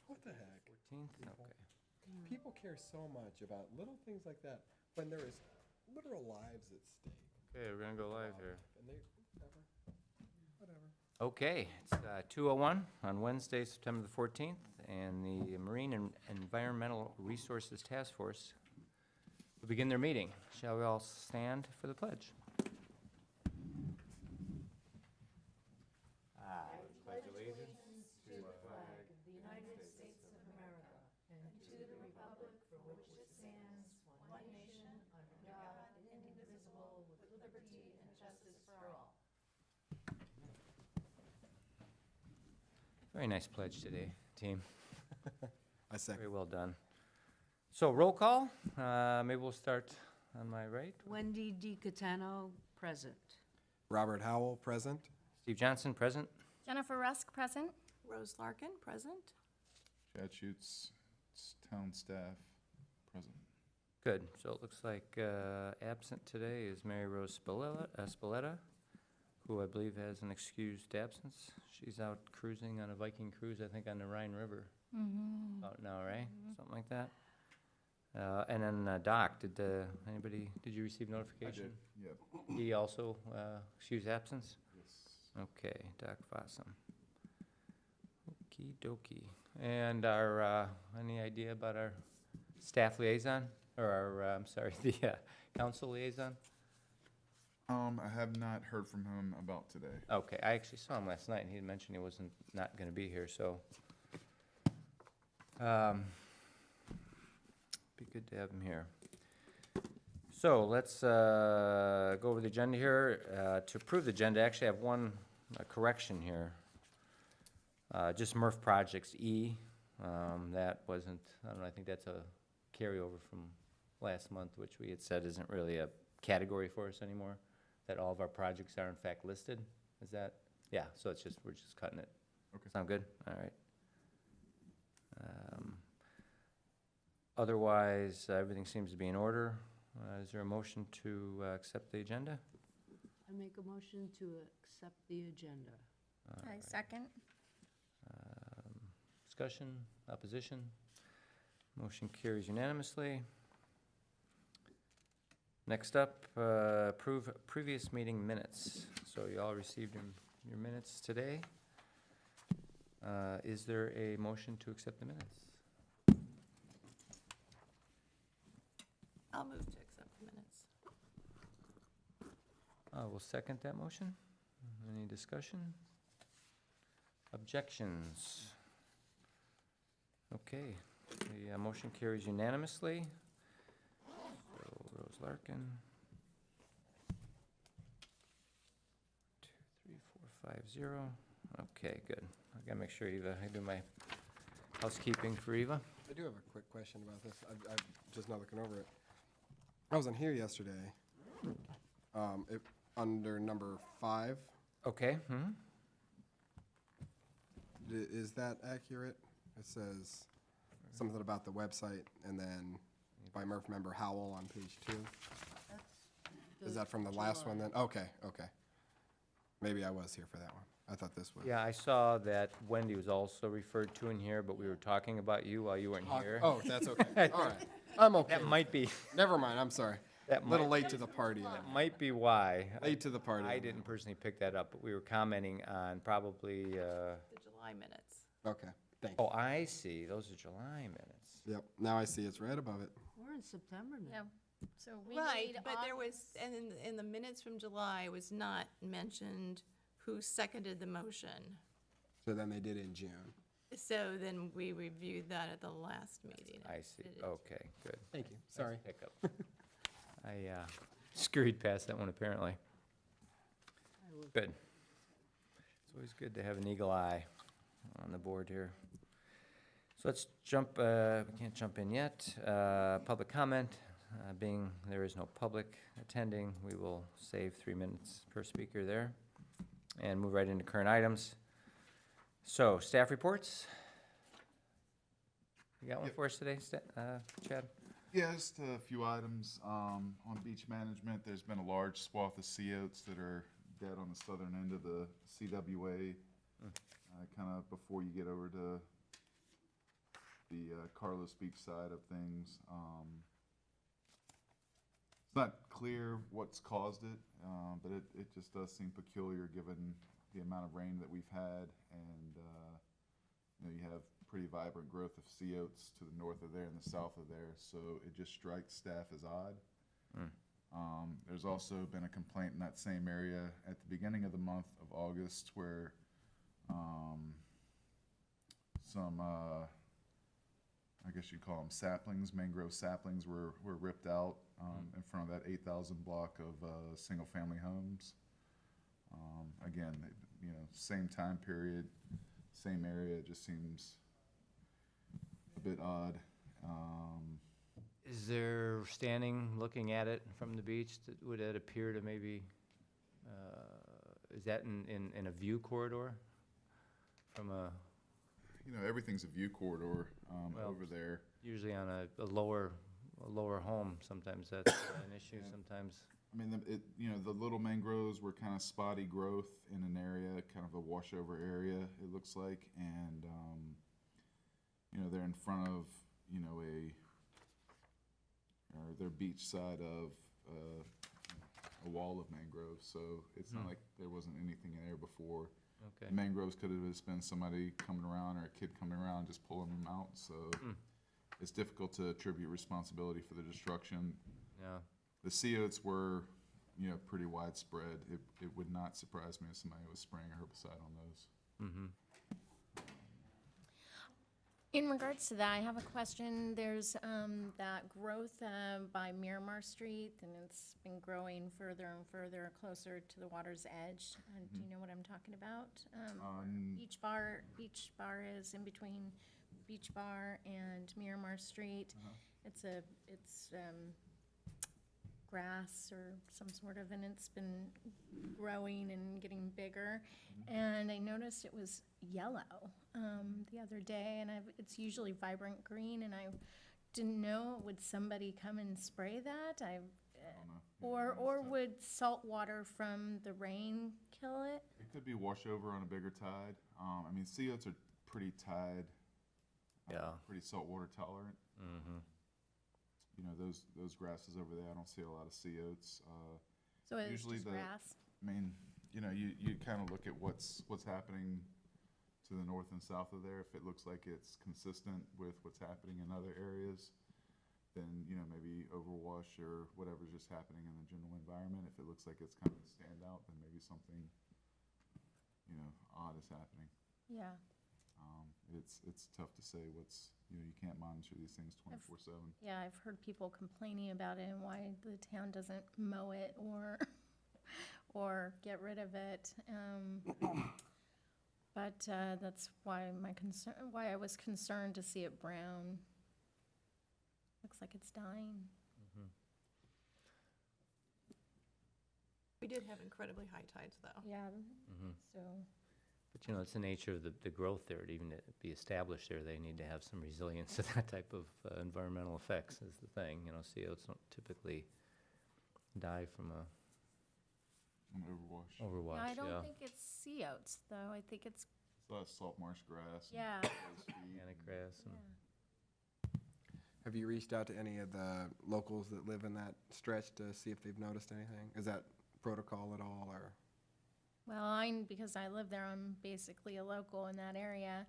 What the heck? 14th? Okay. People care so much about little things like that when there is literal lives at stake. Okay, we're gonna go live here. And they, whatever. Okay, it's 2:01 on Wednesday, September the 14th, and the Marine and Environmental Resources Task Force will begin their meeting. Shall we all stand for the pledge? I pledge allegiance to the flag of the United States of America and to the republic for which it stands, one nation, under God, indivisible, with liberty and justice for all. Very nice pledge today, team. I second. Very well done. So roll call. Maybe we'll start on my right. Wendy DiCatano, present. Robert Howell, present. Steve Johnson, present. Jennifer Rusk, present. Rose Larkin, present. Chad Schutz, town staff, present. Good. So it looks like absent today is Mary Rose Spalletta, who I believe has an excused absence. She's out cruising on a Viking cruise, I think, on the Rhine River. Out now, right? Something like that. And then Doc, did you receive notification? I did, yep. He also excused absence? Yes. Okay, Doc Fossum. Okie dokie. And our, any idea about our staff liaison? Or our, I'm sorry, the council liaison? I have not heard from him about today. Okay, I actually saw him last night, and he had mentioned he wasn't, not gonna be here, so. Be good to have him here. So let's go over the agenda here. To approve the agenda, I actually have one correction here. Just Murph Projects E. That wasn't, I don't know, I think that's a carryover from last month, which we had said isn't really a category for us anymore, that all of our projects are in fact listed. Is that, yeah, so it's just, we're just cutting it. Okay. Sound good? All right. Otherwise, everything seems to be in order. Is there a motion to accept the agenda? I make a motion to accept the agenda. All I right. second. Discussion, opposition? Motion carries unanimously. Next up, approve previous meeting minutes. So you all received your minutes today. Is there a motion to accept the minutes? I'll move to accept the minutes. I will second that motion. Any discussion? Objections? Okay, the motion carries unanimously. So Rose Larkin. 2, 3, 4, 5, 0. Okay, good. I gotta make sure Eva, I do my housekeeping for Eva. I do have a quick question about this. I'm just not looking over it. I wasn't here yesterday. Under number 5, Okay, is that accurate? It says something about the website and then by Murph member Howell on page 2. Is that from the last one then? Okay, okay. Maybe I was here for that one. I thought this was. Yeah, I saw that Wendy was also referred to in here, but we were talking about you while you weren't here. Oh, that's okay. All right. I'm okay. That might be, Never mind, I'm sorry. that A little might, late to the party. that might be why. Late to the party. I didn't personally pick that up, but we were commenting on probably, The July minutes. Okay, thank you. oh, I see, those are July minutes. Yep, now I see it's right above it. We're in September now. Yeah. So we Right, need but there was, August. and in the minutes from July, was not mentioned who seconded the motion. So then they did in June. So then we reviewed that at the last meeting. I see, It is- okay, good. Thank you, sorry. Nice pickup. I scurried past that one apparently. I will- Good. It's always good to have an eagle eye on the board here. So let's jump, we can't jump in yet. Public comment, being there is no public attending, we will save 3 minutes per speaker there and move right into current items. So, staff reports? You got one Yep. for us today, Chad? Yeah, just a few items. On beach management, there's been a large swath of sea oats that are dead on the southern end of the CWA, kind of before you get over to the Carlos Beach side of things. It's not clear what's caused it, but it just does seem peculiar given the amount of rain that we've had, and you know, you have pretty vibrant growth of sea oats to the north of there and the south of there, so it just strikes staff as odd. There's also been a complaint in that same area at the beginning of the month of August where some, I guess you'd call them saplings, mangrove saplings were ripped out in front of that 8,000 block of single-family homes. Again, you know, same time period, same area, it just seems a bit odd. Is there standing, looking at it from the beach, would that appear to maybe, is that in a view corridor from a, You know, everything's a view corridor Well, over there. usually on a lower home, sometimes that's an issue, Yeah. sometimes. I mean, you know, the little mangroves were kind of spotty growth in an area, kind of a washover area, it looks like, and, you know, they're in front of, you know, or their beach side of a wall of mangroves, so it's not like there wasn't anything in there before. Okay, Mangroves could have just been somebody coming around or a kid coming around just pulling them out, so it's difficult to attribute responsibility for the destruction. yeah, The sea oats were, you know, pretty widespread. It would not surprise me if somebody was spraying a herbicide on those. In regards to that, I have a question. There's that growth by Miramar Street, and it's been growing further and further closer to the water's edge. Do you know what I'm talking about? Beach Bar is in between Beach Bar and Miramar Street. It's grass or some sort of, and it's been growing and getting bigger. And I noticed it was yellow the other day, and it's usually vibrant green, and I didn't know, would somebody come and spray that? I don't know. Or would salt water from the rain kill it? It could be washover on a bigger tide. I mean, sea oats are pretty tide, yeah. pretty saltwater tolerant. You know, those grasses over there, I don't see a lot of sea oats. So it's Usually just grass? I mean, you know, you kind of look at what's happening to the north and south of there. If it looks like it's consistent with what's happening in other areas, then, you know, maybe overwash or whatever's just happening in the general environment. If it looks like it's kind of a standout, then maybe something, you know, odd is happening. Yeah. It's tough to say what's, you know, you can't monitor these things 24/7. Yeah, I've heard people complaining about it and why the town doesn't mow it or get rid of it. But that's why why I was concerned to see it brown. Looks like it's dying. We did have incredibly high tides, though. Yeah, so, But, you know, it's the nature of the growth there, to even to be established there, they need to have some resilience to that type of environmental effects is the thing. You know, sea oats don't typically die from An overwash. overwash, I yeah. don't think it's sea oats, though. I think it's, It's a lot of salt marsh grass. and Yeah. crow's feet Organic grass and, Have you reached out to any of the locals that live in that stretch to see if they've noticed anything? Is that protocol at all, or? well, because I live there, I'm basically a local in that area.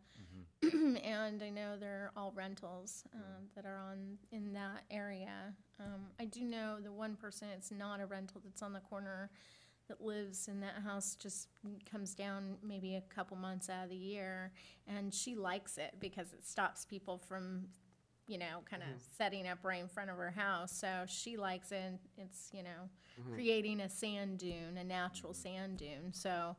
And I know they're all rentals that are in that area. I do know the one person, it's not a rental, that's on the corner that lives in that house, just comes down maybe a couple months out of the year. And she likes it because it stops people from, you know, kind of setting up right in front of her house. So she likes it. It's, you know, creating a sand dune, a natural sand dune. So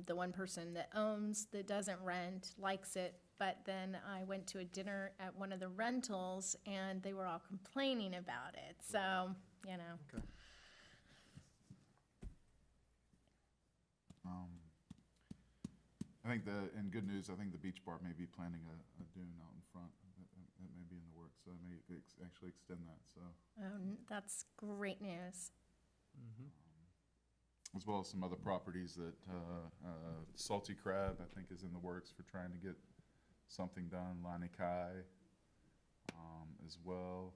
the one person that doesn't rent, likes it. But then I went to a dinner at one of the rentals, and they were all complaining about it. So, you know. Okay. I think in good news, I think the beach bar may be planning a dune out in front. That may be in the works, so they may actually extend that, so. That's great news. As well as some other properties that, Salty Crab, I think, is in the works for trying to get something done, Lani Kai, as well.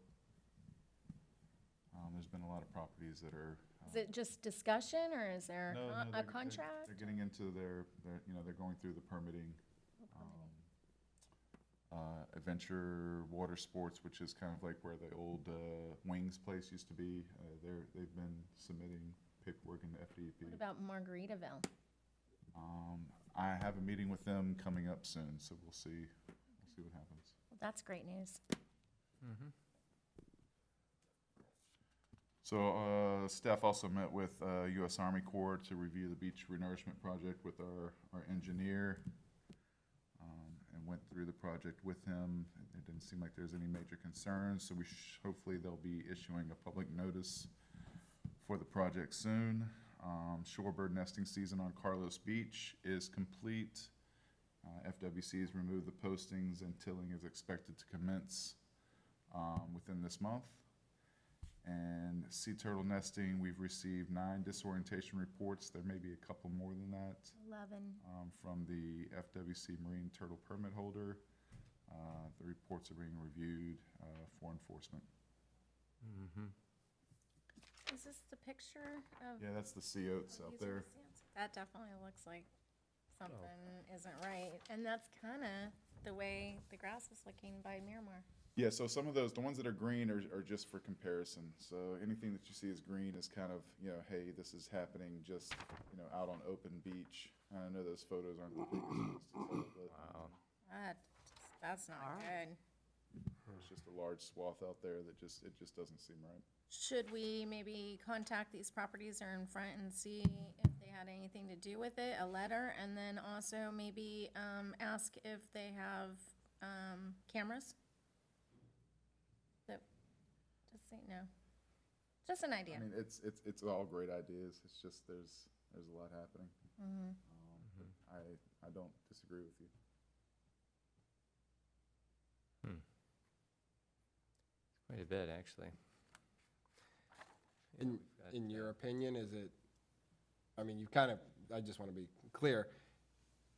There's been a lot of properties that are. Is it just discussion, or is there No, no, a they're- contract? They're getting into their, they're going through the permitting. Adventure Water Sports, which is kind of like where the old Wings place used to be. They've been submitting paperwork in the FDEP. What about Margaritaville? I have a meeting with them coming up soon, so we'll see what happens. Well, that's great news. So staff also met with U.S. Army Corps to review the beach renourishment project with our engineer, and went through the project with him. It didn't seem like there's any major concerns, so hopefully they'll be issuing a public notice for the project soon. Shorebird nesting season on Carlos Beach is complete. FWC has removed the postings, and tilling is expected to commence within this month. And sea turtle nesting, we've received 9 disorientation reports. There may be a couple more than that 11. from the FWC Marine Turtle Permit holder. The reports are being reviewed for enforcement. Is this the picture of? Yeah, that's the sea oats of out these there. ones? That definitely looks like something isn't right. And that's kind of the way the grass is looking by Miramar. Yeah, so some of those, the ones that are green are just for comparison. So anything that you see as green is kind of, hey, this is happening just, out on open beach. I know those photos aren't the biggest ones to tell, but Wow. That's not good. there's just a large swath out there that it just doesn't seem right. Should we maybe contact these properties that are in front and see if they had anything to do with it, a letter, and then also maybe ask if they have cameras? Just say no. Just an idea. I mean, it's all great ideas. It's just there's a lot happening. I don't disagree with you. Quite a bit, actually. Yeah, In, we've got, in your opinion, is it, I mean, I just want to be clear,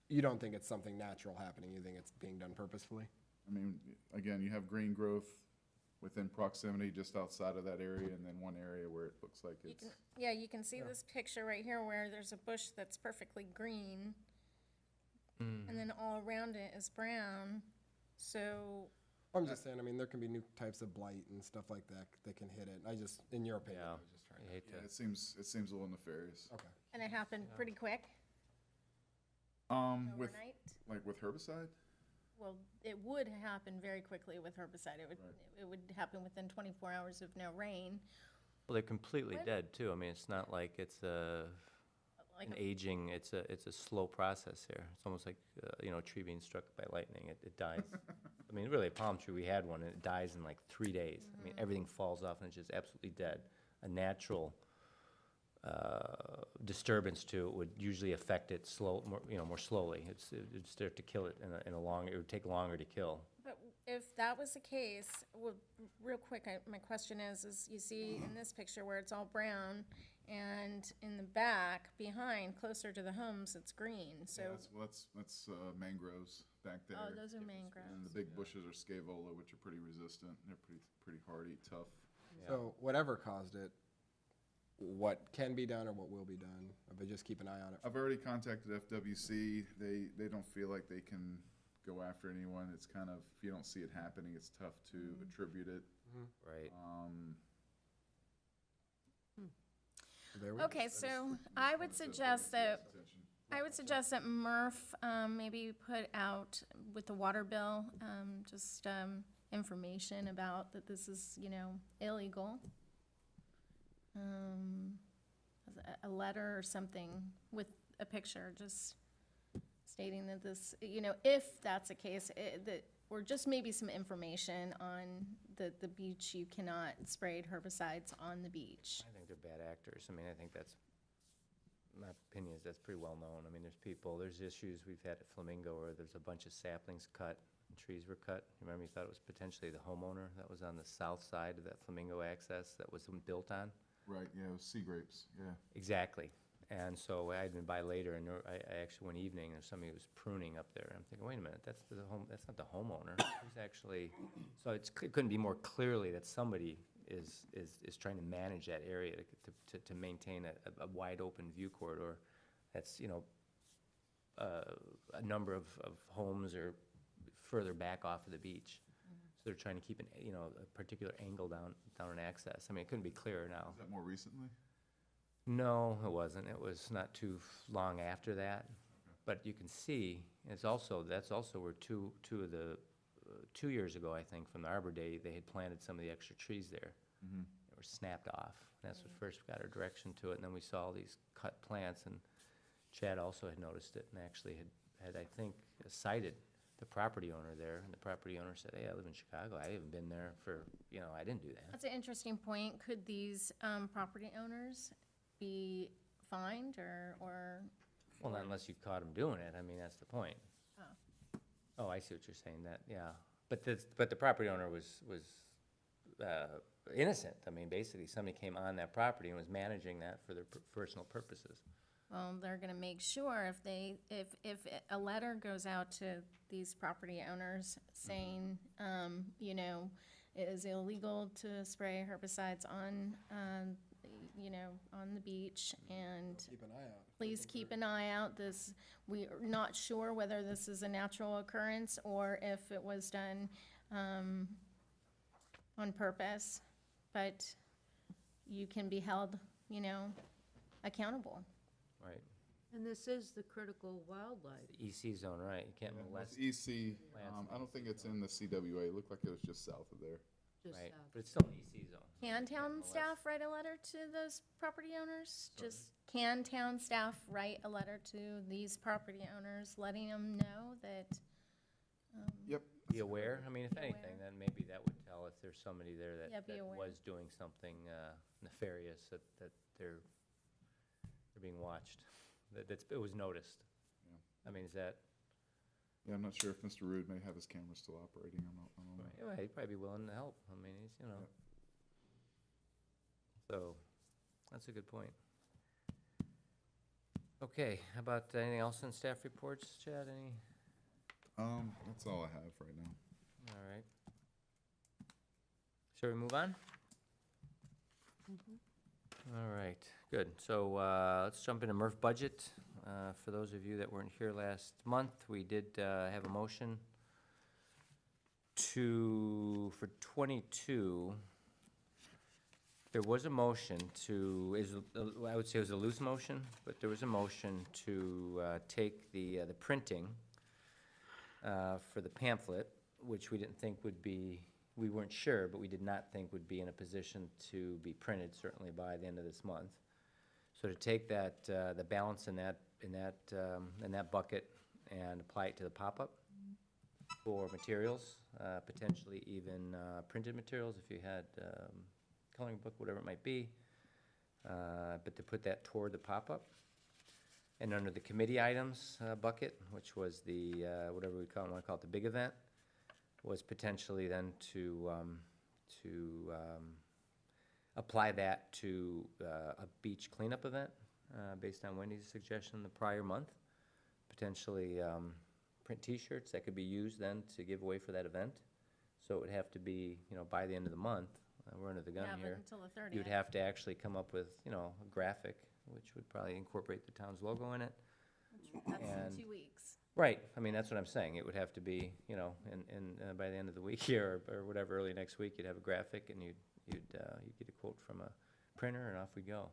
you don't think it's something natural happening, you think it's being done purposefully? I mean, again, you have green growth within proximity just outside of that area, and then one area where it looks like it's. You can see this picture right here where there's a bush that's perfectly green, and then all around it is brown. So I'm just saying, I mean, there can be new types of blight and stuff like that that can hit it. In your opinion, Yeah. I was just trying I to. hate Yeah, to. it seems a little nefarious. Okay. and it happened pretty quick With overnight. with herbicide. Well, it would happen very quickly with herbicide. Right. It would happen within 24 hours of no rain. Well, they're completely When- dead too. I mean, it's not like it's Like an a- aging. It's a slow process here. It's almost like a tree being struck by lightning. It dies. I mean, really, a palm tree. We had one, and it dies in like 3 days. I mean, everything falls off, and it's just absolutely dead. A natural disturbance to it would usually affect it more slowly. It'd start to kill it it would take longer to kill. But if that was the case, well, real quick, my question is you see in this picture where it's all brown, and in the back, behind, closer to the homes, it's green, so. Yeah, that's mangroves back there. Oh, those are And mangroves. the big bushes are scaevola, which are pretty resistant. They're pretty hardy, tough. So whatever caused it, what can be done or what will be done, but just keep an eye on it. I've already contacted FWC. They don't feel like they can go after anyone. It's kind of, if you don't see it happening, it's tough to attribute it. Right. There we go. Okay, so I would suggest that Murph maybe put out with the water bill, just information about that this is, illegal. A letter or something with a picture, just stating that this, if that's the case, or just maybe some information on the beach, you cannot spray herbicides on the beach. I think they're bad actors. I mean, I think my opinion is that's pretty well known. I mean, there's issues we've had at Flamingo where there's a bunch of saplings cut and trees were cut. Remember, you thought it was potentially the homeowner that was on the south side of that Flamingo access that was built on? Right, yeah, it was sea grapes, yeah. Exactly. And so I'd been by later, and I actually, one evening, there's somebody who was pruning up there. I'm thinking, wait a minute, that's not the homeowner. Who's actually, so it couldn't be more clearly that somebody is trying to manage that area to maintain a wide open view corridor that's, a number of homes are further back off of the beach. So they're trying to keep a particular angle down an access. I mean, it couldn't be clearer now. Is that more recently? No, it wasn't. It was not too long after that. But you can see, that's also where two of the, 2 years ago, I think, from the Arbor Day, they had planted some of the extra trees there. Mm-hmm. They were snapped off. That's what first got our direction to it. And then we saw all these cut plants, and Chad also had noticed it and actually had I think, cited the property owner there. And the property owner said, hey, I live in Chicago. I haven't been there for, I didn't do that. That's an interesting point. Could these property owners be fined or? Well, not unless you caught them doing it. I mean, that's the point. Oh. Oh, I see what you're saying, that, yeah. But the property owner was innocent. I mean, basically, somebody came on that property and was managing that for their personal purposes. Well, they're gonna make sure if a letter goes out to these property owners saying, it is illegal to spray herbicides on the beach, and Keep an eye out. please keep an eye out. We're not sure whether this is a natural occurrence or if it was done on purpose, but you can be held, accountable. Right. And this is the critical wildlife. The EC zone, right, you can't Yeah, molest, it's EC, plants. I don't think it's in the CWA, it looked like it was just south of there. Just right, south. but it's still an EC zone. Can town staff write a letter to those property owners? Can town staff write a letter to these property owners, letting them know that, Yep. Be aware, I mean, if Be anything, aware. then maybe that would tell if there's somebody there Yeah, be that aware. was doing something nefarious, that they're being watched, it was noticed. Yeah. I mean, is that, Yeah, I'm not sure if Mr. Rude may have his camera still operating, I don't know. well, he'd probably be willing to help, I mean, he's, Yep. So, that's a good point. Okay, how about anything else in staff reports, Chad, any? That's all I have right now. All right. Shall we move on? All right, good. So let's jump into Murph budget. For those of you that weren't here last month, we did have a motion for 22. There was a motion I would say it was a loose motion, but there was a motion to take the printing for the pamphlet, which we didn't think would be, we weren't sure, but we did not think would be in a position to be printed, certainly by the end of this month. So to take that, the balance in that bucket and apply it to the pop-up for materials, potentially even printed materials if you had coloring book, whatever it might be, but to put that toward the pop-up. And under the committee items bucket, which was the, whatever we want to call it, the big event, was potentially then to apply that to a beach cleanup event, based on Wendy's suggestion the prior month. Potentially print T-shirts that could be used then to give away for that event. So it would have to be, by the end of the month, we're under the gun yeah, but here. until the 30th. You would have to actually come up with, a graphic, which would probably incorporate the town's logo in it. That's and- in 2 weeks. Right, I mean, that's what I'm saying, it would have to be, by the end of the week here, or whatever, early next week, you'd have a graphic, and you'd get a quote from a printer, and off we go.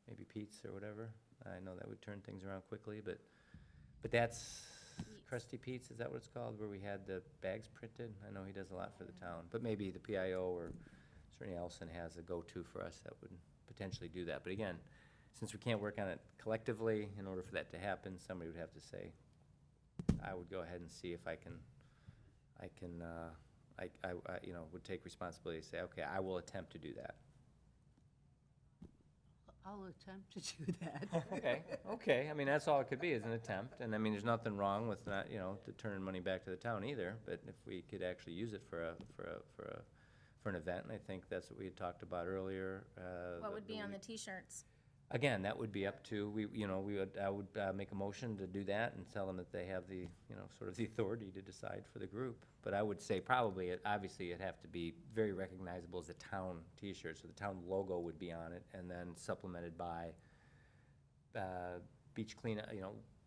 Maybe Pete's or whatever, I know that would turn things around quickly, but that's, Pete's. Krusty Pete's, is that what it's called, where we had the bags printed? I know he does a lot for the town, but maybe the PIO or certainly Ellison has a go-to for us that would potentially do that. But again, since we can't work on it collectively, in order for that to happen, somebody would have to say, I would go ahead and see if I would take responsibility to say, okay, I will attempt to do that. I'll attempt to do that. Okay, I mean, that's all it could be, is an attempt, and I mean, there's nothing wrong with not, to turn money back to the town either, but if we could actually use it for an event, and I think that's what we had talked about earlier. What would be on the T-shirts? Again, that would be up to, I would make a motion to do that and tell them that they have the, sort of the authority to decide for the group. But I would say probably, obviously, it'd have to be very recognizable as a town T-shirt, so the town logo would be on it, and then supplemented by beach cleanup,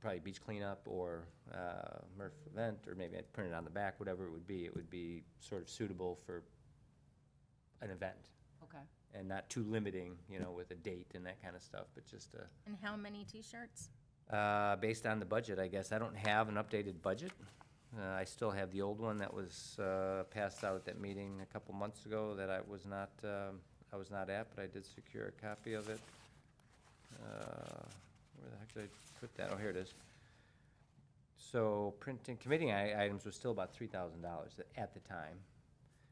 probably beach cleanup or Murph event, or maybe I'd print it on the back, whatever it would be. It would be sort of suitable for an event. Okay. And not too limiting, with a date and that kind of stuff, but just And how many T-shirts? based on the budget, I guess. I don't have an updated budget. I still have the old one that was passed out at that meeting a couple months ago that I was not at, but I did secure a copy of it. Where the heck did I put that? Oh, here it is. So printing, committing items was still about $3,000 at the time.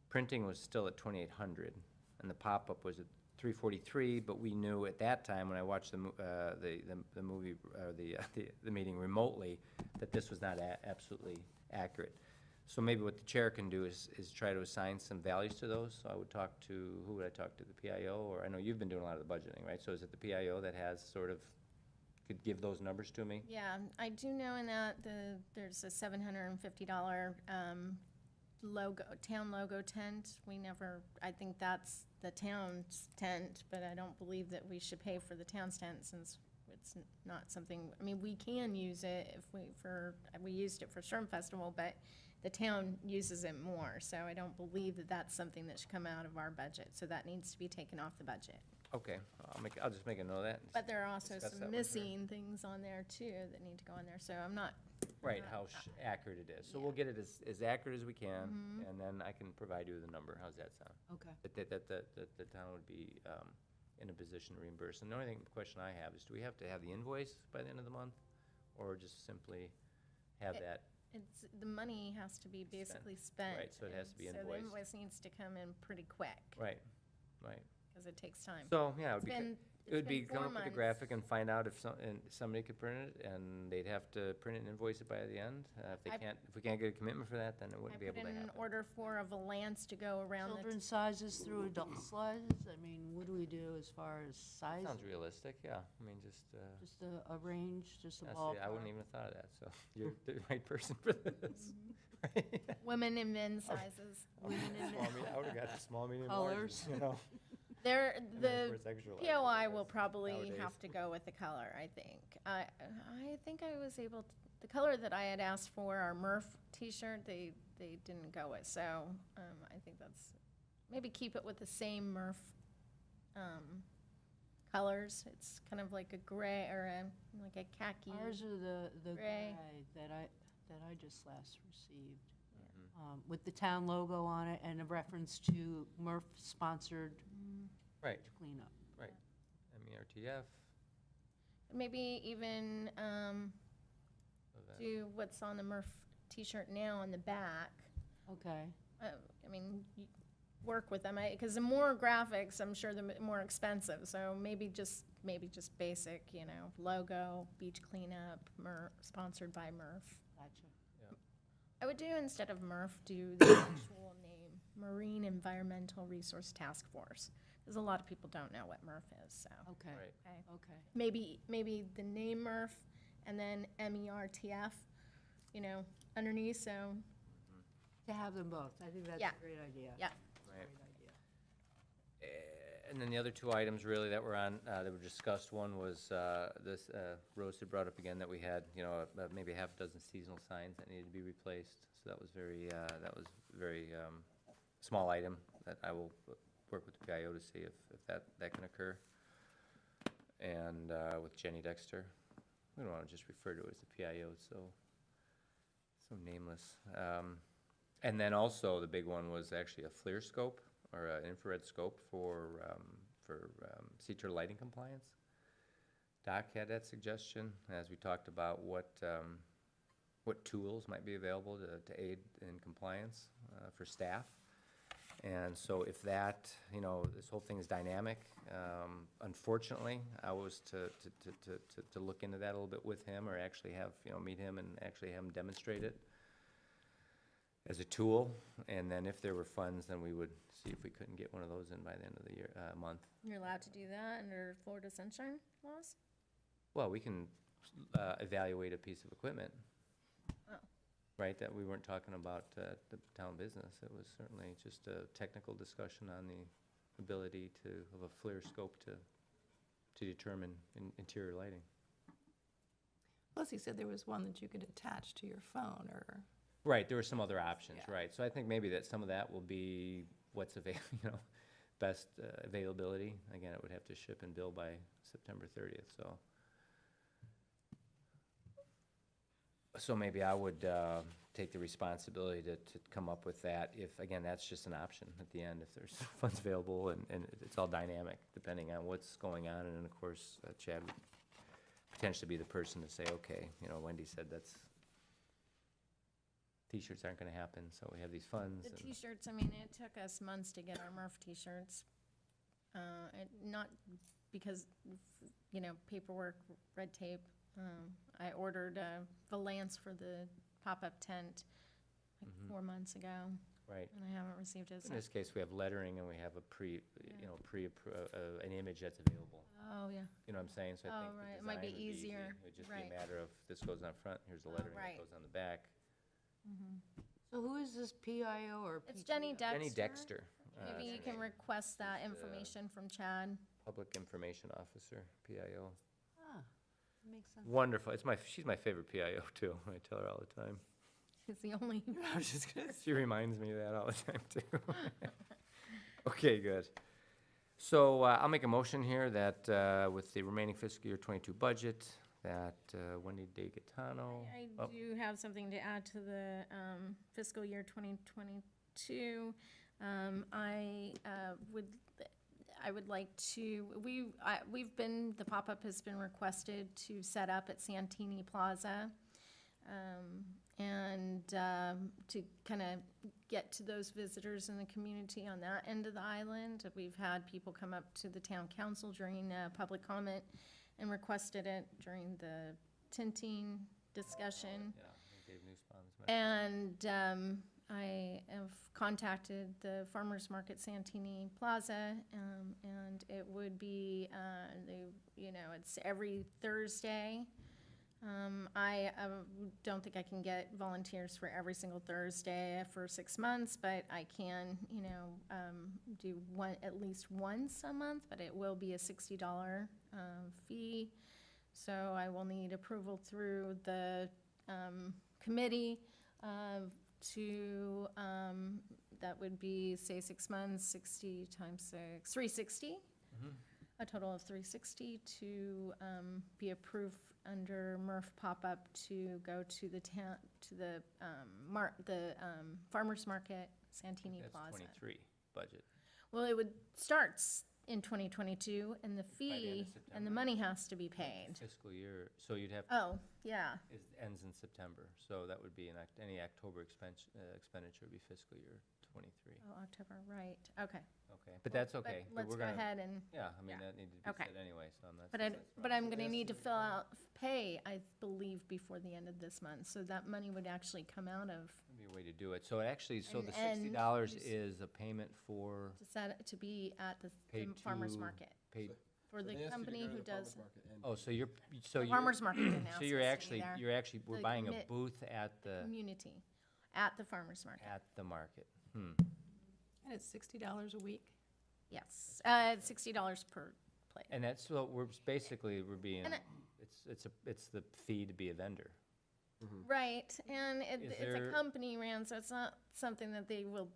Printing was still at $2,800. And the pop-up was at $343, but we knew at that time, when I watched the movie, the meeting remotely, that this was not absolutely accurate. So maybe what the chair can do is try to assign some values to those. So I would talk to, who would I talk to, the PIO, or I know you've been doing a lot of the budgeting, right? So is it the PIO that has sort of, could give those numbers to me? Yeah, I do know in that there's a $750 town logo tent. I think that's the town's tent, but I don't believe that we should pay for the town's tent since it's not something, we can use it if we used it for Shrimp Festival, but the town uses it more, so I don't believe that that's something that should come out of our budget, so that needs to be taken off the budget. Okay, I'll just make a note of that. But there are also Discuss that some one here. missing things on there too that need to go in there, so I'm not. Right, how accurate it is. So we'll get it as accurate as we can, Mm-hmm. and then I can provide you with a number. How's that sound? Okay. That the town would be in a position to reimburse. And the only question I have is, do we have to have the invoice by the end of the month? Or just simply have that? The money has to be basically spent. Right, so it has to be So the invoiced. invoice needs to come in pretty quick, Right. because it takes time. So, yeah, it would It's be, been- it would it's be been come 4 up with a months. graphic and find out if somebody could print it, and they'd have to print it and invoice it by the end. If we can't get a commitment for that, then it I wouldn't be put able to in happen. an order for a Valance to go around the. Children's sizes through adult sizes? I mean, what do we do as far as size? Sounds realistic, yeah. Just, Just a range, just a yeah, see, ballpark? I wouldn't even have thought of that, so you're the right person for this. Women and men sizes. Women in I would've got the small, medium, large, Colors. There, And then, of the course, extra large, POI will that's probably nowadays. have to go with the color, I think. I think I was able, the color that I had asked for, our Murph t-shirt, they didn't go with, so, I think that's, maybe keep it with the same Murph, colors. It's kind of like a gray, or like a khaki. Ours are the Gray. gray that I just last received, with the town logo on it and a reference to Murph-sponsored Right, cleanup. right. MRTF, Maybe even, event. do what's on the Murph t-shirt now on the back. Okay. You work with them, because the more graphics, I'm sure the more expensive, so maybe just basic, logo, beach cleanup, sponsored by Murph. Gotcha. I would do, instead of Murph, do the actual name, Marine Environmental Resource Task Force, because a lot of people don't know what Murph is, so. Okay. Right. Okay. Okay. Maybe the name Murph, and then MERTF, underneath, so, To have them both. I think that's Yeah. a great idea. yeah. Right. Great idea. And then the other two items really that were on, that were discussed, one was this, Rose had brought up again that we had, maybe a half a dozen seasonal signs that needed to be replaced. So that was very small item that I will work with the PIO to see if that can occur. And with Jenny Dexter, we don't want to just refer to it as the PIO, it's so nameless. And then also, the big one was actually a FLIR scope, or an infrared scope for sea turtle lighting compliance. Doc had that suggestion, as we talked about what tools might be available to aid in compliance for staff. And so if that, this whole thing is dynamic, unfortunately, I was to look into that a little bit with him, or actually have, meet him and actually have him demonstrate it as a tool. And then if there were funds, then we would see if we couldn't get one of those in by the end of the year, month. You're allowed to do that under Florida Sunshine was? Well, we can evaluate a piece of equipment. Oh. Right, that we weren't talking about the town business. It was certainly just a technical discussion on the ability to, of a FLIR scope to determine interior lighting. Plus, he said there was one that you could attach to your phone or, Right, there were some other options, Yeah. right. So I think maybe that some of that will be what's best availability. Again, it would have to ship and bill by September 30th, so. So maybe I would take the responsibility to come up with that if, again, that's just an option at the end, if there's funds available, and it's all dynamic, depending on what's going on. And then, of course, Chad would potentially be the person to say, okay, Wendy said T-shirts aren't gonna happen, so we have these funds. The and- T-shirts, I mean, it took us months to get our Murph T-shirts. Not because, paperwork, red tape. I ordered Valance for the pop-up tent like 4 months ago, Right. and I haven't received it. In So- this case, we have lettering and we have an image that's available. Oh, yeah. You know what I'm saying? So I Oh, think the right. It might be design would be easy. easier. It would just be a Right. matter of, this goes on front, here's the Oh, lettering that right. goes on the back. So who is this PIO or It's PTO? Jenny Dexter. Jenny Dexter. Maybe you can request that information from Chad. Public Information Officer, PIO. Ah, makes sense. Wonderful. She's my favorite PIO too. I tell her all the time. He's the only, I was just gonna She reminds me of that all the time too. Okay, good. So I'll make a motion here that with the remaining fiscal year 22 budget, that Wendy De Gaetano. I Oh. do have something to add to the fiscal year 2022. I would like to, the pop-up has been requested to set up at Santini Plaza. And to kind of get to those visitors in the community on that end of the island. We've had people come up to the town council during public comment and requested it during the tinting discussion. Yeah, Dave Newsbaum's mentioned. And I have contacted the Farmers Market Santini Plaza, and it would be, it's every Thursday. I don't think I can get volunteers for every single Thursday for 6 months, but I can, do at least once a month, but it will be a $60 fee. So I will need approval through the committee that would be, say, 6 months, 60 times 6, 360. A total of 360 to be approved under Murph pop-up to go to the town, to the Farmers Market Santini Plaza. That's 23 budget. Well, it would start in 2022, and the the end fee of and the September. money has to be paid. Fiscal year, so you'd have, Oh, yeah. it ends in September, so that would be any October expenditure would be fiscal year 23. Oh, October, right, okay. Okay, but that's okay. Let's We're go gonna- ahead and, Yeah, I mean, Yeah. that needed to be Okay. said anyway, so I'm not. but I'm gonna need to fill out, pay, I believe, before the end of this month, so that money would actually come out of, Maybe a way to do it. So it actually, so the And $60 use- is a payment for to be at the paid farmer's to- market. paid, For the company who does, oh, so you're, the farmer's market didn't ask so us you're to be actually, there. we're The buying a commit- booth at the Community, at the farmer's market, At the market. And it's $60 a week. yes. $60 per plate. And that's what we're being, And I- it's the fee to be a vendor. Right, and Is it's there- a company ran, so it's not something that they will,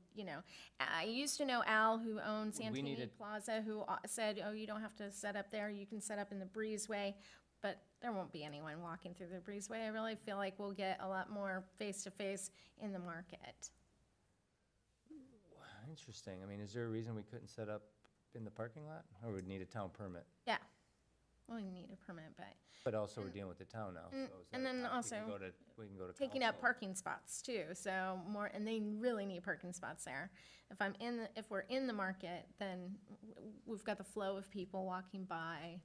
I used to know Al, who owns Santini needed- Plaza, who said, oh, you don't have to set up there, you can set up in the breezeway, but there won't be anyone walking through the breezeway. I really feel like we'll get a lot more face-to-face in the market. Interesting. I mean, is there a reason we couldn't set up in the parking lot? Or would need a town permit? Yeah, well, we need a permit, but But also we're dealing with the town now, so is and that a then time also we can go to taking up council? parking spots too, so more, and they really need parking spots there. If we're in the market, then we've got the flow of people walking by.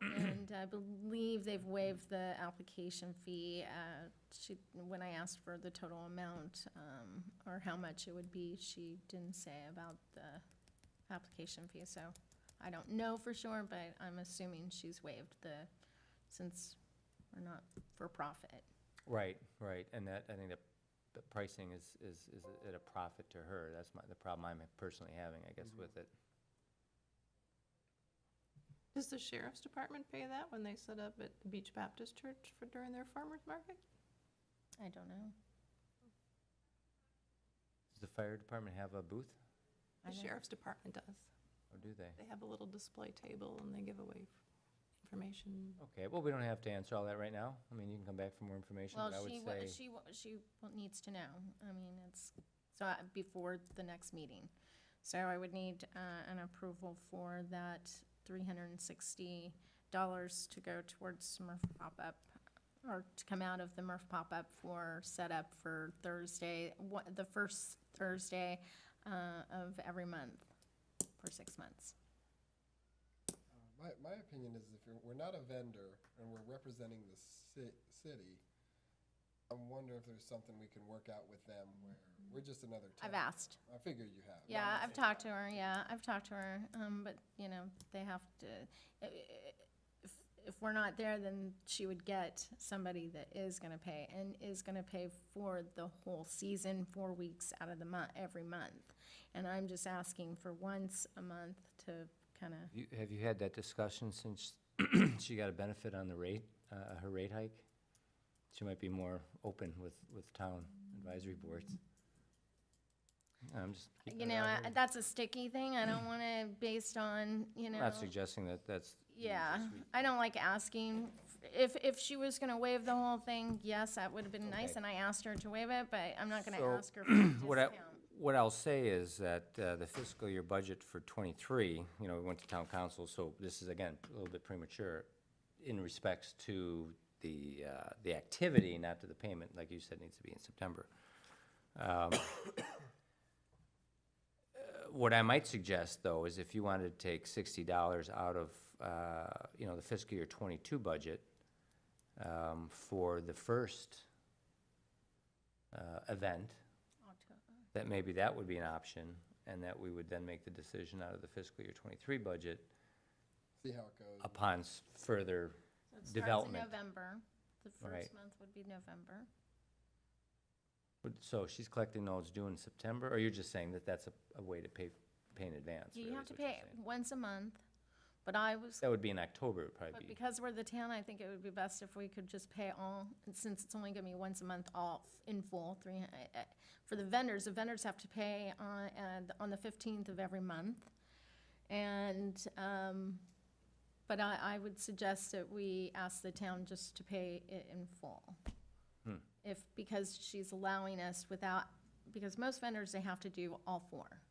And I believe they've waived the application fee. When I asked for the total amount, or how much it would be, she didn't say about the application fee, so I don't know for sure, but I'm assuming she's waived since we're not for profit. Right, right, and that, I think the pricing is at a profit to her. That's the problem I'm personally having, I guess, with it. Does the sheriff's department pay that when they set up at the Beach Baptist Church during their farmer's market? I don't know. Does the fire department have a booth, I The know. sheriff's department does. or do they? They have a little display table and they give away information. Okay, well, we don't have to answer all that right now. I mean, you can come back for more information, Well, but I would say, she needs to know. I mean, before the next meeting. So I would need an approval for that $360 to go towards Murph pop-up, or to come out of the Murph pop-up for setup for Thursday, the first Thursday of every month for 6 months. My opinion is if we're not a vendor and we're representing the city, I'm wondering if there's something we can work out with them where we're just another town. I've asked. I figured you have. Yeah, I've talked to her, but, they have to, if we're not there, then she would get somebody that is gonna pay, and is gonna pay for the whole season, 4 weeks out of the month, every month. And I'm just asking for once a month to kinda, have you had that discussion since she got a benefit on the rate, her rate hike? She might be more open with town advisory boards. I'm just keeping it out here. that's a sticky thing. I don't wanna, based on, I'm not suggesting that that's. Yeah, just I don't like asking. If she was gonna waive the whole thing, yes, that would've been nice, Okay. and I asked her to waive it, but I'm not gonna So, ask her for a discount. What I'll say is that the fiscal year budget for '23, we went to town council, so this is, again, a little bit premature in respects to the activity, not to the payment, like you said, needs to be in September. What I might suggest, though, is if you wanted to take $60 out of, the fiscal year '22 budget for the first event, that maybe that would be an option, and that we would then make the decision out of the fiscal year '23 budget See how it goes. upon further So it starts in development. November. The Right. first month would be November. So she's collecting those due in September, or you're just saying that that's a way to pay in advance? You really, have is to what you're pay saying. once a month, but That would be in October, it would but probably be. because we're the town, I think it would be best if we could just pay all, and since it's only gonna be once a month off in full, for the vendors have to pay on the 15th of every month. And, but I would suggest that we ask the town just to pay it in full. Because she's allowing us because most vendors, they have to do all 4.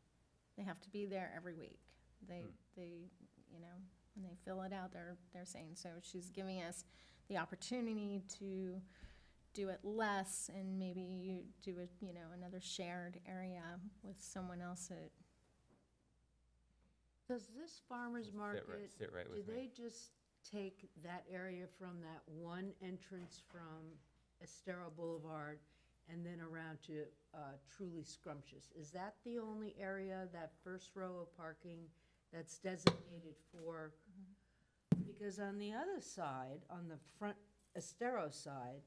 They have to be there every week. They, when they fill it out, they're saying, so she's giving us the opportunity to do it less, and maybe you do it, another shared area with someone else that, Does this farmer's market, sit right do with me. they just take that area from that one entrance from Estero Boulevard and then around to Truly Scrumptious? Is that the only area, that first row of parking, that's designated for? Because on the other side, on the front Estero side,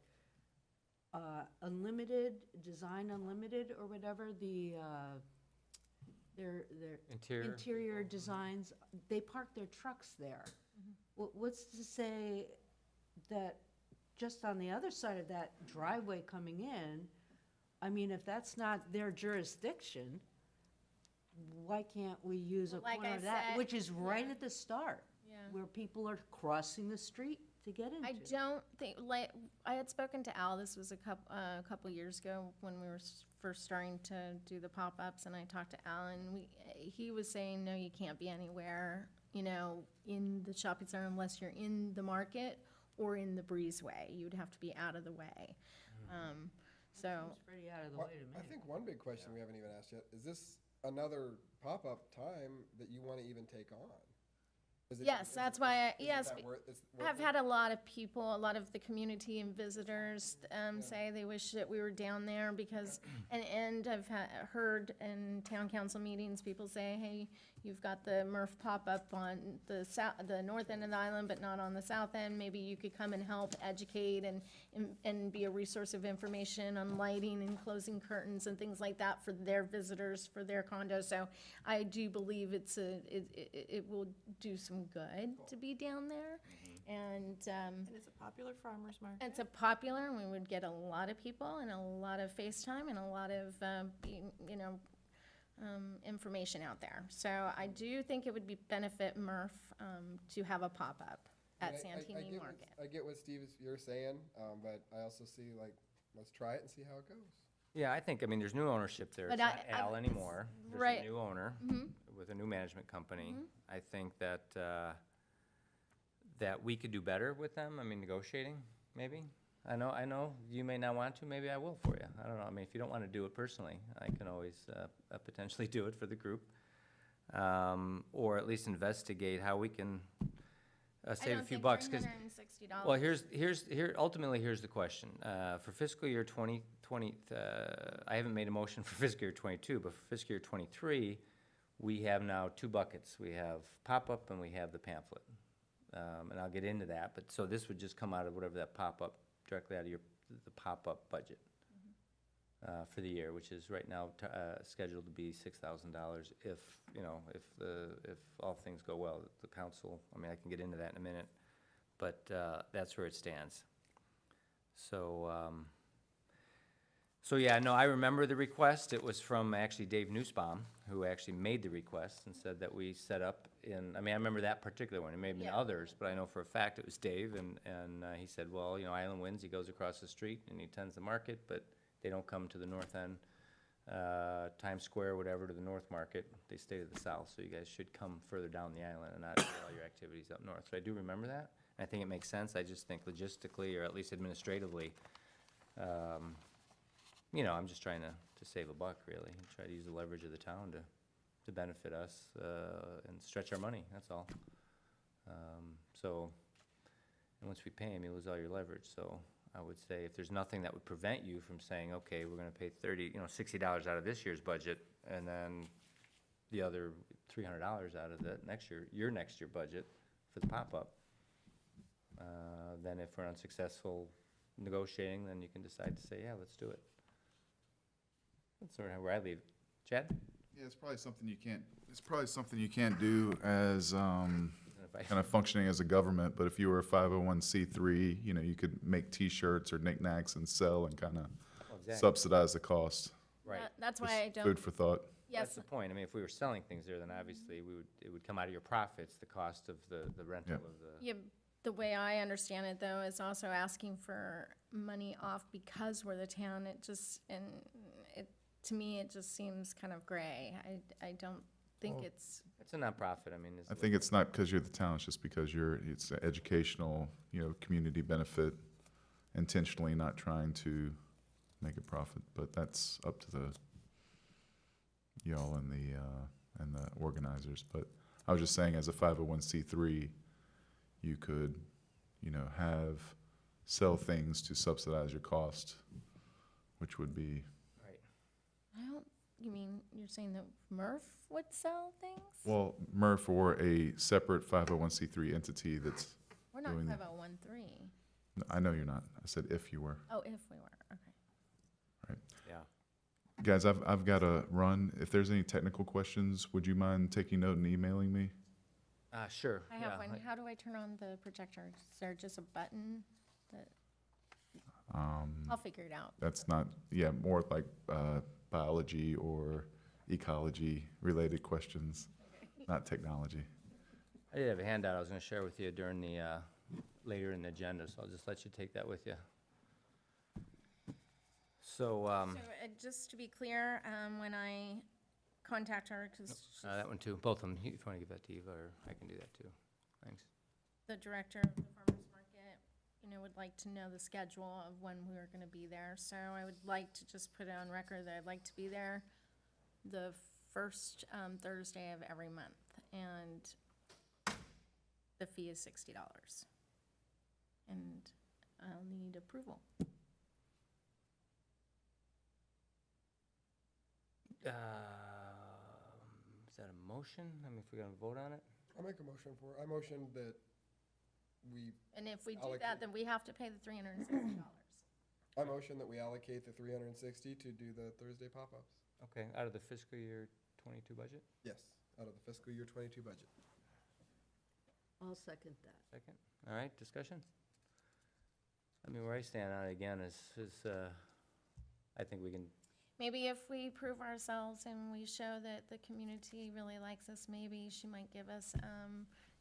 Unlimited, Design Unlimited or whatever, their interior designs, they park their trucks there. What's to say that just on the other side of that driveway coming in, I mean, if that's not their jurisdiction, why can't we use a Well, like corner I of that, said, which is right at the start, yeah. where people are crossing the street to get into? I don't think, I had spoken to Al, this was a couple years ago when we were first starting to do the pop-ups, and I talked to Al, and he was saying, no, you can't be anywhere, in the shopping center unless you're in the market or in the breezeway. You'd have to be out of the way. So, Seems pretty out of the Well, way to me. I think one big question we haven't even asked yet, is this another pop-up time that you want to even take on? Is it- yes, is that's it- why, is it yes, that worth- it's I've worth it? had a lot of people, a lot of the community and visitors say they wish that we were down there because, and I've heard in town council meetings, people say, hey, you've got the Murph pop-up on the the north end of the island, but not on the south end. Maybe you could come and help educate and be a resource of information on lighting and closing curtains and things like that for their visitors, for their condos. So I do believe it will do some good to be down there. And, And it's a popular farmer's market. it's a popular, and we would get a lot of people and a lot of FaceTime and a lot of, information out there. So I do think it would be benefit Murph to have a pop-up at Santini Market. I get what Steve you're saying, but I also see like, let's try it and see how it goes. Yeah, I think, I mean, there's new ownership there. But It's not I- Al anymore. There's right. a new owner with a new management company. I think that, that we could do better with them. I mean, negotiating, maybe. I know, you may not want to, maybe I will for you. I don't know, I mean, if you don't want to do it personally, I can always potentially do it for the group. Or at least investigate how we can save a few bucks, because, $360. well, ultimately, here's the question. For fiscal year 2020, I haven't made a motion for fiscal year 22, but for fiscal year 23, we have now two buckets. We have pop-up and we have the pamphlet. And I'll get into that, but so this would just come out of whatever that pop-up, directly out of the pop-up budget for the year, which is right now scheduled to be $6,000 if all things go well. The council, I mean, I can get into that in a minute, but that's where it stands. So yeah, no, I remember the request. It was from actually Dave Nussbaum, who actually made the request and said that we set up I mean, I remember that particular one. It may have been Yeah. others, but I know for a fact it was Dave, and he said, well, Island Winds, he goes across the street and he tends the market, but they don't come to the north end, Times Square, whatever, to the north market. They stay to the south, so you guys should come further down the island and not do all your activities up north. So I do remember that, and I think it makes sense. I just think logistically, or at least administratively, I'm just trying to save a buck, really, and try to use the leverage of the town to benefit us and stretch our money, that's all. And once we pay him, you lose all your leverage. So I would say if there's nothing that would prevent you from saying, okay, we're gonna pay $60 out of this year's budget, and then the other $300 out of the your next year budget for the pop-up. Then if we're unsuccessful negotiating, then you can decide to say, yeah, let's do it. That's sort of where I leave. Chad? Yeah, it's probably something you can't do as kind of functioning as a government, but if you were a 501c3, you could make T-shirts or knickknacks and sell and kind of subsidize the cost. Right. That's Just why I don't, Food for thought. That's yes, the point. I mean, if we were selling things there, then obviously it would come out of your profits, the cost of the rental Yeah. of the. yeah, the way I understand it, though, is also asking for money off because we're the town. To me, it just seems kind of gray. I don't think it's, It's a nonprofit, I mean. I think it's not because you're the town, it's just because it's an educational, community benefit, intentionally not trying to make a profit, but that's up to y'all and the organizers. But I was just saying, as a 501c3, you could, sell things to subsidize your cost, which would be, you mean, you're saying that Murph would sell things? well, Murph or a separate 501c3 entity that's We're not doing- 5013. No, I know you're not. I said if you were. Oh, if we were, okay. Yeah. Guys, I've got to run. If there's any technical questions, would you mind taking note and emailing me? Sure. I have yeah, one. How do I turn on the projector? Is there just a button that, I'll figure it out. That's not, more like biology or ecology related questions, not technology. I did have a handout I was gonna share with you during the, later in the agenda, so I'll just let you take that with you. So, Just to be clear, when I contact her, because that one too, both of them, if you wanna give that to Eva, or I can do that too. Thanks. the director of the farmer's market, would like to know the schedule of when we were gonna be there. So I would like to just put it on record that I'd like to be there the first Thursday of every month, and the fee is $60. And I'll need approval. Is that a motion? I mean, if we're gonna vote on it? I'll make a motion for, I motion that we, And if we do Allocate. that, then we have to pay the $360. I motion that we allocate the 360 to do the Thursday pop-ups. Okay, out of the fiscal year 22 budget? Yes, out of the fiscal year 22 budget. I'll second that. Second, all right, discussion? I mean, where I stand on it again is, I think we can, Maybe if we prove ourselves and we show that the community really likes us, maybe she might give us,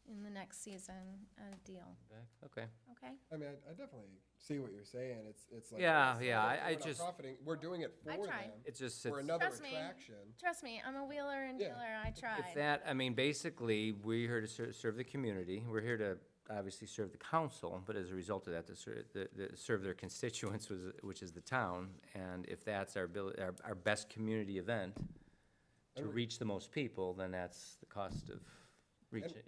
in the next season, a deal, back, okay. okay? I mean, I definitely see what you're saying. It's like. Yeah, we're yeah, not- I we're not just- profiting. We're doing it for I them. tried. It's just, We're it's, another Trust me. attraction. Trust me, I'm a wheeler and Yeah. dealer, I tried. it's that, I mean, basically, we're here to serve the community. We're here to obviously serve the council, but as a result of that, to serve their constituents, which is the town. And if that's our best community event, to And we- reach the most people, then that's the cost of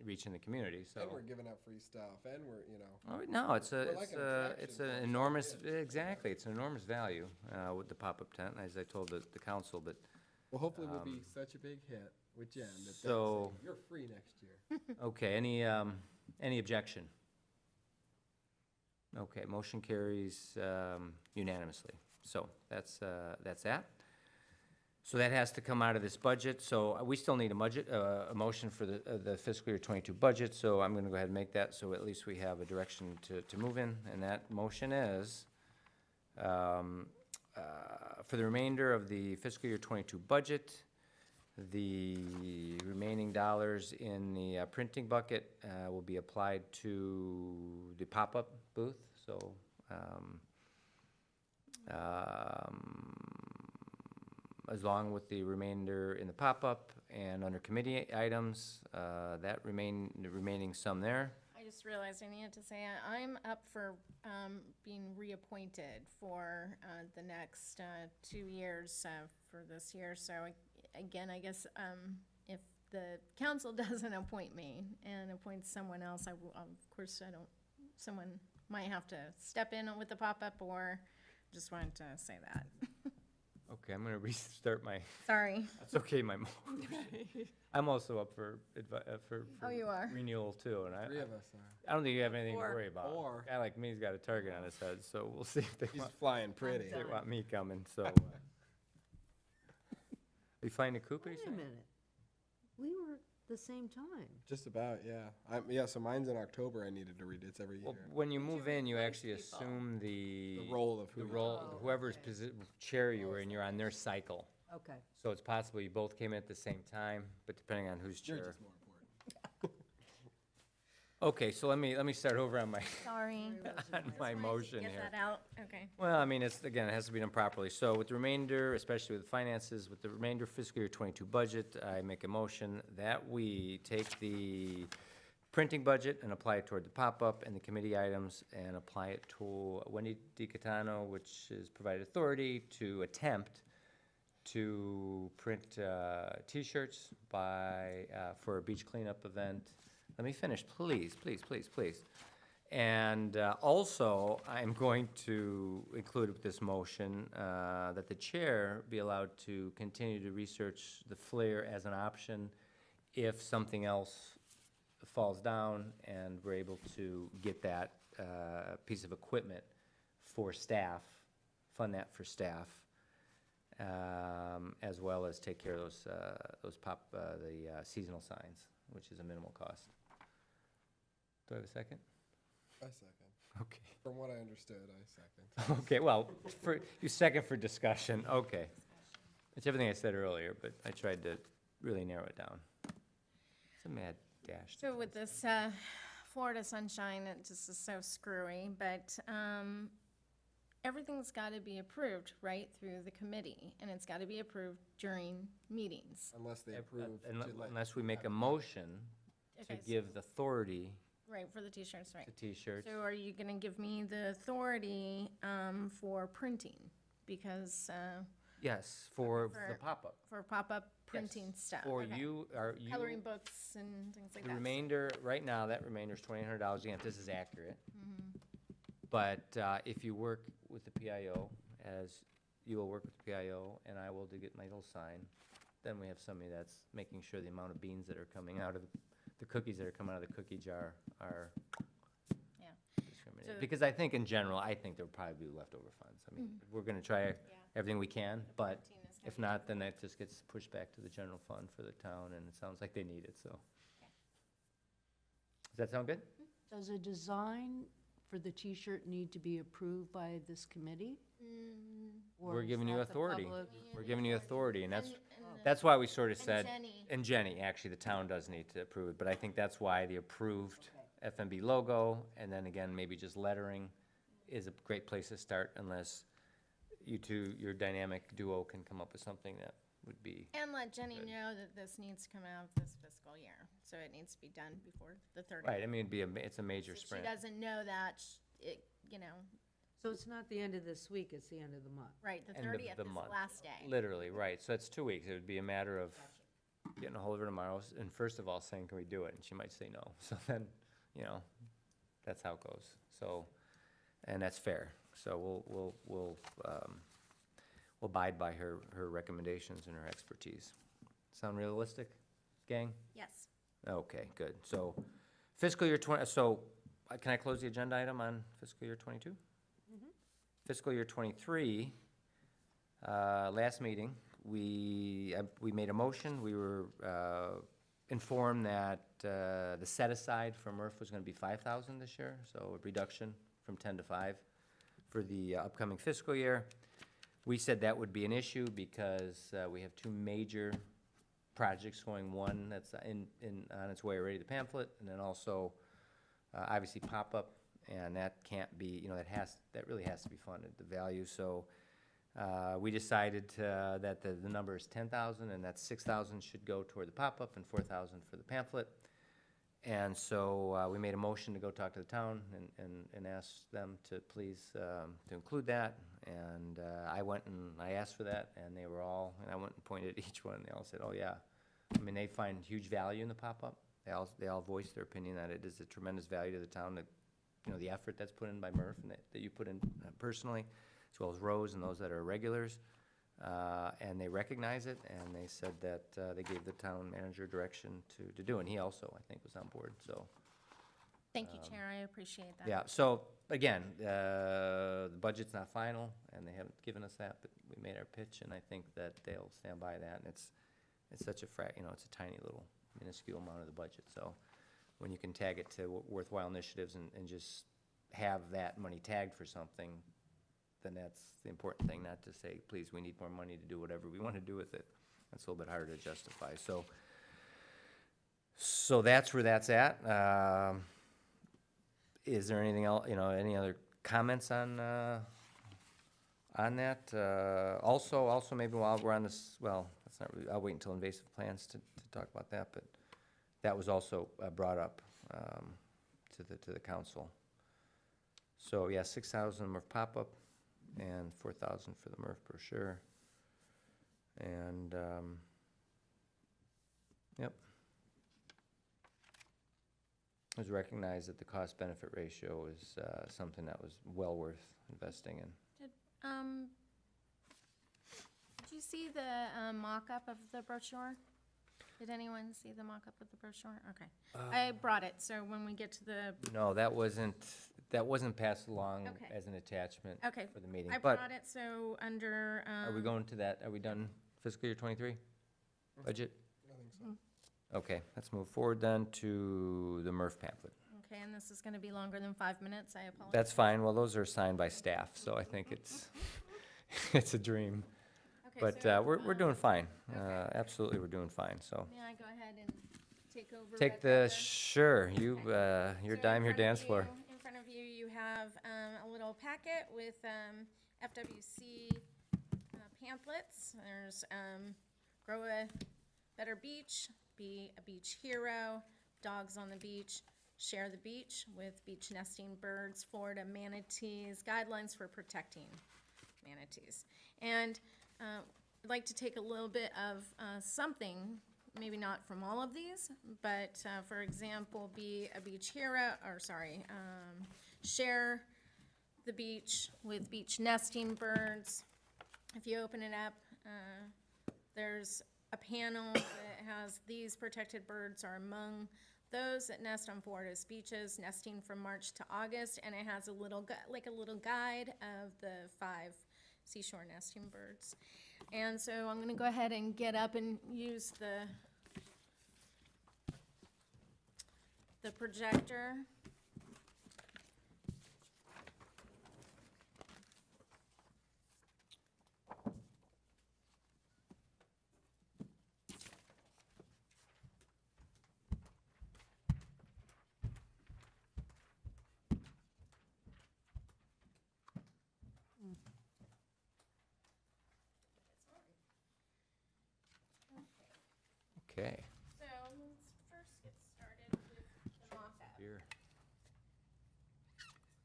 reaching the community, so. And we're giving out free stuff, and we're, Oh, no, it's We're like an attraction it's for an our enormous, kids. exactly, it's an enormous value, with the pop-up tent, as I told the council, but, well, hopefully we'll be such a big hit with Jen that so- they'll say, you're free next year. okay, any objection? Okay, motion carries, unanimously, so that's that. So that has to come out of this budget, so we still need a motion for the fiscal year 22 budget, so I'm gonna go ahead and make that, so at least we have a direction to move in, and that motion is, for the remainder of the fiscal year 22 budget, the remaining dollars in the printing bucket will be applied to the pop-up booth, so, as long with the remainder in the pop-up and under committee items, the remaining sum there. I just realized I needed to say, I'm up for being reappointed for the next 2 years for this year. So again, I guess if the council doesn't appoint me and appoints someone else, of course, someone might have to step in with the pop-up, or just wanted to say that. Okay, I'm gonna restart my, Sorry. that's okay, my motion. I'm also up for Oh, you are? renewal too, and Three of us are. I don't think you have anything to Four. worry about. Four. A guy like me's got a target on his head, so we'll see if they He's want, flying pretty. they done. want me coming, so. You find a Cooper, you Wait a say? minute. We were the same time. Just about, yeah. Yeah, so mine's in October. I needed to read it. It's every Well, year. when you move in, you replace actually people? assume the. The role of who The you role, are. whoever's Okay. chair you were in, you're on their cycle. Okay. So it's possible you both came in at the same time, but depending on who's You're chair. just more important. Okay, so let me start over on my, Sorry. on my motion Get here. that out, okay. Well, I mean, it's, again, it has to be done properly. So with the remainder, especially with finances, with the remainder fiscal year 22 budget, I make a motion that we take the printing budget and apply it toward the pop-up and the committee items and apply it to Wendy DiCatano, which is provided authority to attempt to print T-shirts for a beach cleanup event. Let me finish, please, please, please, please. And also, I'm going to include with this motion that the chair be allowed to continue to research the flare as an option if something else falls down and we're able to get that piece of equipment for staff, fund that for staff, as well as take care of the seasonal signs, which is a minimal cost. Do I have a second? I second. Okay. From what I understood, I second. Okay, well, you second for discussion, okay. It's everything I said earlier, but I tried to really narrow it down. It's a mad dash. So with this Florida sunshine, it just is so screwy, but everything's got to be approved, right, through the committee, and it's got to be approved during meetings. Unless they approve to let. Unless we make a motion to Okay, so- give the authority Right, for the T-shirts, right. to T-shirts. So are you going to give me the authority for printing? Because Yes, for the For- pop-up. for pop-up printing stuff. For okay. you, Coloring books and things like the that. remainder, right now, that remainder is $2,800, again, if this is accurate. Mm-hmm. But if you work with the PIO, as you will work with the PIO, and I will to get my little sign, then we have somebody that's making sure the amount of beans that are coming out of, the cookies that are coming out of the cookie jar are Yeah. discriminated. So- Because I think in general, I think there'll probably be leftover funds. I mean, we're gonna try everything we can, but protein is if gonna be not, then that just gets pushed back to the general fund for the town, and it sounds like they need it, so. Does that sound good? Does a design for the T-shirt need to be approved by this committee? Or We're is giving you that the authority. public- We're giving you authority, and And- that's why we sort of and said. Jenny. And Jenny, actually, the town does need to approve it, but I think that's why the approved FMB logo, and then again, maybe just lettering, is a great place to start, unless you two, your dynamic duo, can come up with something that would be. And let Jenny Good. know that this needs to come out of this fiscal year, so it needs to be done before the 30th. Right, I mean, it's a major So she sprint. doesn't know that, it, you know, So it's not the end of this week, it's the end of the month? right, the End of 30th the is the month. last day. Literally, right, so it's 2 weeks, it would be a matter of getting a hold of her tomorrow, and first of all, saying, can we do it, and she might say no, so then, you know, that's how it goes, so, and that's fair, so we'll abide by her recommendations and her expertise. Sound realistic, gang? Yes. Okay, good, so fiscal year can I close the agenda item on fiscal year 22? Fiscal year 23, last meeting, we made a motion, we were informed that the set-aside for Murph was gonna be 5,000 this year, so a reduction from 10 to 5 for the upcoming fiscal year. We said that would be an issue because we have two major projects going, one that's on its way already, the pamphlet, and then also obviously pop-up, and that can't be, you know, that really has to be funded, the value, so we decided that the number is 10,000, and that 6,000 should go toward the pop-up and 4,000 for the pamphlet. And so we made a motion to go talk to the town and ask them to please to include that. And I went and I asked for that, and they were all, and I went and pointed at each one, and they all said, oh, yeah. I mean, they find huge value in the pop-up. They all voiced their opinion that it is a tremendous value to the town, that, you know, the effort that's put in by Murph and that you put in personally, as well as Rose and those that are regulars. And they recognize it, and they said that they gave the town manager direction to do, and he also, I think, was on board, so. Thank you, Chair, I appreciate that. Yeah, so, again, the budget's not final, and they haven't given us that, but we made our pitch, and I think that they'll stand by that, and it's such a you know, it's a tiny little minuscule amount of the budget, so when you can tag it to worthwhile initiatives and just have that money tagged for something, then that's the important thing, not to say, please, we need more money to do whatever we want to do with it. That's a little bit harder to justify, so that's where that's at. Is there anything else, you know, any other comments on that? Also, maybe while we're on this, well, that's not really, I'll wait until invasive plans to talk about that, but that was also brought up to the council. So, yeah, 6,000 Murph pop-up and 4,000 for the Murph brochure. And, yep. It was recognized that the cost-benefit ratio is something that was well worth investing in. Did you see the mock-up of the brochure? Did anyone see the mock-up of the brochure? Okay. I brought it, so when we get to the, No, that wasn't passed along Okay. as an attachment okay, for the meeting. I But brought it, so under, are we going to that, are we done fiscal year 23 budget? I think so. Okay, let's move forward then to the Murph pamphlet. okay, and this is gonna be longer than 5 minutes, I apologize. That's fine, well, those are signed by staff, so I think it's, it's a dream. Okay, But so, we're doing fine, okay. Absolutely, we're doing fine, so. May I go ahead and take over? Take with the, sure, your So dime, your in front of dance floor. you- In front of you, you have a little packet with FWC pamphlets. There's Grow a Better Beach, Be a Beach Hero, Dogs on the Beach, Share the Beach with Beach Nesting Birds, Florida Manatees, Guidelines for Protecting Manatees. And I'd like to take a little bit of something, maybe not from all of these, but for example, Be a Beach Hero, or sorry, Share the Beach with Beach Nesting Birds. If you open it up, there's a panel that has these protected birds are among those that nest on Florida's beaches, nesting from March to August, and it has a little like a little guide of the 5 seashore nesting birds. And so I'm going to go ahead and get up and use the projector. Okay. So let's first get started with the mock-up. Here.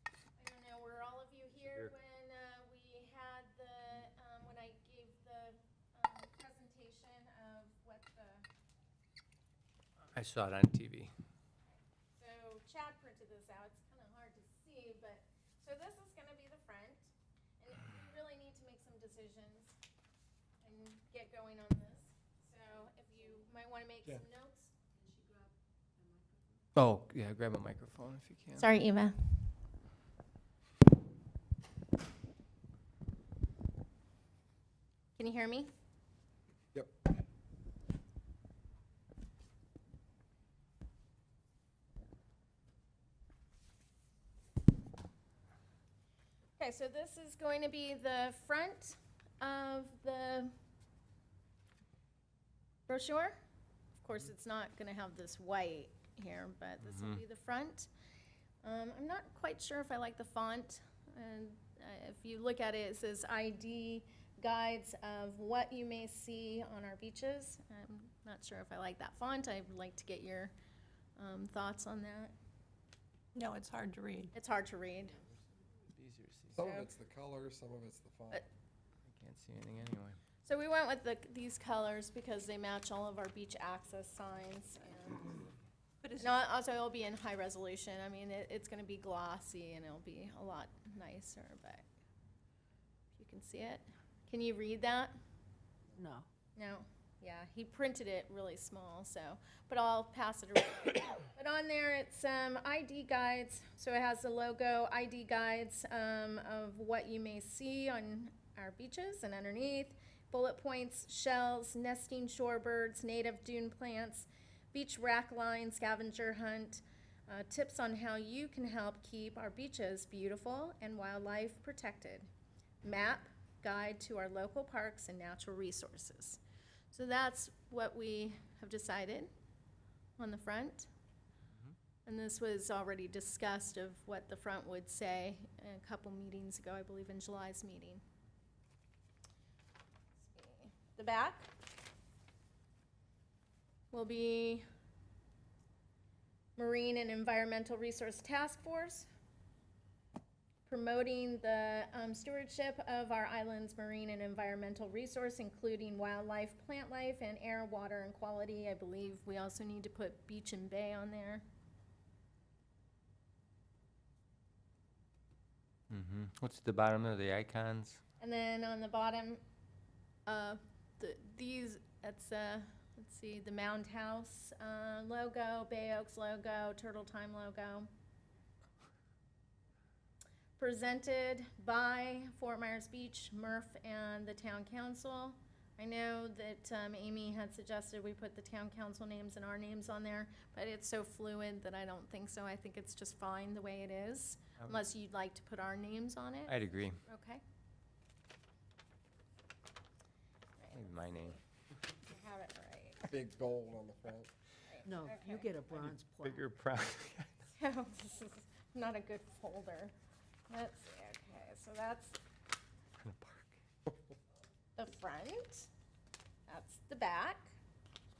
I don't know, were all of you here when we had when I gave the presentation of what I saw it on TV. so Chad printed this out, it's kind of hard to see, but, so this is gonna be the front, and we really need to make some decisions and get going on this. So if you might wanna make some notes. Oh, yeah, grab a microphone if you can. Sorry, Eva. Can you hear me? Yep. Okay, so this is going to be the front of the brochure. Of course, it's not going to have this white here, but this will be the front. I'm not quite sure if I like the font. And if you look at it, it says ID guides of what you may see on our beaches. I'm not sure if I like that font. I'd like to get your thoughts on that. No, it's hard to read. It's hard to read. Easier to see. Some of it's the color, some of it's the font. I can't see anything anyway. So we went with these colors because they match all of our beach access signs. But is, And also it'll be in high resolution. I mean, it's gonna be glossy and it'll be a lot nicer, but if you can see it. Can you read that? No. No? Yeah, he printed it really small, so, but I'll pass it around. But on there, it's ID guides, so it has the logo, ID guides of what you may see on our beaches, and underneath, bullet points, shells, nesting shorebirds, native dune plants, beach rack line, scavenger hunt, tips on how you can help keep our beaches beautiful and wildlife protected. Map, guide to our local parks and natural resources. So that's what we have decided on the front. And this was already discussed of what the front would say a couple meetings ago, I believe in July's meeting. Let's see. The back will be Marine and Environmental Resource Task Force, promoting the stewardship of our island's marine and environmental resource, including wildlife, plant life, and air, water, and quality. I believe we also need to put beach and bay on there. What's at the bottom of the icons? And then on the bottom, that's, let's see, the Mound House logo, Bay Oaks logo, Turtle Time logo. Presented by Fort Myers Beach, Murph, and the town council. I know that Amy had suggested we put the town council names and our names on there, but it's so fluid that I don't think so. I think it's just fine the way it is, unless you'd like to put our names on it. I'd agree. Okay. Maybe my name. I have it right. Big gold on the front. No, you Okay. get a bronze plaque. Bigger proud. So this is not a good folder. Let's see, okay, so that's the front. That's the back.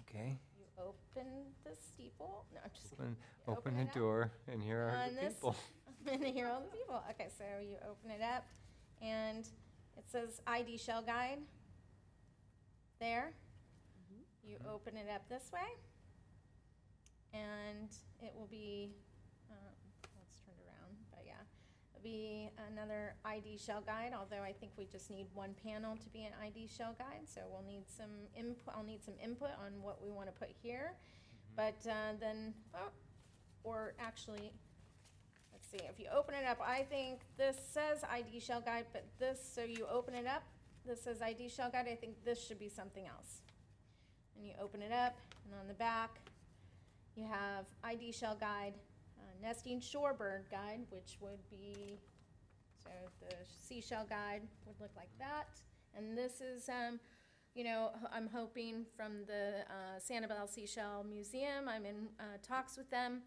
Okay. You open the steeple. No, I'm just Open, You open open the it up. door, and here are On the this- people. And here are all the people. Okay, so you open it up, and it says ID shell guide. There. You open it up this way, and it will be, let's turn it around, but yeah, be another ID shell guide, although I think we just need one panel to be an ID shell guide, so we'll need some input, I'll need some input on what we want to put here. But then, or actually, let's see, if you open it up, I think this says ID shell guide, but this, so you open it up, this says ID shell guide, I think this should be something else. And you open it up, and on the back, you have ID shell guide, nesting shorebird guide, which would be, so the seashell guide would look like that. And this is, you know, I'm hoping from the Sanibel Seashell Museum, I'm in talks with them,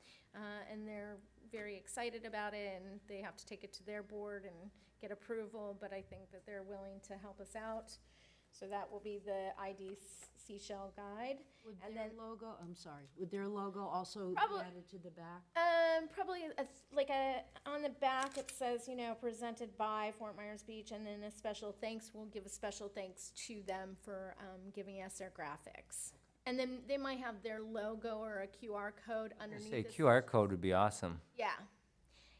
and they're very excited about it, and they have to take it to their board and get approval, but I think that they're willing to help us out. So that will be the ID Seashell Guide. Would And their then- logo, I'm sorry, would their logo also be Probably- added to the back? Probably on the back it says, you know, presented by Fort Myers Beach, and then a special thanks. We'll give a special thanks to them for giving us their graphics. And then they might have their logo or a QR code underneath. Say this. QR code would be awesome. Yeah,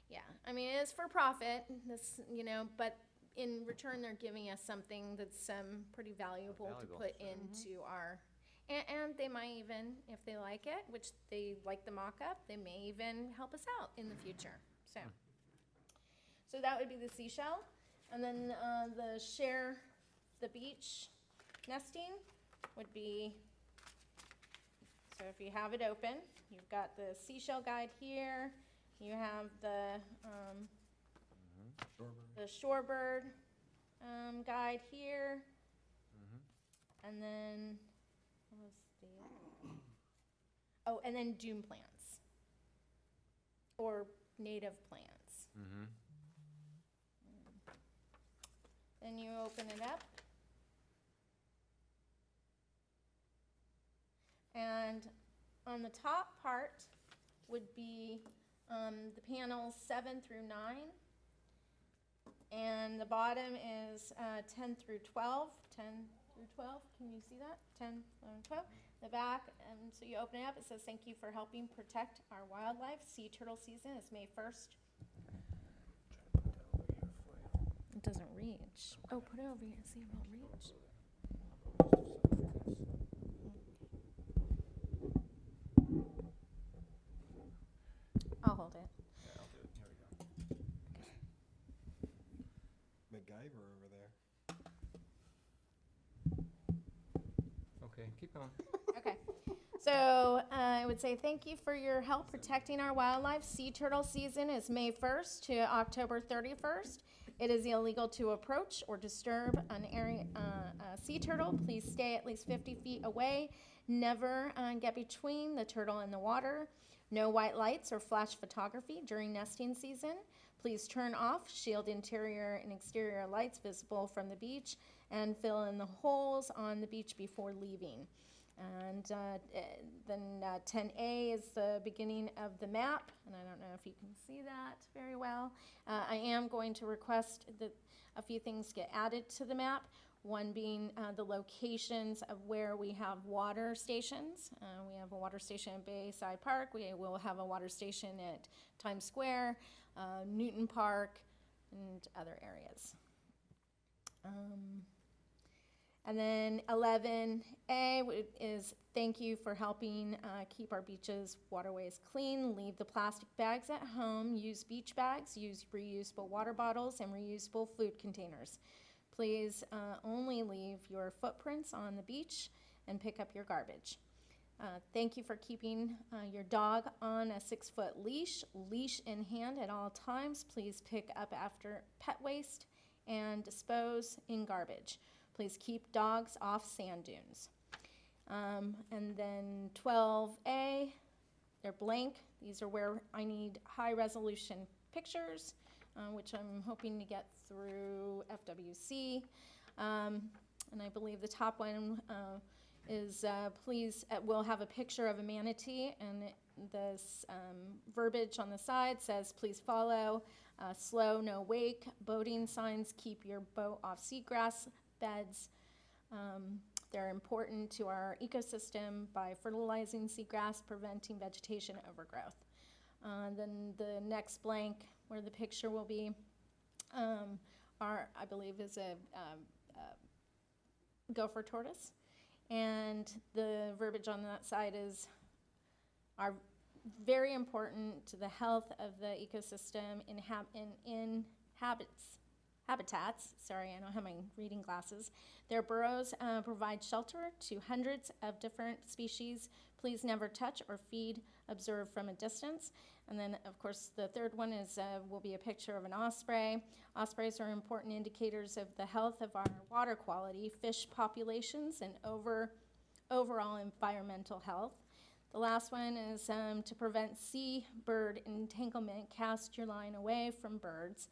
yeah. I mean, it is for profit. This, you know, but in return, they're giving us something that's pretty valuable to Valuable, put into our. And they might even, if they like it, which they like the mock-up, they may even help us out in the future. So that would be the seashell. And then the share the beach nesting would be, so if you have it open, you've got the seashell guide here. You have the shorebird guide here. And then, what was the, oh, and then dune plants. Or native plants. Then you open it up. And on the top part would be the panels 7 through 9. And the bottom is 10 through 12. 10 through 12, can you see that? 10, 11, 12. The back, so you open it up, it says, "Thank you for helping protect our wildlife. Sea turtle season is May 1st. It doesn't reach. Oh, put it over here, see if it'll reach. I'll hold it. MacGyver over there. Okay, keep going. Okay, so I would say thank you for your help protecting our wildlife. Sea turtle season is May 1st to October 31st. It is illegal to approach or disturb an area, a sea turtle. Please stay at least 50 feet away. Never get between the turtle and the water. No white lights or flash photography during nesting season. Please turn off shield interior and exterior lights visible from the beach and fill in the holes on the beach before leaving. And then 10A is the beginning of the map, and I don't know if you can see that very well. I am going to request that a few things get added to the map, one being the locations of where we have water stations. We have a water station at Bayside Park, we will have a water station at Times Square, Newton Park, and other areas. And then 11A is thank you for helping keep our beaches, waterways clean. Leave the plastic bags at home. Use beach bags. Use reusable water bottles and reusable food containers. Please only leave your footprints on the beach and pick up your garbage. Thank you for keeping your dog on a 6-foot leash. Leash in hand at all times. Please pick up after pet waste and dispose in garbage. Please keep dogs off sand dunes. And then 12A, they're blank. These are where I need high resolution pictures, which I'm hoping to get through FWC. And I believe the top one is please, we'll have a picture of a manatee, and this verbiage on the side says, please follow slow, no wake, boating signs, keep your boat off seagrass beds. They're important to our ecosystem by fertilizing seagrass, preventing vegetation overgrowth. Then the next blank where the picture will be, I believe is a gopher tortoise. And the verbiage on that side is, are very important to the health of the ecosystem in habitats. Sorry, I don't have my reading glasses. Their burrows provide shelter to hundreds of different species. Please never touch or feed, observe from a distance. And then, of course, the third one is will be a picture of an osprey. Ospreys are important indicators of the health of our water quality, fish populations, and overall environmental health. The last one is to prevent seabird entanglement, cast your line away from birds.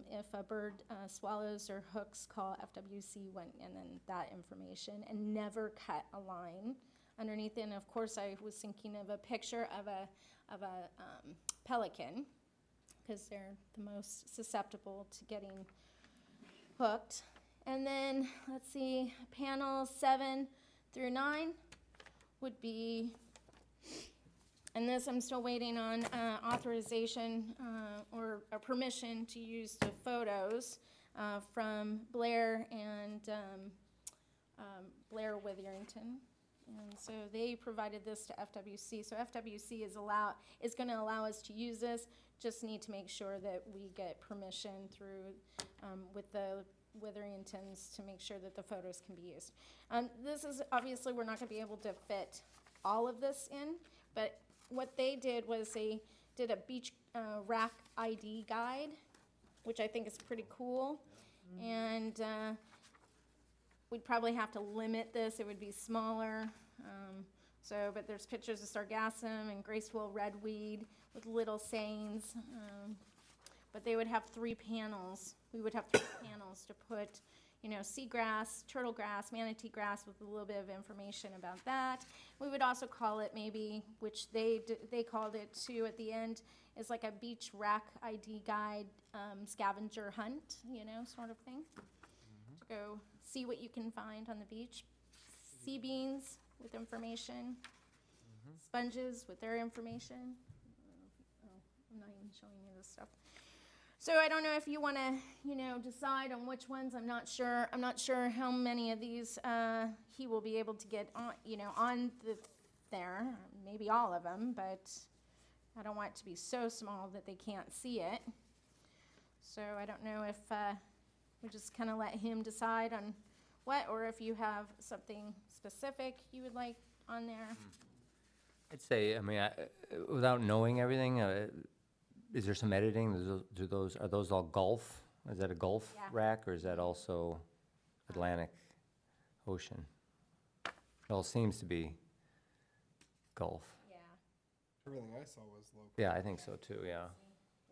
If a bird swallows or hooks, call FWC and then that information, and never cut a line underneath. And of course, I was thinking of a picture of a pelican, because they're the most susceptible to getting hooked. And then, let's see, panels 7 through 9 would be, and this I'm still waiting on authorization or permission to use the photos from Blair and Blair Witherington. And so they provided this to FWC. So FWC is going to allow us to use this. Just need to make sure that we get permission through with the Witheringtons to make sure that the photos can be used. This is obviously, we're not going to be able to fit all of this in, but what they did was they did a beach rack ID guide, which I think is pretty cool. And we'd probably have to limit this. It would be smaller. But there's pictures of sargassum and graceful redweed with little sayings. But they would have 3 panels. We would have 3 panels to put, seagrass, turtle grass, manatee grass with a little bit of information about that. We would also call it maybe, which they called it too at the end, is like a beach rack ID guide, scavenger hunt, sort of thing. To go see what you can find on the beach. Sea beans with information. Sponges with their information. I'm not even showing you this stuff. So I don't know if you want to, decide on which ones. I'm not sure. I'm not sure how many of these he will be able to get on, on there. Maybe all of them, but I don't want it to be so small that they can't see it. So I don't know if we just kind of let him decide on what, or if you have something specific you would like on there. I'd say, without knowing everything, is there some editing? Are those all Gulf? Is that a Gulf Yeah. rack, or is that also Atlantic Ocean? It all seems to be Gulf. Yeah, Everything I saw was local. Yeah, I think so too, yeah.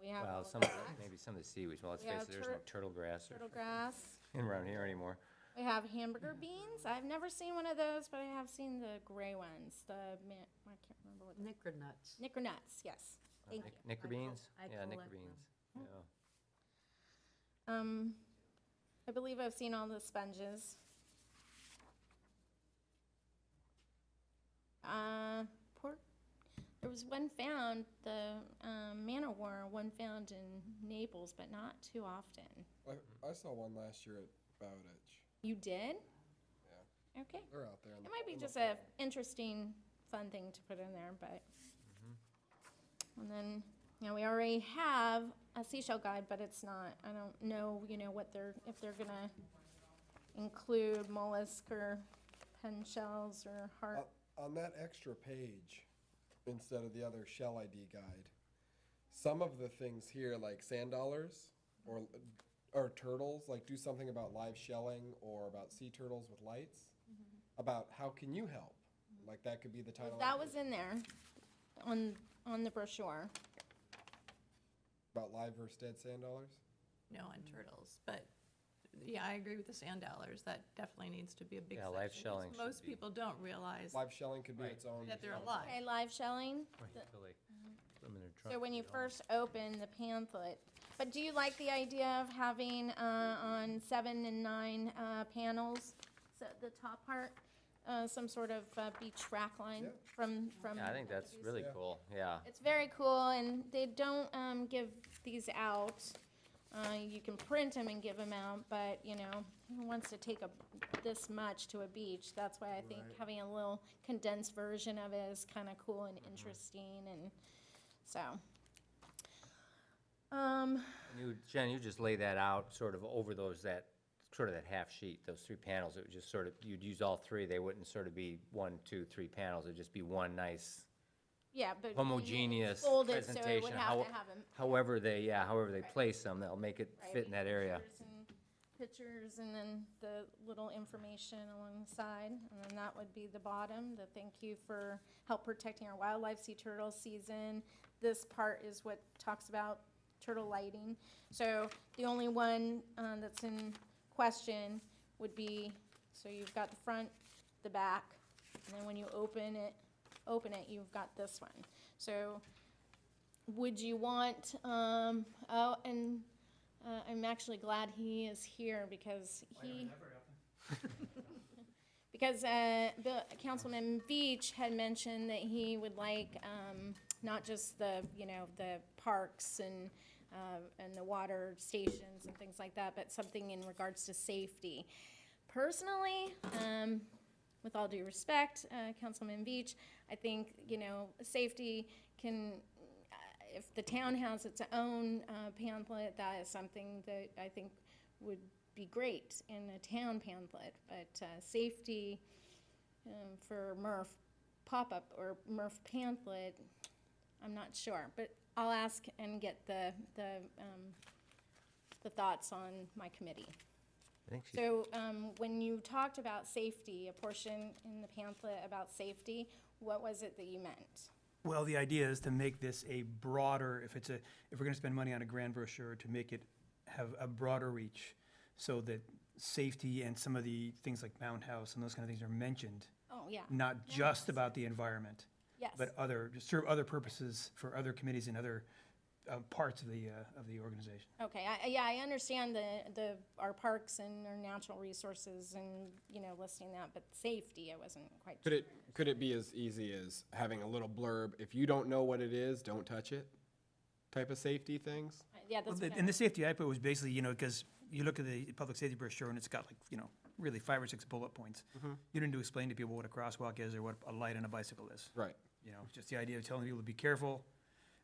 we have Well, all some of of that. maybe some of the seaweed, well, let's We face have it, there's no turtle grass Turtle grass. around here anymore. We have hamburger beans. I've never seen one of those, but I have seen the gray ones. I can't remember what. Knicker nuts. Knicker nuts, yes. Thank you. Knicker beans? I Yeah, knicker collect them. beans, yeah. I believe I've seen all the sponges. There was one found, the man-o-war, one found in Naples, but not too often. I saw one last year at Bowditch. You did? Yeah. Okay. They're out there. in It the- might be in the just a fall. interesting, fun thing to put in there, but. And then, we already have a seashell guide, but it's not, I don't know, what if they're gonna include mollusk or pen shells or heart. On that extra page, instead of the other shell ID guide, some of the things here, like sand dollars or turtles, like do something about live shelling or about sea turtles with lights, about how can you help? Like that could be the title. That of was it, in there on the brochure. about live versus dead sand dollars. No, on turtles, but, yeah, I agree with the sand dollars. That definitely needs to be a big Yeah, section. live 'cause shelling should Most be- people don't realize Live shelling could be Right. its own. that they're genre. alive. Okay, live shelling. So when you first open the pamphlet, but do you like the idea of having on 7 and 9 panels, so the top part, some sort of beach rack line Yeah. from? Yeah, I think that's really Yeah. cool, yeah. It's very cool, and they don't give these out. You can print them and give them out, but, you know, who wants to take this much to a beach? That's why I think having a little condensed version of it is kind of cool and interesting, and so. Jen, you just lay that out sort of over that half sheet, those 3 panels. It would just sort of, you'd use all 3. They wouldn't sort of be 1, 2, 3 panels. It'd just be one nice Yeah, but. homogeneous Fold it so it would presentation. have to have them. However they place them, they'll make it fit in that area. Pictures and then the little information along the side, and then that would be the bottom, the thank you for help protecting our wildlife, sea turtle season. This part is what talks about turtle lighting. So the only one that's in question would be, so you've got the front, the back, and then when you open it, you've got this one. So would you want, I'm actually glad he is here because because Councilman Beach had mentioned that he would like not just the parks and the water stations and things like that, but something in regards to safety. Personally, with all due respect, Councilman Beach, I think safety can. If the town has its own pamphlet, that is something that I think would be great in a town pamphlet. But safety for Murph pop-up or Murph pamphlet, I'm not sure. But I'll ask and get the thoughts on my committee. I think So when you talked about safety, a portion in the pamphlet about safety, what was it that you meant? Well, the idea is to make this a broader, if we're gonna spend money on a grand brochure, to make it have a broader reach, so that safety and some of the things like Mound House and those kind of things are mentioned, Oh, yeah. not just about the environment, Yes. but just serve other purposes for other committees and other parts of the organization. Okay, I understand our parks and our natural resources and, listing that, but safety, I wasn't quite sure. Could it be as easy as having a little blurb, if you don't know what it is, don't touch it, type of safety things? Yeah, that's what And the safety I put was basically, because you look at the public safety brochure and it's got really 5 or 6 bullet points. You don't need to explain to people what a crosswalk is or what a light on a bicycle is. Right. Just the idea of telling people to be careful.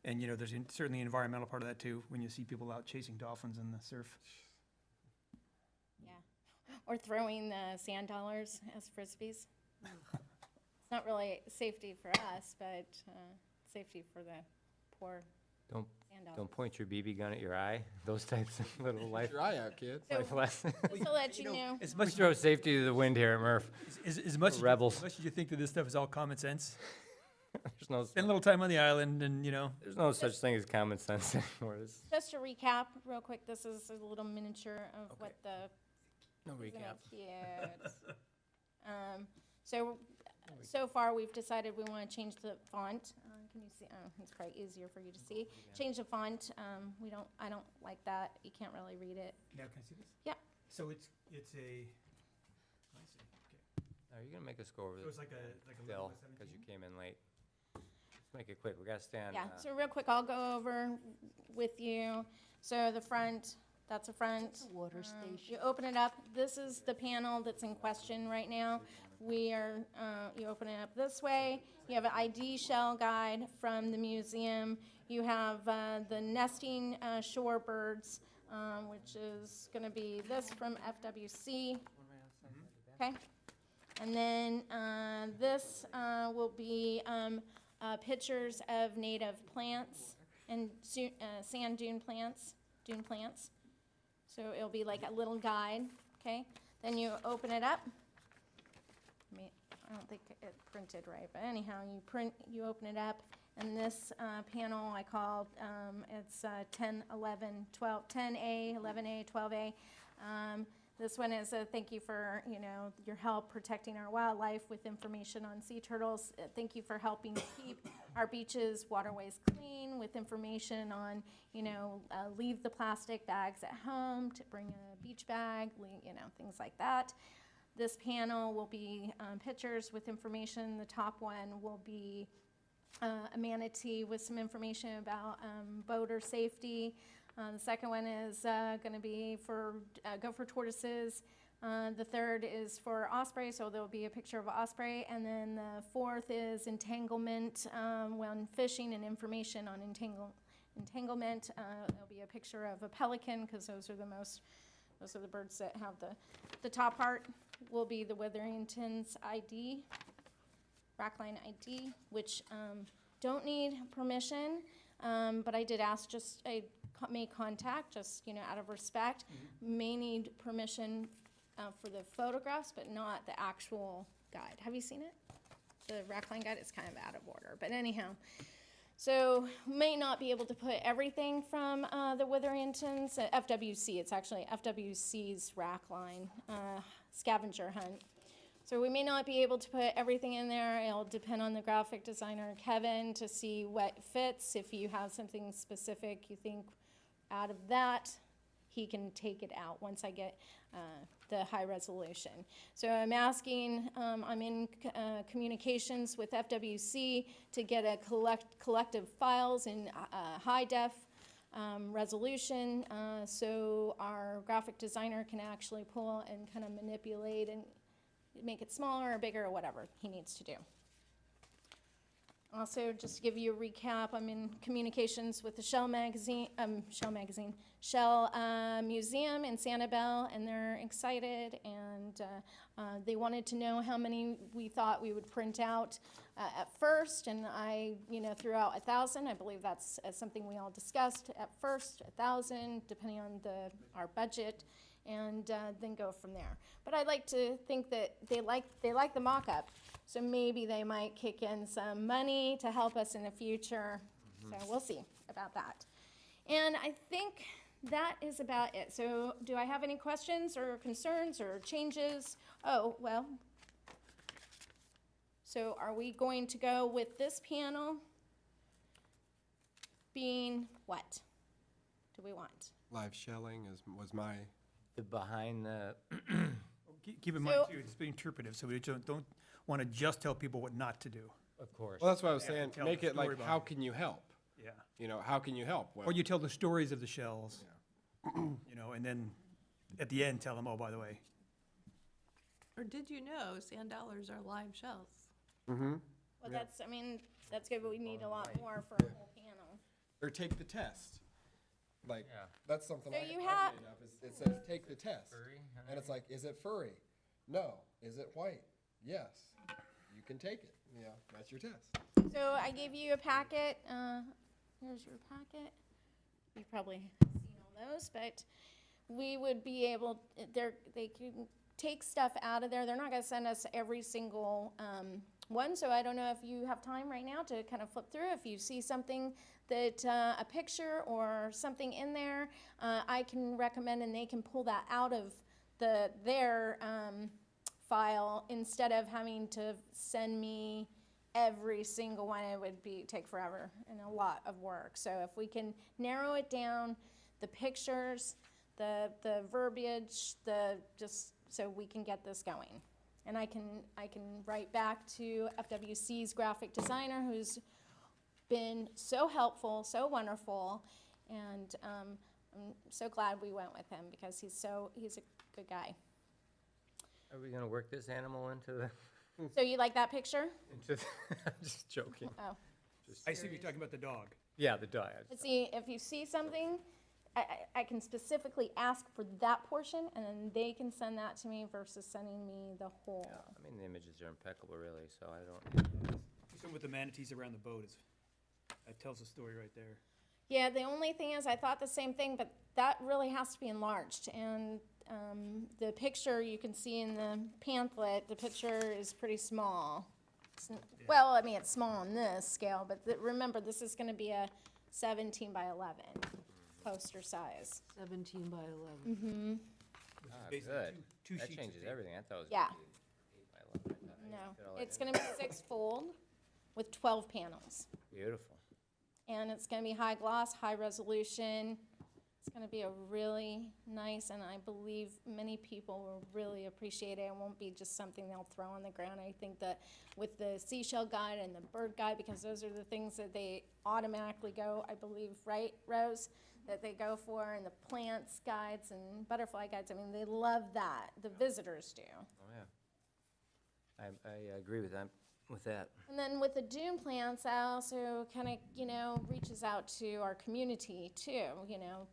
And, there's certainly an environmental part of that too, when you see people out chasing dolphins in the surf. Yeah, or throwing the sand dollars as frisbees. It's not really safety for us, but safety for the poor Don't sand dollars. Don't point your BB gun at your eye. Those types of little life Your eye out, kids. lessons. Just to let you know, As We much, throw safety to the wind here at Murph. as much Rebels. as much as you think that this stuff is all common sense, There's spend a little time on the island and, there's no such thing as common sense anymore. just to recap real quick, this is a little miniature of what the No Isn't it recap. cute? So far, we've decided we want to change the font. Can you see? Oh, it's probably easier for you to see. Change the font. I don't like that. You can't really read it. Now, can I see this? Yeah. So it's a, I see, okay. Are you gonna make us go over So this? it's like a Bill, little because you came in late. Let's make it quick. We gotta stand. Yeah, so real quick, I'll go over with you. So the front, that's a front. a water You station. open it up, this is the panel that's in question right now. You open it up this way, you have an ID shell guide from the museum. You have the nesting shorebirds, which is gonna be this from FWC. Okay? And then this will be pictures of native plants and sand dune plants. So it'll be like a little guide, okay? Then you open it up. I don't think it printed right, but anyhow, you open it up, and this panel I called, it's 10, 11, 12, 10A, 11A, 12A. This one is a thank you for, your help protecting our wildlife with information on sea turtles. Thank you for helping keep our beaches, waterways clean with information on, leave the plastic bags at home, to bring a beach bag, things like that. This panel will be pictures with information. The top one will be a manatee with some information about boater safety. The second one is going to be for gopher tortoises. The third is for osprey, so there'll be a picture of an osprey. And then the fourth is entanglement when fishing and information on entanglement. There'll be a picture of a pelican, because those are the birds that have the top part. Will be the Witherington's ID, rackline ID, which don't need permission, but I did ask, I made contact, just, out of respect. May need permission for the photographs, but not the actual guide. Have you seen it? The rackline guide is kind of out of order, but anyhow. So may not be able to put everything from the Witheringtons, FWC, it's actually FWC's rackline scavenger hunt. So we may not be able to put everything in there. It'll depend on the graphic designer, Kevin, to see what fits. If you have something specific you think out of that, he can take it out once I get the high resolution. So I'm asking, I'm in communications with FWC to get a collective files in high def resolution, so our graphic designer can actually pull and kind of manipulate and make it smaller or bigger or whatever he needs to do. Also, just to give you a recap, I'm in communications with the Shell Museum in Sanibel, and they're excited, and they wanted to know how many we thought we would print out at first, and I, threw out 1,000. I believe that's something we all discussed at first, 1,000, depending on our budget, and then go from there. But I'd like to think that they like the mock-up. So maybe they might kick in some money to help us in the future. So we'll see about that. And I think that is about it. So do I have any questions or concerns or changes? Oh, well. So are we going to go with this panel being what do we want? Live shelling was my, The behind the, Keep in mind So- too, it's being interpretive, so we don't want to just tell people what not to do. of course. well, that's what I was Yeah, saying, tell make the it like, story how behind it. can you help? Yeah. How can you help? Well, Or you tell the stories of the shells, and then at the end, tell them, oh, by the way. Or did you know sand dollars are live shells? Well, that's good, but we need a lot more for a whole panel. or take the test. Like, Yeah. that's something So I you I've have- made up, is it says, take the test. Furry, And it's like, is it furry? No. Is it white? Yes. You can take it. That's your test. So I gave you a packet. Here's your packet. You've probably seen all those, but we would be able, they can take stuff out of there. They're not going to send us every single one, so I don't know if you have time right now to kind of flip through. If you see something that, a picture or something in there, I can recommend, and they can pull that out of their file instead of having to send me every single one. It would take forever and a lot of work. So if we can narrow it down, the pictures, the verbiage, just so we can get this going. And I can write back to FWC's graphic designer, who's been so helpful, so wonderful, and I'm so glad we went with him because he's a good guy. Are we gonna work this animal into the, So you like that picture? I'm just joking. Oh. I see you're talking about the dog. Yeah, the dog. But see, if you see something, I can specifically ask for that portion, and then they can send that to me versus sending me the whole. Yeah, I mean, the images are impeccable, really, so I don't, Something with the manatees around the boat that tells the story right there. Yeah, the only thing is, I thought the same thing, but that really has to be enlarged. And the picture you can see in the pamphlet, the picture is pretty small. Well, I mean, it's small on this scale, but remember, this is going to be a 17 by 11 poster size. 17 by 11. Basically good. two That sheets of changes paper. everything. I thought it was Yeah. gonna be 8 by 11. I thought you No, fit all that it's in. going to be 6-fold with 12 panels. Beautiful. And it's going to be high gloss, high resolution, It's gonna be a really nice, and I believe many people will really appreciate it. It won't be just something they'll throw on the ground. I think that with the seashell guide and the bird guide, because those are the things that they automatically go, I believe, right, Rose? That they go for, and the plants guides and butterfly guides, I mean, they love that, the visitors do. Oh, yeah. I agree with that, And then with the dune plants, I also kind of, reaches out to our community too,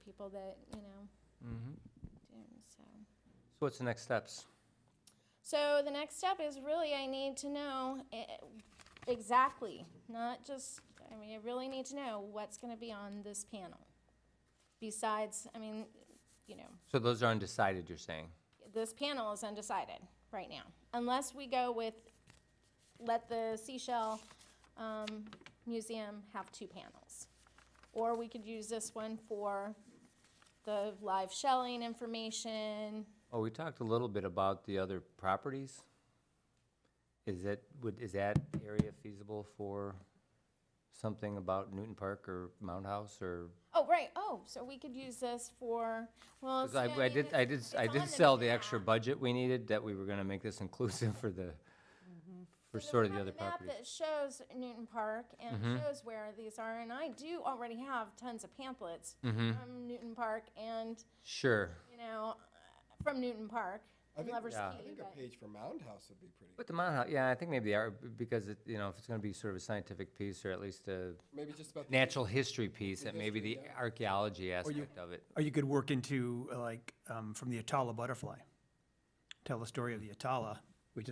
people that, Mm-hmm. do, so. So what's the next steps? So the next step is really I need to know exactly, not just, I really need to know what's gonna be on this panel. Besides, So those are undecided, you're saying? this panel is undecided right now. Unless we go with, let the Seashell Museum have 2 panels. Or we could use this one for the live shelling information. Oh, we talked a little bit about the other properties. Is that area feasible for something about Newton Park or Mound House or? Oh, right, so we could use this for, well, 'Cause see, I did it's on the sell the map. extra budget we needed, that we were gonna make this inclusive for for So sort of we the have other properties. map that shows Newton Park and Mhm. shows where these are, and I do already have tons of pamphlets Mhm. from Newton Park and, Sure, from Newton Park I and think, Lovers Yeah. I Key, think a but- page for Mound House would be pretty, but the Mound House, yeah, I think maybe because if it's gonna be sort of a scientific piece, or at least a maybe just about. the- natural history piece, that maybe the history, yeah. archaeology aspect of it. Or you could work into, from the Atala butterfly. Tell the story of the Atala, which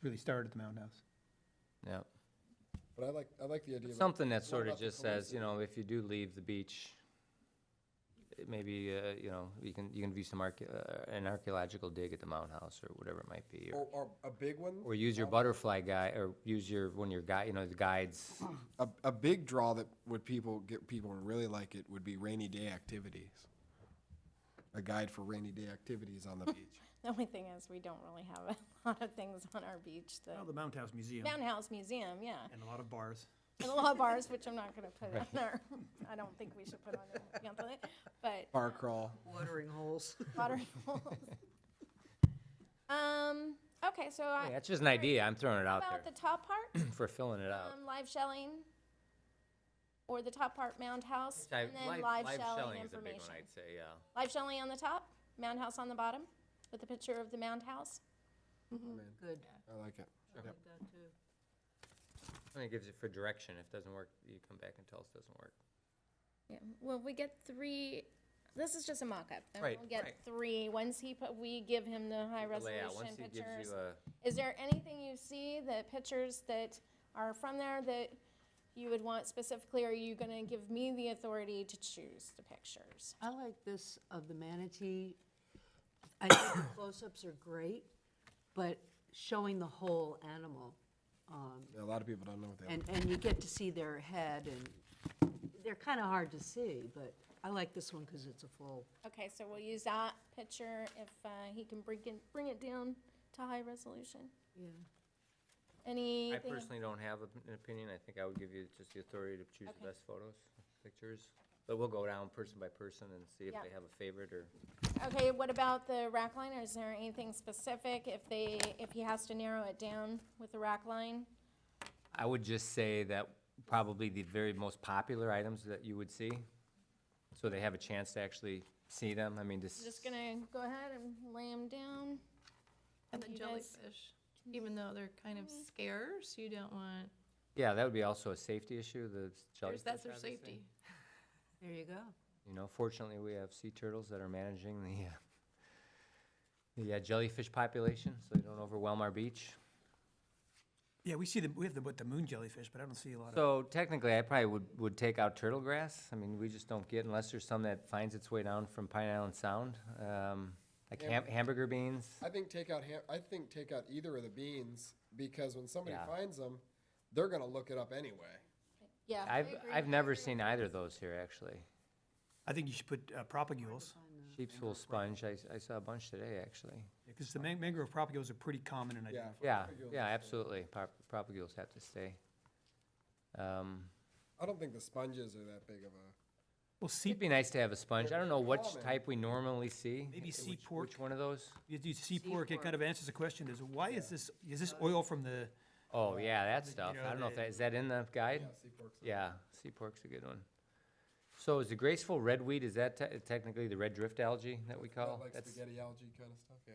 really started at the Mound House. Yeah, But I like the idea of. something that what sort of about the just says, coincidence? if you do leave the beach, maybe, you can view some an archaeological dig at the Mound House or whatever it might be, Or a big one. or use your butterfly guy, or use one of your the guides. A big draw that would get people to really like it would be rainy day activities. A guide for rainy day activities on the beach. The only thing is, we don't really have a lot of things on our beach. The Oh, the Mound House Museum. Mound House Museum, yeah. And a lot of bars. And a lot of bars, which I'm not gonna put on our, I don't think we should put on the pamphlet, but Bar crawl. Watering holes. water holes. Okay, so Hey, that's just an idea, I'm throwing it out about there the top part, for filling it out. live shelling, or the top part, Mound House, I- and then live shelling is a big information. one, I'd say, yeah. Live shelling on the top, Mound House on the bottom, with a picture of the Mound House. Good. I like it. I Yep. like that too. I think it gives it for direction. If it doesn't work, you come back and tell us it doesn't work. Yeah, well, we get 3, this is just a mock-up. Then Right, we'll get right. 3, once we give him the high The layout, resolution once he gives pictures. you a, Is there anything you see, the pictures that are from there that you would want specifically, or are you gonna give me the authority to choose the pictures? I like this of the manatee. I think the close-ups are great, but showing the whole animal. Yeah, a lot of people don't know what they are. And you get to see their head, and they're kind of hard to see, but I like this one because it's a full. Okay, so we'll use that picture if he can bring it down to high resolution. Yeah. I Anything? personally don't have an opinion. I think I would give you just the authority to choose the Okay. best photos, pictures. But we'll go down person by person and see if Yeah. they have a favorite or. Okay, what about the rack line? Is there anything specific if he has to narrow it down with the rack line? I would just say that probably the very most popular items that you would see, so they have a chance to actually see them. I mean, Just gonna go ahead and lay them down. And the You guys- jellyfish, even though they're kind of scarce, you don't want, yeah, that would be also a safety issue, the jellyfish. that's their obviously. safety. There you go. Fortunately, we have sea turtles that are managing the jellyfish population, so they don't overwhelm our beach. Yeah, we have the moon jellyfish, but I don't see a lot of. So technically, I probably would take out turtle grass. I mean, we just don't get, unless there's some that finds its way down from Pine Island Sound, like Yeah. hamburger beans. I think take out either of the beans, because when somebody Yeah. finds them, they're gonna look it up anyway. Yeah. I agree. I've never seen either of those here, actually. I think you should put propagules, Sheep's wool sponge, I saw a bunch today, actually. because the mangrove propagules are pretty common and Yeah. Yeah, yeah, absolutely. Propagules have to stay. I don't think the sponges are that big of a Well, It'd be nice to have a sponge. I don't know which Common. type we normally see. Maybe Which- sea pork. Which one of those? you do sea pork, it kind of answers the question, is why is this oil from the, Oh, yeah, that you stuff. know, I don't know if the- that, is that in the guide? Yeah, sea pork's a- Yeah, sea pork's a good one. So is the graceful redweed, is that technically the red drift algae that we call? Like That's- spaghetti algae kind of stuff, yeah.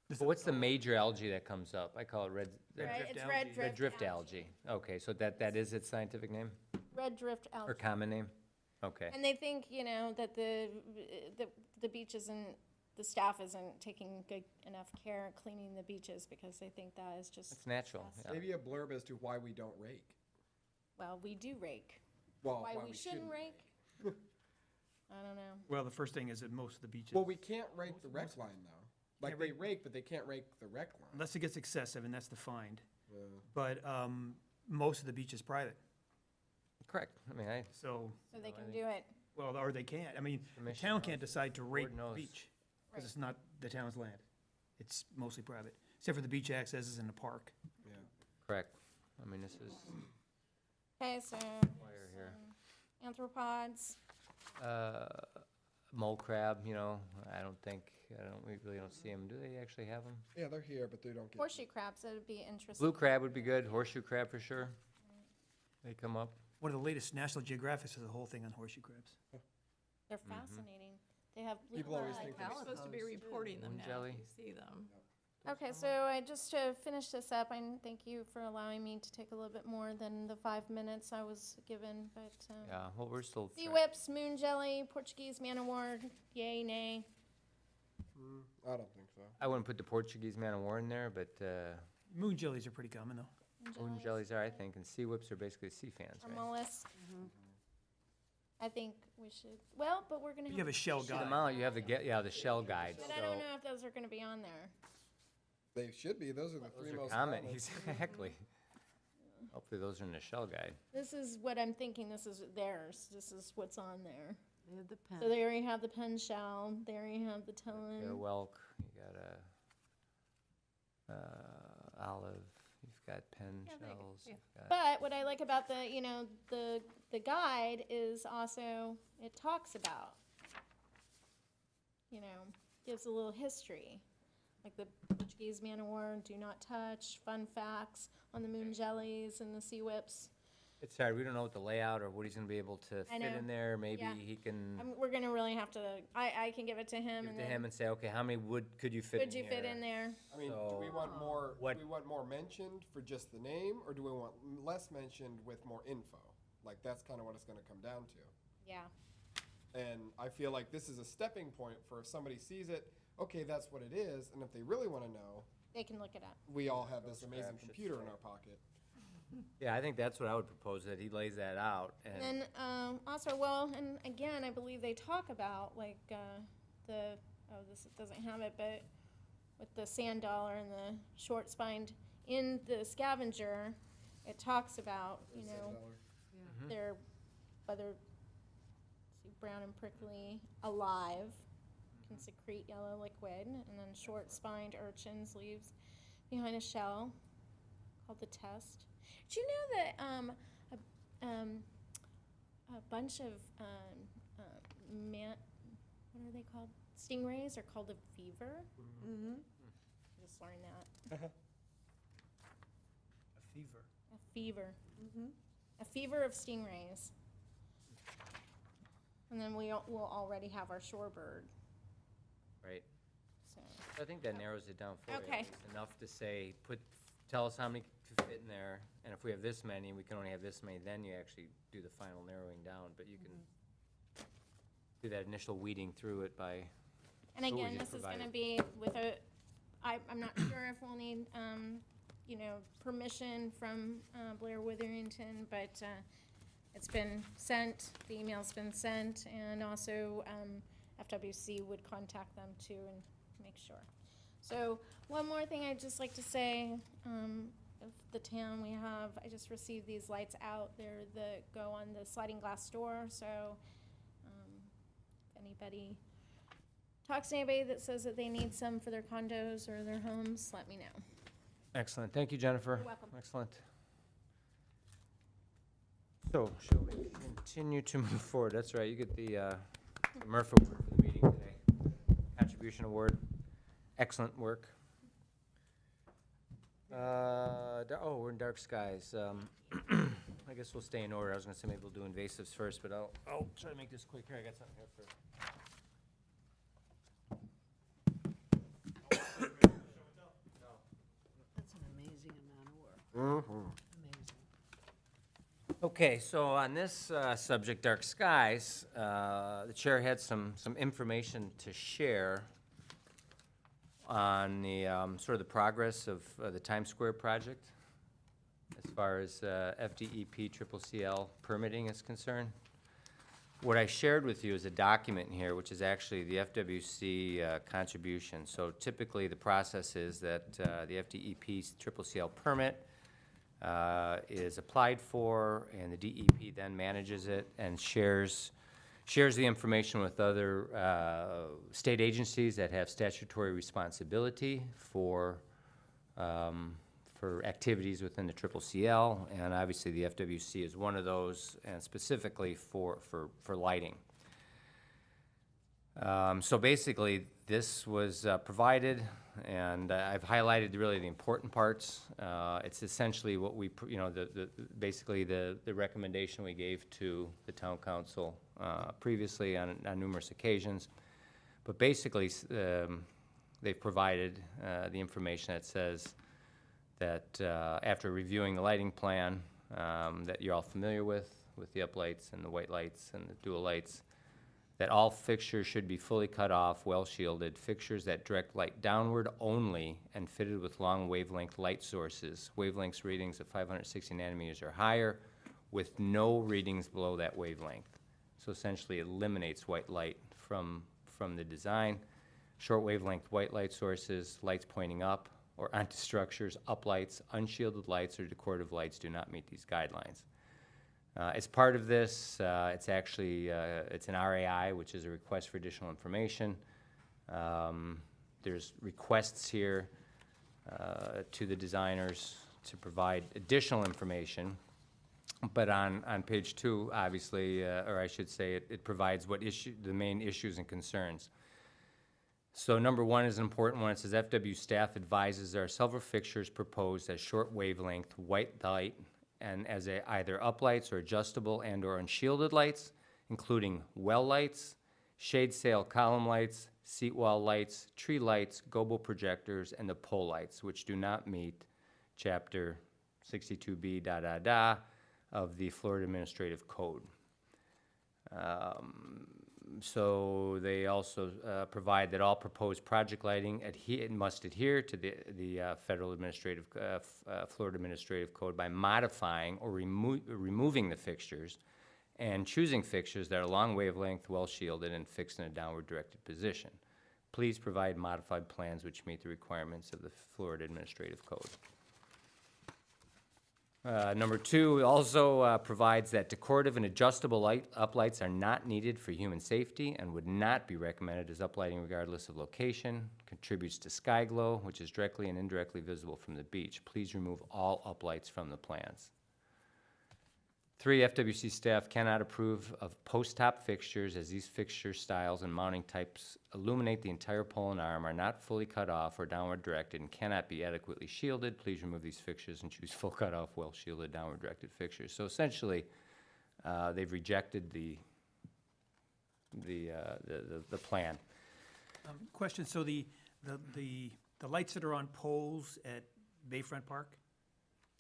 But what's the major algae that comes up? I call it red Right, drift it's algae. red red drift algae. Okay, so that is its scientific name Red drift or algae. common name? Okay. And they think, you know, that the beach isn't, the staff isn't taking good enough care of cleaning the beaches because they think that is just. It's natural, disgusting. yeah. Maybe a blurb as to why we don't rake. Well, we do rake. Well, Why we shouldn't rake? I don't know. well, the first thing is that most of the beaches, Well, we can't rake the rec line though. Like Can't they rake, but they can't rake the rec line. unless it gets excessive, and that's defined. Yeah. But most of the beach is private, Correct. I mean, so, So they No, I can think- do it. well, or they can't. I mean, the Commission town knows. can't decide to rake Board the knows. beach, Right. because it's not the town's land. It's mostly private, except for the beach accesses in the park. Yeah. correct. I mean, this is Okay, so wire here. arthropods. Mole crab, you know, we really don't see them. Do they actually have them? Yeah, they're here, but they don't get. Horseshoe crabs, that'd be interesting. Blue crab would be good, horseshoe crab for sure. They come up. One of the latest National Geographics is a whole thing on horseshoe crabs. They're fascinating. They have blue People always crab. think We're supposed to be Calicos, too. reporting them Moon now jelly. if you see them. Okay, so I just to finish this up, I thank you for allowing me to take a little bit more than the 5 minutes I was given, but, Yeah, well, we're still. sea whips, moon jelly, Portuguese man o' war, yay, nay. I don't think so. I wouldn't put the Portuguese man of war in there, but, Moon jellies are pretty common, though. moon jellies are, I think, and sea whips are basically sea fans, Or right? mollusk. I think we should, well, but we're gonna You have a have, shell See them guide. out, you have the shell guide, but I don't so. know if those are gonna be on there. They should be. Those are the three Those are most common, common. exactly. Hopefully those are in the shell guide. This is what I'm thinking, this is theirs, this is what's on there. They have the pen. So there you have the pen shell, there you have the Yeah, tone. whelk, you got olive, you've got pen Yeah, there you go, shells, yeah. you've got. But what I like about the, you know, the guide is also, it talks about, you know, gives a little history. Like the Portuguese man o' war, do not touch, fun facts on the moon jellies and the sea whips. It's hard, we don't know what the layout or what he's gonna be able to I fit know, in there, maybe yeah. he can We're gonna really have to, I can give it to him give and it to him then, and say, okay, how many could you fit in could here? you fit in there? I mean, do we So- want more? What- Do we want more mentioned for just the name, or do we want less mentioned with more info? Like that's kind of what it's going to come down to. Yeah, And I feel like this is a stepping point for if somebody sees it. Okay, that's what it is. And if they really want to know, they can look it up. we all have this amazing Crab should computer in stay. our pocket. Yeah, I think that's what I would propose, that he lays that out and. And then also, well, and again, I believe they talk about like this doesn't have it, but with the sand dollar and the short spined in the scavenger, it talks about they're whether see, brown and prickly, alive, can secrete yellow liquid, and then short spined urchins leaves behind a shell called the test. Did you know that a bunch of what are they called? Stingrays are called a fever. Mm-hmm. Just learned that. A fever. A fever. Mm-hmm. A fever of stingrays. And then we'll already have our shorebird. Right. So I think that narrows it down for you. Okay. It's enough to say, tell us how many to fit in there, and if we have this many, we can only have this many, then you actually do the final narrowing down, but you can do that initial weeding through it by, And Who would again, you this is provide gonna it? be with I'm not sure if we'll need, permission from Blair Witherington, but it's been sent, the email's been sent, and also FWC would contact them too and make sure. So, one more thing I'd just like to say, of the town we have, I just received these lights out, they're go on the sliding glass door, so, if anybody talks to anybody that says that they need some for their condos or their homes, let me know. excellent, thank you, Jennifer. You're welcome. Excellent. So, shall we continue to move forward? That's right, you get the Murph Award for the meeting today. Contribution Award. Excellent work. We're in dark skies. I guess we'll stay in order. I was gonna say maybe we'll do invasives first, but I'll try to make this quick. Here, I got something here for. That's an amazing amount of work. Amazing. Okay, so on this subject, dark skies, the chair had some information to share on the sort of the progress of the Times Square project as far as FDEP CCCL permitting is concerned. What I shared with you is a document here, which is actually the FWC contribution. So typically, the process is that the FDEP CCCL permit is applied for, and the DEP then manages it and shares the information with other state agencies that have statutory responsibility for activities within the CCCL, and obviously the FWC is one of those, and specifically for lighting. So basically, this was provided, and I've highlighted really the important parts. It's essentially what we, basically the recommendation we gave to the town council previously on numerous occasions. But basically, they've provided the information that says that after reviewing the lighting plan that you're all familiar with the uplights and the white lights and the dual lights, that all fixtures should be fully cut off, well shielded. Fixtures that direct light downward only and fitted with long wavelength light sources, wavelengths readings of 560 nanometers or higher, with no readings below that wavelength. So essentially eliminates white light from the design. Short wavelength white light sources, lights pointing up or onto structures, uplights, unshielded lights, or decorative lights do not meet these guidelines. As part of this, it's actually, it's an RAI, which is a request for additional information. There's requests here to the designers to provide additional information. But on page 2, obviously, or I should say, it provides the main issues and concerns. So number 1 is an important one. It says FW staff advises there are several fixtures proposed as short wavelength white light and as either uplights or adjustable and or unshielded lights, including well lights, shade sail column lights, seat wall lights, tree lights, gobo projectors, and the pole lights, which do not meet Chapter 62B of the Florida Administrative Code. So they also provide that all proposed project lighting must adhere to the Federal Administrative, Florida Administrative Code by modifying or removing the fixtures and choosing fixtures that are long wavelength, well shielded, and fixed in a downward directed position. Please provide modified plans which meet the requirements of the Florida Administrative Code. Number 2 also provides that decorative and adjustable uplights are not needed for human safety and would not be recommended as uplighting regardless of location, contributes to sky glow, which is directly and indirectly visible from the beach. Please remove all uplights from the plans. 3, FWC staff cannot approve of post-top fixtures as these fixture styles and mounting types illuminate the entire pole and arm, are not fully cut off or downward directed, and cannot be adequately shielded. Please remove these fixtures and choose full cut off, well shielded, downward directed fixtures. So essentially, they've rejected the plan. Question, so the lights that are on poles at Bayfront Park,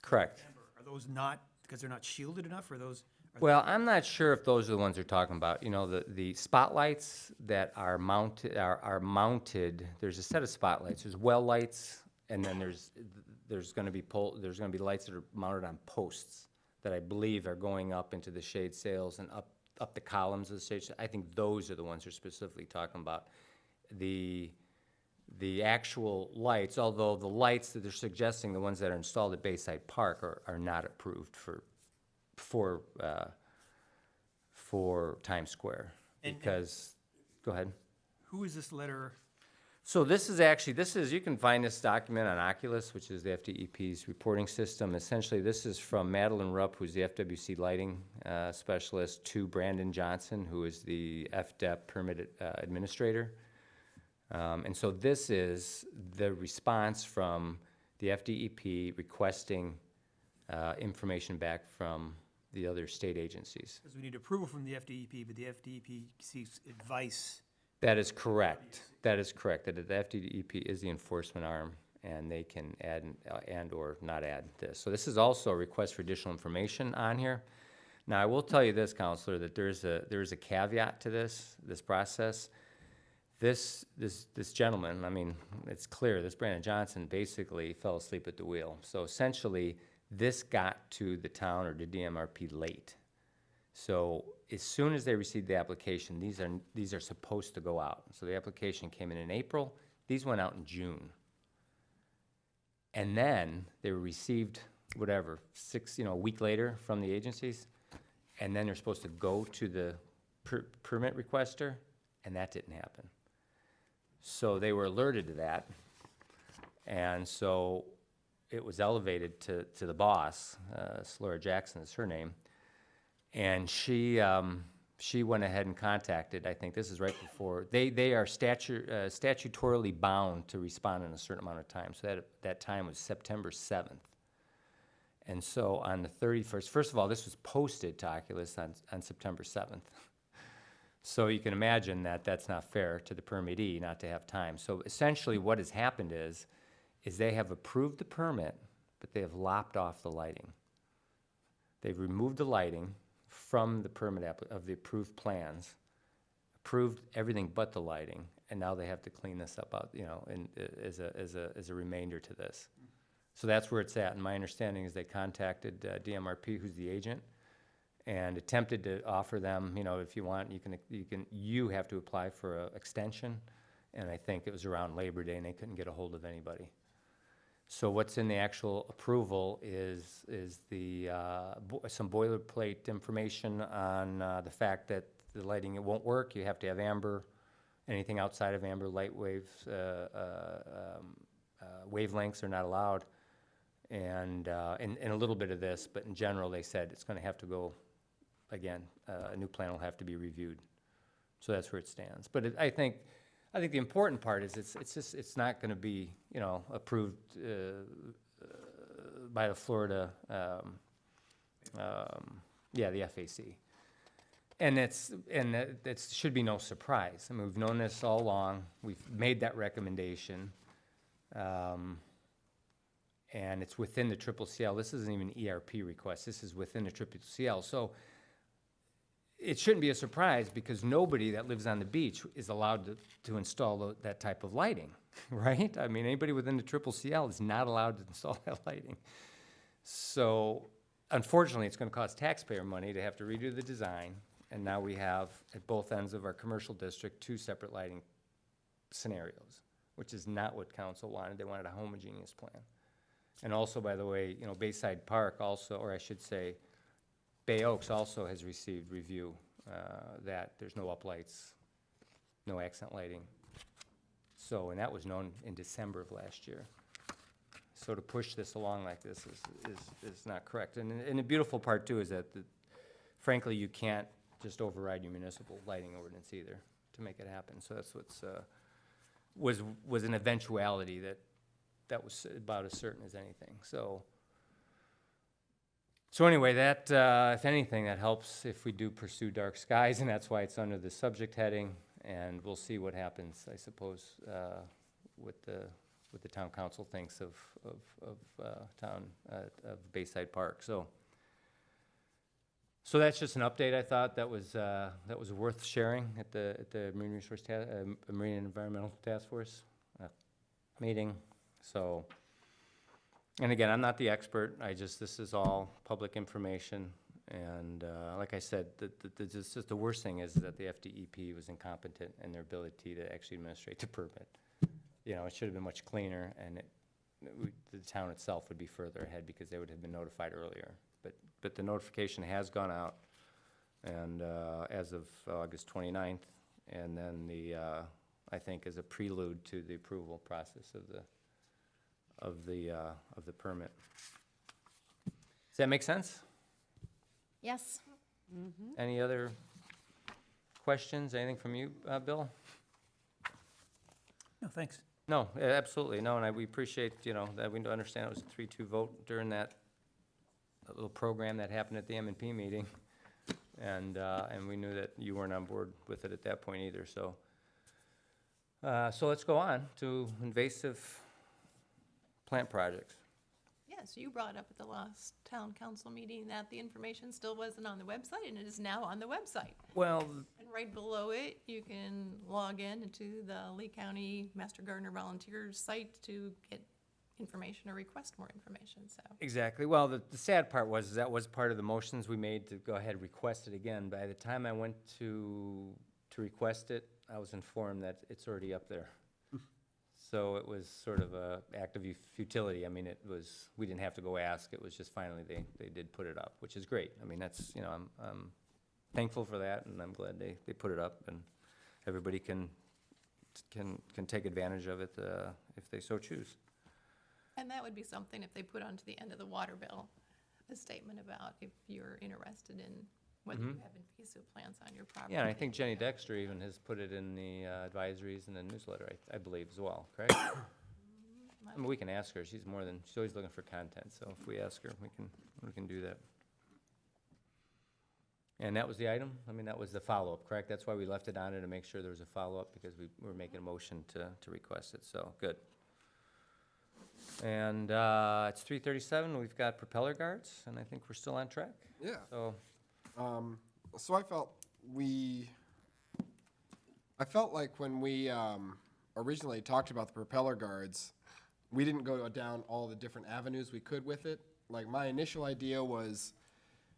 Correct. are those not, because they're not shielded enough, or those? Well, I'm not sure if those are the ones they're talking about. You know, the spotlights that are mounted, there's a set of spotlights. There's well lights, and then there's gonna be lights that are mounted on posts that I believe are going up into the shade sails and up the columns of the shade. I think those are the ones they're specifically talking about. The actual lights, although the lights that they're suggesting, the ones that are installed at Bayside Park, are not approved for Times Square, because, go ahead. Who is this letter? So this is actually, you can find this document on Oculus, which is the FDEP's reporting system. Essentially, this is from Madeline Rupp, who's the FWC lighting specialist, to Brandon Johnson, who is the FDEP permit administrator. And so this is the response from the FDEP requesting information back from the other state agencies. Because we need approval from the FDEP, but the FDEP seeks advice. That is correct. That is correct. That the FDEP is the enforcement arm, and they can add and/or not add this. So this is also a request for additional information on here. Now, I will tell you this, Counselor, that there is a caveat to this process. This gentleman, I mean, it's clear, this Brandon Johnson basically fell asleep at the wheel. So essentially, this got to the town or the DMRP late. So as soon as they received the application, these are supposed to go out. So the application came in April. These went out in June. And then they were received, whatever, a week later from the agencies. And then they're supposed to go to the permit requester, and that didn't happen. So they were alerted to that. And so it was elevated to the boss, Laura Jackson is her name. And she went ahead and contacted, I think this is right before, they are statutorily bound to respond in a certain amount of time. So that time was September 7th. And so on the 31st, first of all, this was posted to Oculus on September 7th. So you can imagine that that's not fair to the permittee not to have time. So essentially what has happened is they have approved the permit, but they have lopped off the lighting. They've removed the lighting from the permit of the approved plans, approved everything but the lighting, and now they have to clean this up out, as a remainder to this. So that's where it's at. And my understanding is they contacted DMRP, who's the agent, and attempted to offer them, if you want, you have to apply for an extension. And I think it was around Labor Day, and they couldn't get a hold of anybody. So what's in the actual approval is some boilerplate information on the fact that the lighting, it won't work. You have to have amber. Anything outside of amber light waves, wavelengths are not allowed. And a little bit of this, but in general, they said it's going to have to go, again, a new plan will have to be reviewed. So that's where it stands. But I think the important part is it's not going to be approved by the Florida the FAC, and that should be no surprise. I mean, we've known this all along. We've made that recommendation, and it's within the CCCL. This isn't even an ERP request. This is within the CCCL. So it shouldn't be a surprise because nobody that lives on the beach is allowed to install that type of lighting, right? I mean, anybody within the CCCL is not allowed to install that lighting. So unfortunately, it's going to cost taxpayer money to have to redo the design. And now we have, at both ends of our commercial district, 2 separate lighting scenarios, which is not what council wanted. They wanted a homogeneous plan. And also, by the way, Bayside Park also, or I should say, Bay Oaks also has received review that there's no uplights, no accent lighting. So, and that was known in December of last year. So to push this along like this is not correct. And the beautiful part too is that, frankly, you can't just override your municipal lighting ordinance either to make it happen. So that's what's was an eventuality that was about as certain as anything. So anyway, that, if anything, that helps if we do pursue dark skies, and that's why it's under the subject heading, and we'll see what happens, I suppose, with the town council thinks of Bayside Park. So that's just an update. I thought that was worth sharing at the Marine Resource Marine and Environmental Task Force meeting. So. And again, I'm not the expert. This is all public information. And like I said, the worst thing is that the FDEP was incompetent in their ability to actually administrate the permit. It should have been much cleaner, and the town itself would be further ahead because they would have been notified earlier. But the notification has gone out, and as of August 29th, and then I think, as a prelude to the approval process of the permit. Does that make sense? Yes. Any other questions, anything from you, Bill? No, thanks. No, absolutely, no, and we appreciate, that we understand it was a 3-2 vote during that little program that happened at the M&P meeting. And we knew that you weren't on board with it at that point either, so. So let's go on to invasive plant projects. Yes, you brought up at the last town council meeting that the information still wasn't on the website, and it is now on the website. Well, And right below it, you can log in into the Lee County Master Gardener Volunteers site to get information or request more information, so. exactly, well, the sad part was, that was part of the motions we made to go ahead and request it again. By the time I went to request it, I was informed that it's already up there. So it was sort of a act of futility. I mean, we didn't have to go ask, it was just finally they did put it up, which is great. I mean, that's, I'm thankful for that, and I'm glad they put it up, and everybody can take advantage of it if they so choose. And that would be something if they put onto the end of the water bill, a statement about if you're interested in whether you have invasive plants on your property. Yeah, and I think Jenny Dexter even has put it in the advisories and the newsletter, I believe, as well, correct? I mean, we can ask her, she's always looking for content, so if we ask her, we can do that. And that was the item? I mean, that was the follow-up, correct? That's why we left it on there, to make sure there was a follow-up, because we were making a motion to request it, so, good. And it's 3:37, we've got Propeller Guards, and I think we're still on track, Yeah. so. So I felt like when we originally talked about the Propeller Guards, we didn't go down all the different avenues we could with it. Like, my initial idea was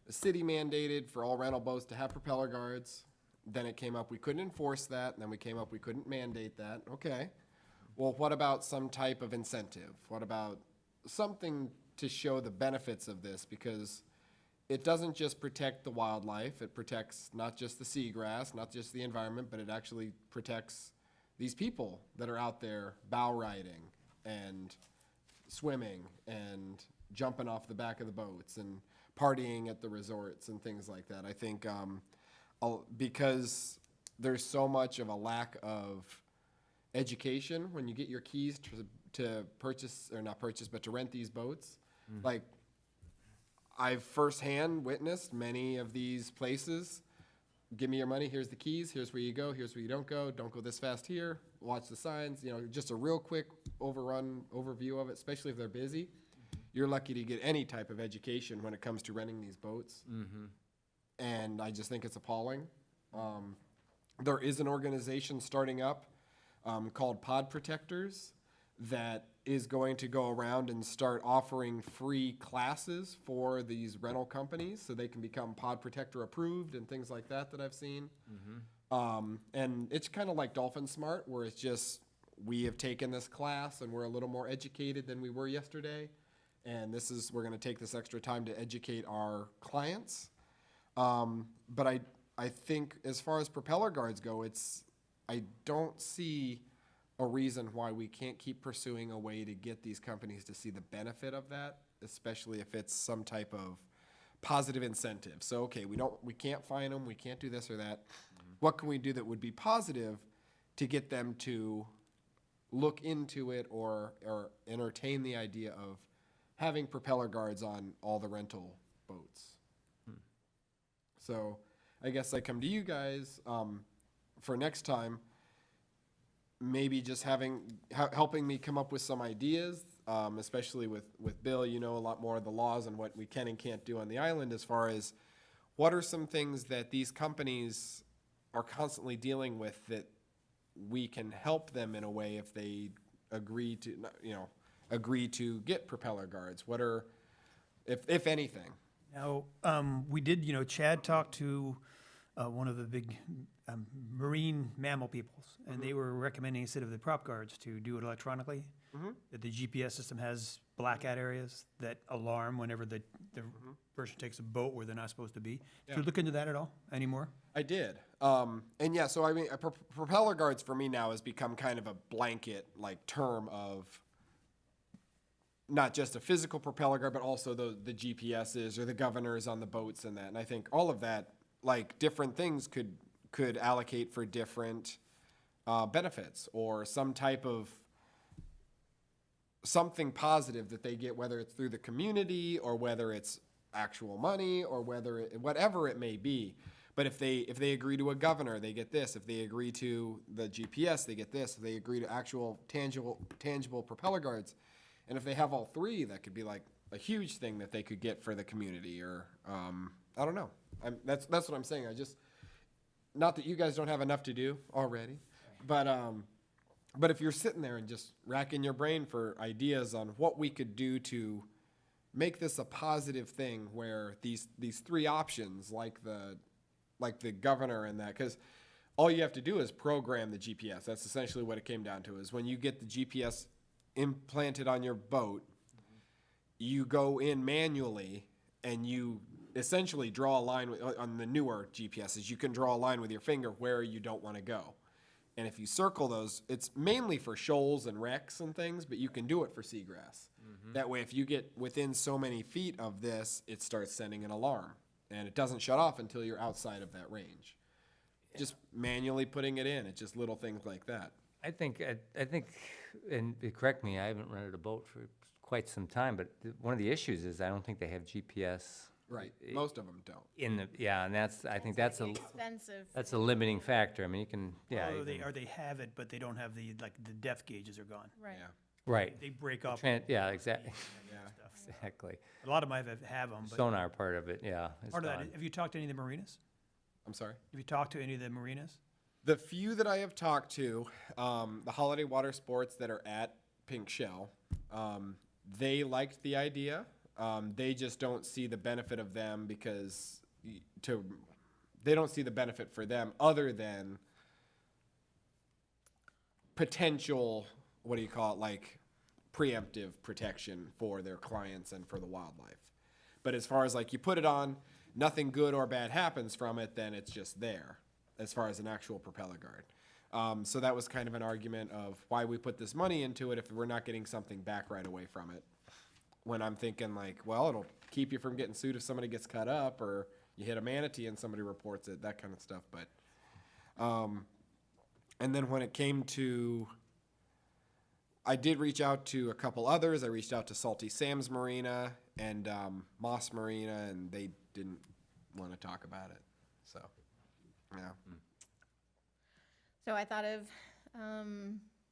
the city mandated for all rental boats to have Propeller Guards. Then it came up we couldn't enforce that, and then we came up we couldn't mandate that. Okay. Well, what about some type of incentive? What about something to show the benefits of this? Because it doesn't just protect the wildlife, it protects not just the seagrass, not just the environment, but it actually protects these people that are out there bow riding and swimming and jumping off the back of the boats and partying at the resorts and things like that. I think because there's so much of a lack of education when you get your keys to purchase, or not purchase, but to rent these boats. Like, I've firsthand witnessed many of these places. Give me your money, here's the keys, here's where you go, here's where you don't go this fast here, watch the signs, just a real quick overview of it, especially if they're busy. You're lucky to get any type of education when it comes to renting these boats. And I just think it's appalling. There is an organization starting up called Pod Protectors that is going to go around and start offering free classes for these rental companies so they can become Pod Protector approved and things like that I've seen. And it's kind of like Dolphin Smart, where it's just, we have taken this class and we're a little more educated than we were yesterday. And we're going to take this extra time to educate our clients. But I think as far as Propeller Guards go, I don't see a reason why we can't keep pursuing a way to get these companies to see the benefit of that, especially if it's some type of positive incentive. So, okay, we can't fine them, we can't do this or that. What can we do that would be positive to get them to look into it or entertain the idea of having Propeller Guards on all the rental boats? So I guess I come to you guys for next time, maybe just helping me come up with some ideas, especially with Bill, a lot more of the laws and what we can and can't do on the island, as far as what are some things that these companies are constantly dealing with that we can help them in a way if they agree to get Propeller Guards. What are, if anything? Now, we did, Chad talked to one of the big marine mammal peoples, and they were recommending, instead of the prop guards, to do it electronically. That the GPS system has blackout areas that alarm whenever the person takes a boat where they're not supposed to be. Did you look into that at all anymore? I did. And yeah, so I mean, propeller guards for me now has become kind of a blanket like term of not just a physical propeller guard, but also the GPSs or the governors on the boats and that. And I think all of that, like different things could allocate for different benefits or some type of something positive that they get, whether it's through the community or whether it's actual money or whatever it may be. But if they agree to a governor, they get this. If they agree to the GPS, they get this. If they agree to actual tangible propeller guards, and if they have all three, that could be like a huge thing that they could get for the community. Or I don't know. That's what I'm saying. Not that you guys don't have enough to do already, but if you're sitting there and just racking your brain for ideas on what we could do to make this a positive thing, where these three options, like the governor and that, because all you have to do is program the GPS. That's essentially what it came down to, is when you get the GPS implanted on your boat, you go in manually and you essentially draw a line on the newer GPSs. You can draw a line with your finger where you don't want to go. And if you circle those, it's mainly for shoals and wrecks and things, but you can do it for seagrass. That way, if you get within so many feet of this, it starts sending an alarm. And it doesn't shut off until you're outside of that range. Just manually putting it in. It's just little things like that. I think, and correct me, I haven't rented a boat for quite some time, but one of the issues is I don't think they have GPS. Right. Most of them don't. And I think that's Expensive. a limiting factor. I mean, you can, Or they have it, but they don't have the depth gauges are gone. Right. Yeah. right. They break up. Exactly. Yeah. Exactly. A lot of them have them, but Sonar part of it, yeah. is part of that, gone. have you talked to any of the marinas? I'm sorry. Have you talked to any of the marinas? The few that I have talked to, the holiday water sports that are at Pink Shell, they liked the idea. They just don't see the benefit of them because they don't see the benefit for them other than potential, what do you call it, like preemptive protection for their clients and for the wildlife. But as far as like you put it on, nothing good or bad happens from it, then it's just there as far as an actual propeller guard. So that was kind of an argument of why we put this money into it if we're not getting something back right away from it. When I'm thinking like, well, it'll keep you from getting sued if somebody gets cut up or you hit a manatee and somebody reports it, that kind of stuff. But, and then when it came to, I did reach out to a couple others. I reached out to Salty Sam's Marina and Moss Marina, and they didn't want to talk about it. So, yeah. So I thought of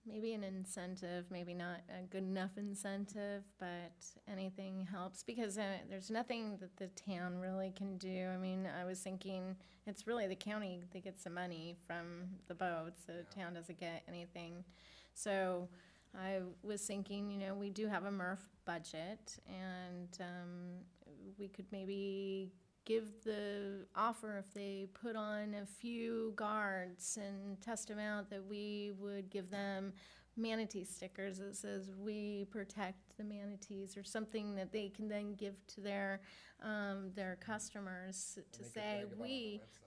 maybe an incentive, maybe not a good enough incentive, but anything helps, because there's nothing that the town really can do. I mean, I was thinking it's really the county that gets the money from the boats. The town doesn't get anything. So I was thinking, we do have a Murph budget, and we could maybe give the offer, if they put on a few guards and test them out, that we would give them manatee stickers that says we protect the manatees, or something that they can then give to their customers to say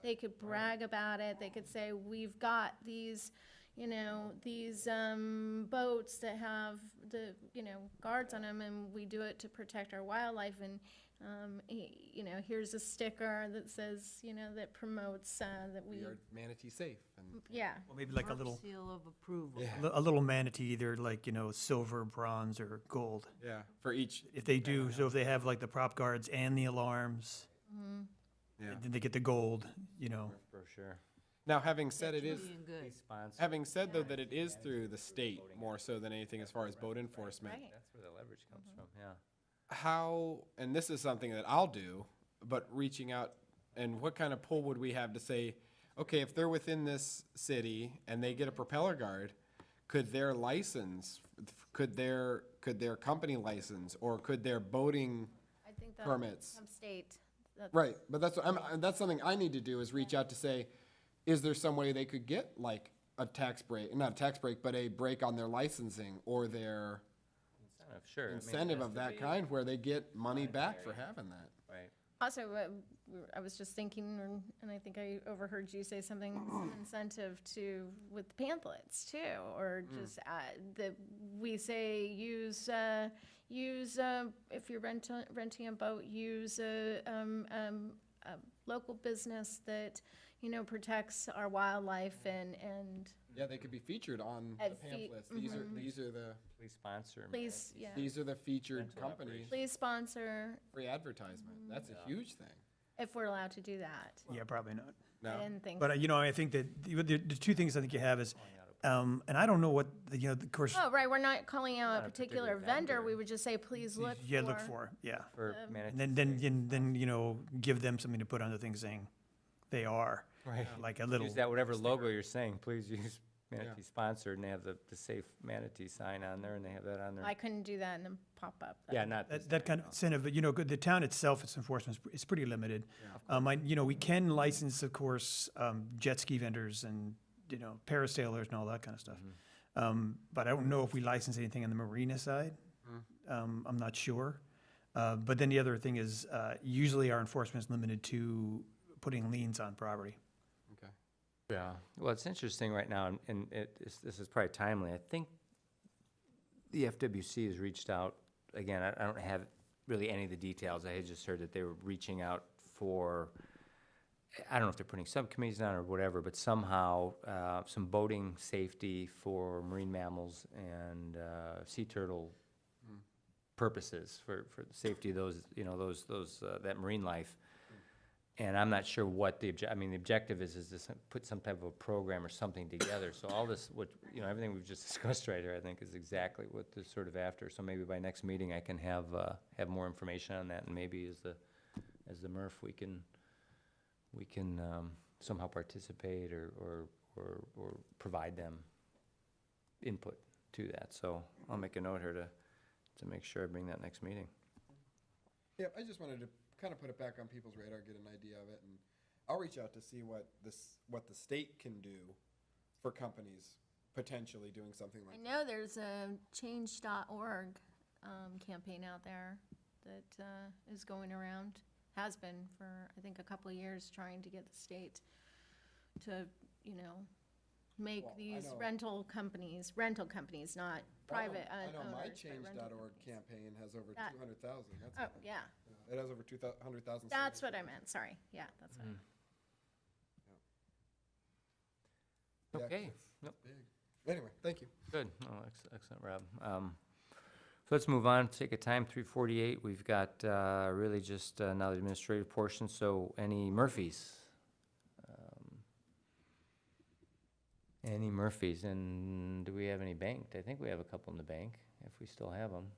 they could brag about it. They could say, we've got these boats that have the guards on them, and we do it to protect our wildlife, and here's a sticker that says, that promotes that we are manatee safe. And Or maybe like a little Seal of approval. Yeah. a little manatee, either like silver, bronze, or gold. Yeah, for each. If they do, so if they have like the prop guards and the alarms, Yeah. then they get the gold. Brochure. Now, having said it is, Being good. having said though that it is through the state more so than anything as far as boat enforcement. Right. That's where the leverage comes from, yeah. How, and this is something that I'll do, but reaching out, and what kind of pull would we have to say, okay, if they're within this city and they get a propeller guard, could their license, could their company license, or could their boating I think that permits? some state Right, but that's something I need to do, is reach out to say, is there some way they could get like a tax break, not a tax break, but a break on their licensing or their Incentive, sure. I mean, it incentive has of to that be- kind where they get money back for monetary. having that? Right. Also, I was just thinking, and I think I overheard you say something, some incentive to, with pamphlets too, or just, that we say use, if you're renting a boat, use a local business that, you know, protects our wildlife and Yeah, they could be featured on the At fee- pamphlets. These are the, Please sponsor. please, yeah, these are the featured Rental companies, operations. please sponsor, free advertisement. That's a huge thing. if we're allowed to do that. Yeah, probably not. No, I didn't think. But, I think that the two things I think you have is, and I don't know what, of course, Oh, right, we're not calling out Not a a particular particular vendor, vendor. we would just say, please look for. yeah, look for, yeah. For And manatee. then, give them something to put on the thing saying they are, Right. like a little. Use that whatever logo you're saying, please use manatee sponsored, and they have the safe manatee sign on there, and they have that on there. I couldn't do that in the pop-up. Yeah, not this That kind time, of incentive, but, the town itself, its enforcement is pretty limited. We can license, of course, jet ski vendors and, parasailers and all that kind of stuff. But I don't know if we license anything on the marina side. I'm not sure. But then the other thing is, usually our enforcement is limited to putting liens on property. okay. Yeah, well, it's interesting right now, and this is probably timely. I think the FWC has reached out, again, I don't have really any of the details. I had just heard that they were reaching out for, I don't know if they're putting subcommittees on or whatever, but somehow, some boating safety for marine mammals and sea turtle purposes, for the safety of those, that marine life. And I'm not sure what the objective is to put some type of a program or something together. So all this, everything we've just discussed right here, I think is exactly what they're sort of after. So maybe by next meeting, I can have more information on that, and maybe as the Murph, we can somehow participate or provide them input to that. So I'll make a note here to make sure I bring that next meeting. Yeah, I just wanted to kind of put it back on people's radar, get an idea of it, and I'll reach out to see what the state can do for companies potentially doing something I like that. know there's a change.org campaign out there that is going around, has been for, I think, a couple of years, trying to get the state to, make Well, I these know- rental companies, not private I know my owners, but rental Change.org companies. campaign has over That- 200,000. Oh, yeah, It has over 200,000. that's what I meant, sorry, yeah, that's what I meant. Yeah, Okay. it's Yep. big. Anyway, thank you. Good. Oh, excellent, Rob. So let's move on. Take a time, 3:48. We've got really just now the administrative portion. So any Murphys? Any Murphys? And do we have any banked? I think we have a couple in the bank, if we still have them.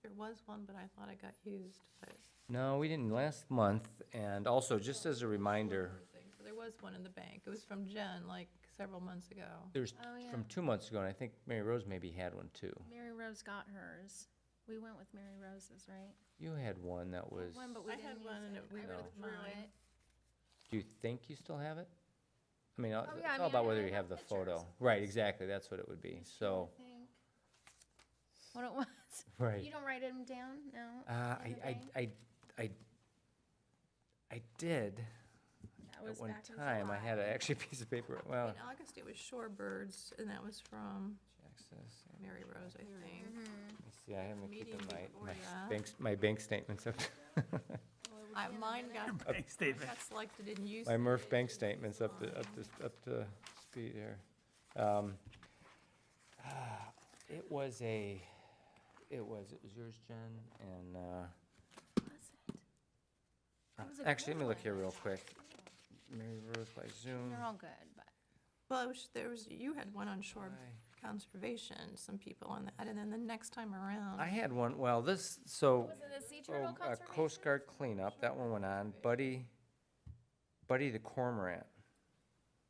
There was one, but I thought it got used, but. No, we didn't last month. And also, just as a reminder, So there was one in the bank. It was from Jen, like, several months ago. there's Oh, yeah. from 2 months ago, and I think Mary Rose maybe had one too. Mary Rose got hers. We went with Mary Rose's, right? You had one that was. One, but we I didn't had use one and it. we I went read with through mine. it. Do you think you still have it? I mean, yeah, it's I all mean, about I whether have you have the pictures. photo. Right, exactly, that's what it would be, so, I think. What it was? right. You don't write them down? No? in the bank? I did, That was at one back in time, I had July. actually a piece of paper, well, In August, it was Shorebirds, and that was from access, Mary Rose, I think. Mm-hmm. let me see, I haven't Meeting keeping before my that. my bank statements up, Mine got, Bank statement. got selected in use. my Murph bank statements up to speed here. It was yours, Jen, and, Was it? actually, let me look here real quick. Mary Rose by Zoom. They're all good, but. Well, you had one on shore Why? conservation, some people on that, and then the next time around. I had one, well, so. Was it a sea turtle Oh, conservation? Coast Guard cleanup, that one went on. Buddy the Cormorant.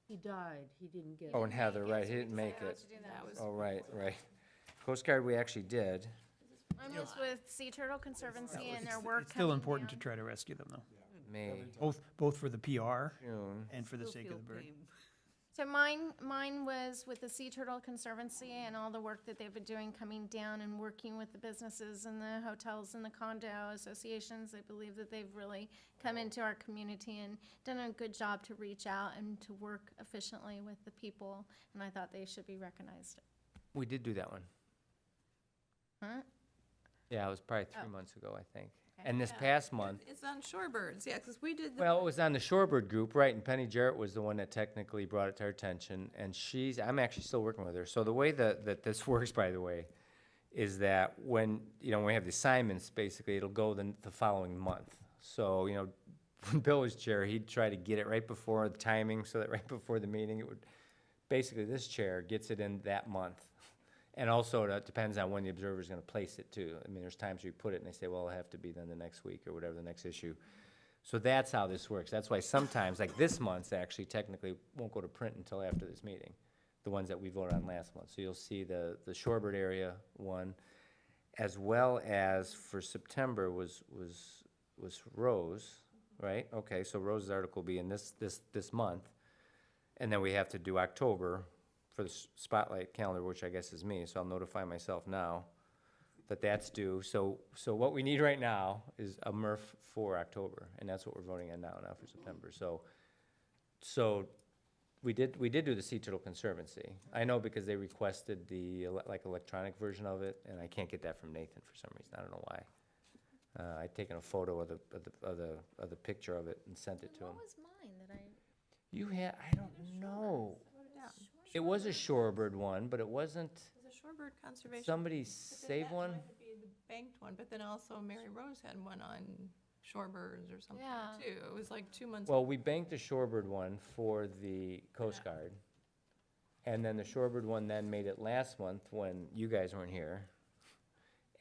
He died, he didn't get it. Oh, and Heather, right, he didn't make it. That was. Oh, right. Coast Guard, we actually did. Mine was with Sea Turtle Conservancy and their work. It's still coming important to down. try to rescue them, though. May, Both for the PR June. and for the Still sake of feel the bird. pain. So mine was with the Sea Turtle Conservancy and all the work that they've been doing, coming down and working with the businesses and the hotels and the condo associations. I believe that they've really come into our community and done a good job to reach out and to work efficiently with the people, and I thought they should be recognized. We did do that one. Huh? Yeah, it was probably Oh. 3 months ago, I think. Okay. And this Yeah, past month, It's on Shorebirds, yeah, because we did the. well, it was on the Shorebird group, right, and Penny Jarrett was the one that technically brought it to our attention, and I'm actually still working with her. So the way that this works, by the way, is that when we have the assignments, basically, it'll go the following month. So, when Bill was chair, he'd try to get it right before the timing, so that right before the meeting, it would, basically, this chair gets it in that month. And also, it depends on when the observer's gonna place it too. I mean, there's times you put it and they say, well, it'll have to be then the next week or whatever, the next issue. So that's how this works. That's why sometimes, like this month's actually technically won't go to print until after this meeting, the ones that we voted on last month. So you'll see the Shorebird area one, as well as for September was Rose, right? Okay, so Rose's article will be in this month. And then we have to do October for the spotlight calendar, which I guess is me, so I'll notify myself now that that's due. So what we need right now is a Murph for October, and that's what we're voting on now for September. So we did do the Sea Turtle Conservancy. I know because they requested the electronic version of it, and I can't get that from Nathan for some reason. I don't know why. I'd taken a photo of the picture of it and sent it to him. What was mine that I? You had, I don't know. Wrote it down. It was a Shorebird one, but it wasn't, It was a Shorebird Conservation. somebody but then save that one? might be the banked one, but then also Mary Rose had one on Shorebirds or something Yeah. too. It was like 2 months. Well, we banked the Shorebird one for the Coast Guard. And then the Shorebird one then made it last month when you guys weren't here.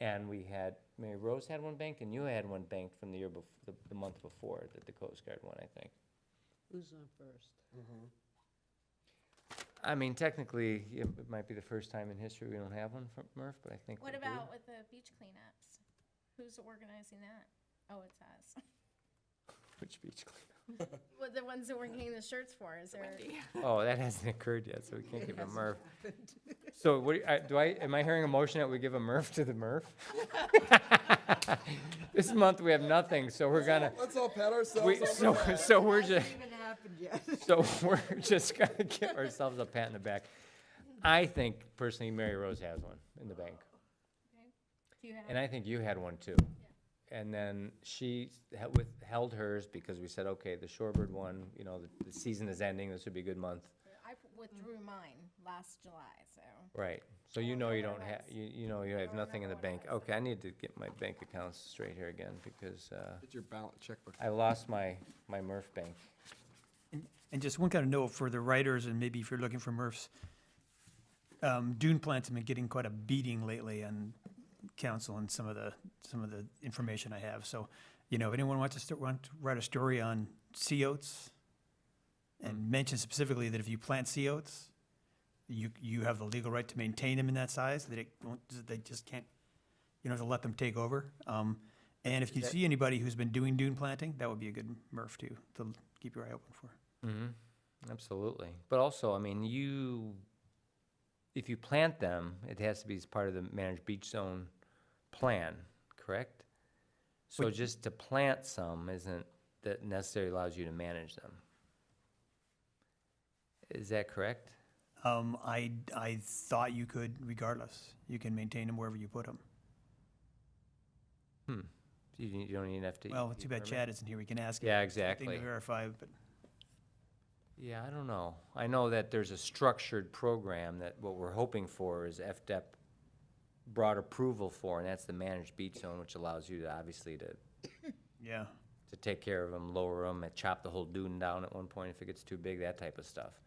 And we had, Mary Rose had one banked and you had one banked from the year the month before, the Coast Guard one, I think. Who's on first? I mean, technically, it might be the first time in history we don't have one from Murph, but I think we What do. about with the beach cleanups? Who's organizing that? Oh, it's us. Which beach cleanup? Well, the ones that we're getting the shirts for, is there? Wendy. Oh, that hasn't occurred yet, so we can't give a Murph. So what, am I hearing a motion that we give a Murph to the Murph? This month we have nothing, so we're gonna, Let's all pat ourselves so we're just, Hasn't even happened yet. so we're just gonna give ourselves a pat in the back. I think personally Mary Rose has one in the bank, Do you have? and I think you had one too. And then she withheld hers because we said, okay, the Shorebird one, the season is ending, this would be a good month. I withdrew mine last July, so. Right, so you know you don't have, you have nothing in the bank. Okay, I need to get my bank accounts straight here again, because, Get your balance checkbook. I lost my Murph bank. And just one kind of note for the writers, and maybe if you're looking for Murphs, dune plants have been getting quite a beating lately on council and some of the information I have. So, if anyone wants to write a story on sea oats, and mention specifically that if you plant sea oats, you have the legal right to maintain them in that size. That they just can't. You don't have to let them take over. And if you see anybody who's been doing dune planting, that would be a good Murph to keep your eye open for. Mm-hmm, absolutely. But also, I mean, if you plant them, it has to be as part of the managed beach zone plan, correct? So Wait. just to plant some isn't that necessarily allows you to manage them. Is that correct? I thought you could, regardless. You can maintain them wherever you put them. You don't need an FD. Well, too bad Chad isn't here. We can ask him. Yeah, Thing exactly. to verify, but Yeah, I don't know. I know that there's a structured program that what we're hoping for is FDEP brought approval for, and that's the managed beach zone, which allows you to obviously yeah. to take care of them, lower them, and chop the whole dune down at one point if it gets too big, that type of stuff.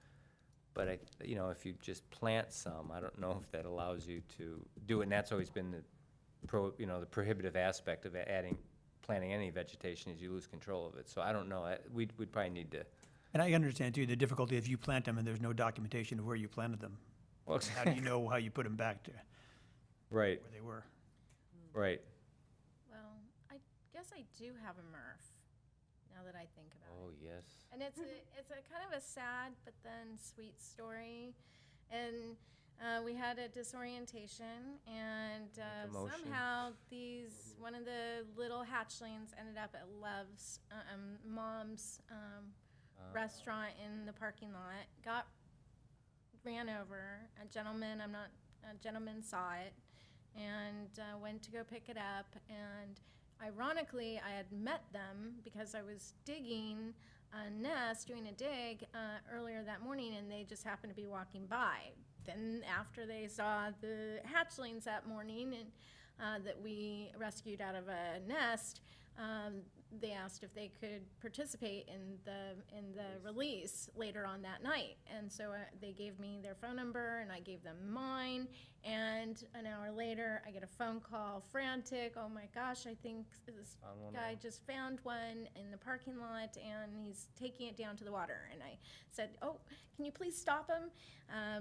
But if you just plant some, I don't know if that allows you to do it, and that's always been the prohibitive aspect of planting any vegetation is you lose control of it. So I don't know. We'd probably need to. And I understand too, the difficulty if you plant them and there's no documentation of where you planted them. Well, How do you know how you put them back to right, where they were? right. Well, I guess I do have a Murph, now now that I think about it. Oh, yes. And it's a kind of a sad but then sweet story. And we had a disorientation, and Commotion. somehow one of the little hatchlings ended up at Love's mom's restaurant in the parking lot. Ran over. A gentleman saw it and went to go pick it up. And ironically, I had met them because I was digging a nest, doing a dig earlier that morning, and they just happened to be walking by. Then after they saw the hatchlings that morning and that we rescued out of a nest, they asked if they could participate in the release later on that night. And so they gave me their phone number, and I gave them mine. And an hour later, I get a phone call, frantic. Oh my gosh, I think this Found one guy now. just found one in the parking lot, and he's taking it down to the water. And I said, oh, can you please stop him?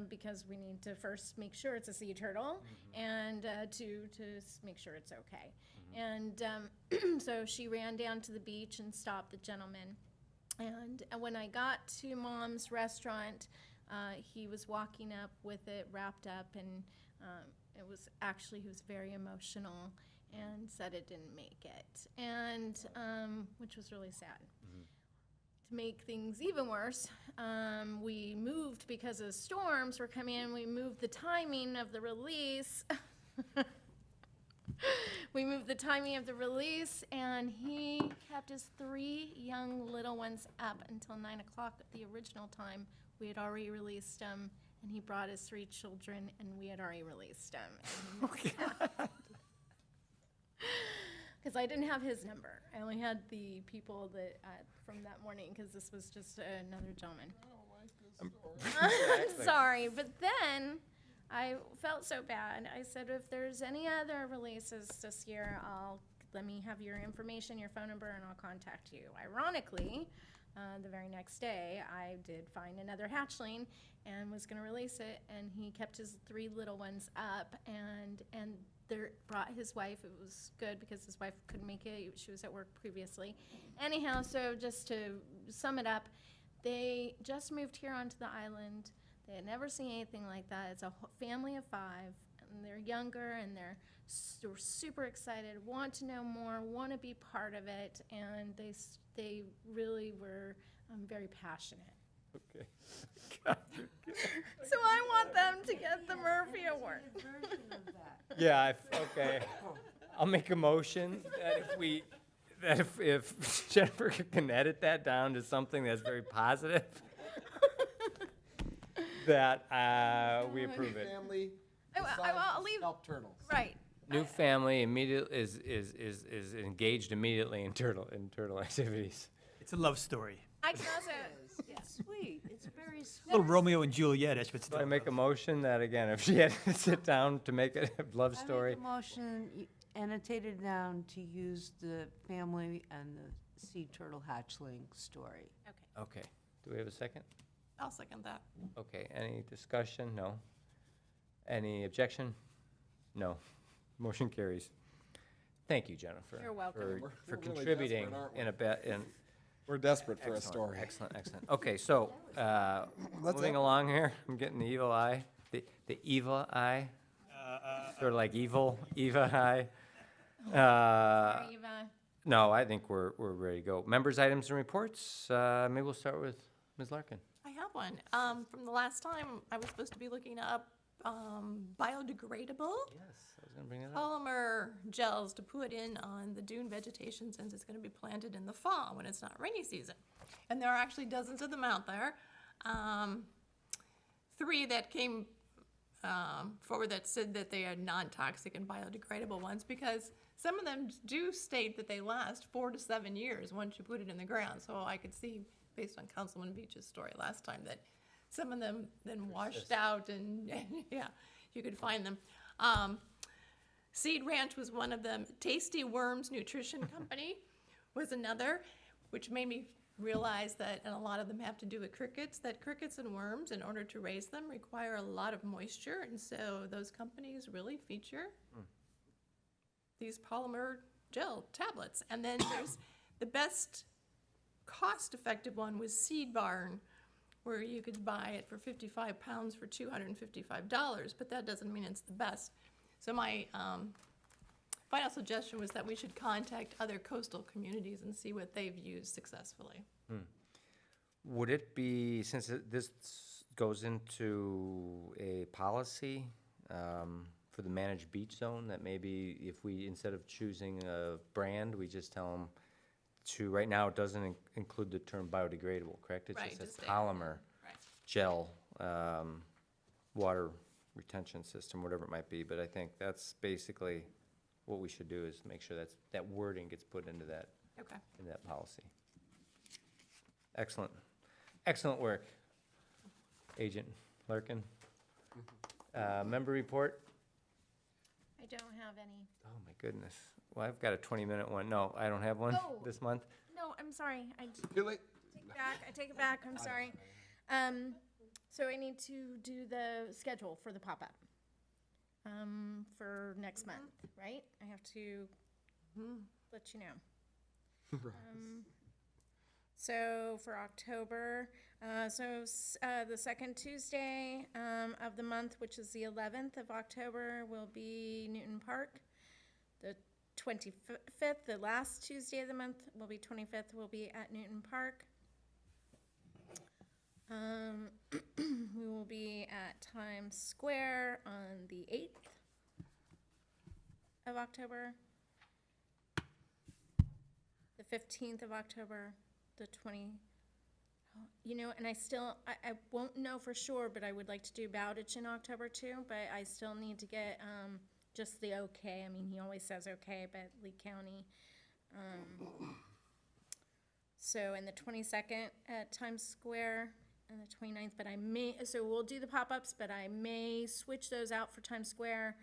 Because we need to first make sure it's a sea turtle, and to make sure it's okay. And so she ran down to the beach and stopped the gentleman. And when I got to Mom's restaurant, he was walking up with it wrapped up, and he was very emotional and said it didn't make it, and which was really sad. To make things even worse, we moved because the storms were coming in. We moved the timing of the release. We moved the timing of the release, and he kept his 3 young little ones up until 9 o'clock at the original time. We had already released them, and he brought his 3 children, and we had already released them. Because I didn't have his number. I only had the people that from that morning, because this was just another gentleman. I'm sorry, but then I felt so bad. I said, if there's any other releases this year, let me have your information, your phone number, and I'll contact you. Ironically, the very next day, I did find another hatchling and was going to release it, and he kept his 3 little ones up, and brought his wife. It was good because his wife couldn't make it. She was at work previously. Anyhow, so just to sum it up, they just moved here onto the island. They had never seen anything like that. It's a family of 5, and they're younger, and they're super excited, want to know more, want to be part of it, and they really were very passionate. Okay. So I want them to get the Murphy Award. Version of that. Yeah, okay. I'll make a motion that if Jennifer can edit that down to something that's very positive, that we approve it. Family I'll leave, scalp turtles. right. New family immediately is engaged immediately in turtle activities. It's a love story. I can also, It's sweet, it's very A sweet. little Romeo and Juliet-ish, but So still. I make a motion that, again, if she had to sit down to make a love I story. make a motion, annotated down to use the family and the sea turtle hatchling story. Okay, do we have a second? I'll second that. Okay, any discussion? No. Any objection? No. Motion carries. Thank you, Jennifer. You're welcome. We're For really contributing desperate, aren't we? in a bit, in. We're desperate for a Excellent, story. Excellent, excellent. Okay, so, moving it. along here, I'm getting the evil eye, the evil eye, sort of like evil, Eva eye. sorry, Eva. No, I think we're ready to go. Members' items and reports, maybe we'll start with Ms. Larkin. I have one. From the last time, I was supposed to be looking up biodegradable Yes, I was gonna bring that up. polymer gels to put in on the dune vegetation since it's going to be planted in the fall when it's not rainy season. And there are actually dozens of them out there. 3 that came forward that said that they are non-toxic and biodegradable ones, because some of them do state that they last 4 to 7 years once you put it in the ground. So I could see, based on Councilman Beach's story last time, that some of them then washed out, and yeah, you could find them. Seed Ranch was one of them. Tasty Worms Nutrition Company was another, which made me realize that, and a lot of them have to do with crickets, that crickets and worms, in order to raise them, require a lot of moisture, and so those companies really feature these polymer gel tablets. And then there's the best cost-effective one was Seed Barn, where you could buy it for 55 pounds for $255, but that doesn't mean it's the best. So my final suggestion was that we should contact other coastal communities and see what they've used successfully. Would it be, since this goes into a policy for the managed beach zone, that maybe if we, instead of choosing a brand, we just tell them to, right now, it doesn't include the term biodegradable, correct? It Right, just says just polymer, Right. gel, water retention system, whatever it might be. But I think that's basically what we should do, is make sure that wording gets put into that, Okay. in that policy. Excellent. Excellent work, Agent Larkin. Member report? I don't have any. Oh, my goodness. Well, I've got a 20-minute one. No, I don't have one Oh. this month. No, I'm sorry. I Too late. take it back. I'm sorry. So I need to do the schedule for the pop-up for next month, right? I have to let you know. So for October, the second Tuesday of the month, which is the 11th of October, will be Newton Park. The 25th, the last Tuesday of the month, will be 25th, will be at Newton Park. We will be at Times Square on the 8th of October. The 15th of October, the 20, you know, and I won't know for sure, but I would like to do Bowditch in October too, but I still need to get, just the okay. I mean, he always says okay, but Lee County. So, and the 22nd at Times Square, and the 29th, but so we'll do the pop-ups, but I may switch those out for Times Square,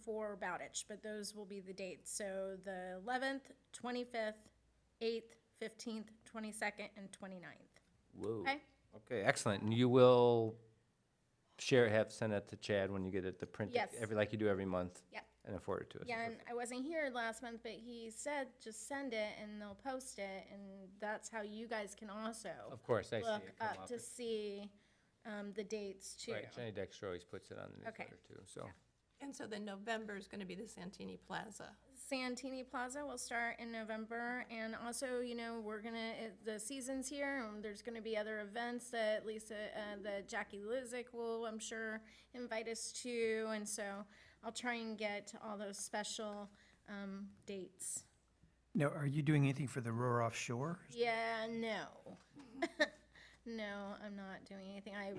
for Bowditch, but those will be the dates. So the 11th, 25th, 8th, 15th, 22nd, and 29th. Whoa. Okay? Okay, excellent. And you will send that to Chad when you get it, the print, Yes. like you do every month? Yep. And then forward it to us? Yeah, and I wasn't here last month, but he said just send it and they'll post it, and that's how you guys can also Of course, I see look it come up up. to see the dates too. Right, Jenny Dexter always puts it on the Okay. newsletter too, so. And so then November is going to be the Santini Plaza. Santini Plaza will start in November, and also, you know, the season's here, and there's gonna be other events that Lisa, that Jackie Lizick will, I'm sure, invite us to, and so I'll try and get all those special, dates. Now, are you doing anything for the Roar Offshore? Yeah, no. No, I'm not doing anything. I'm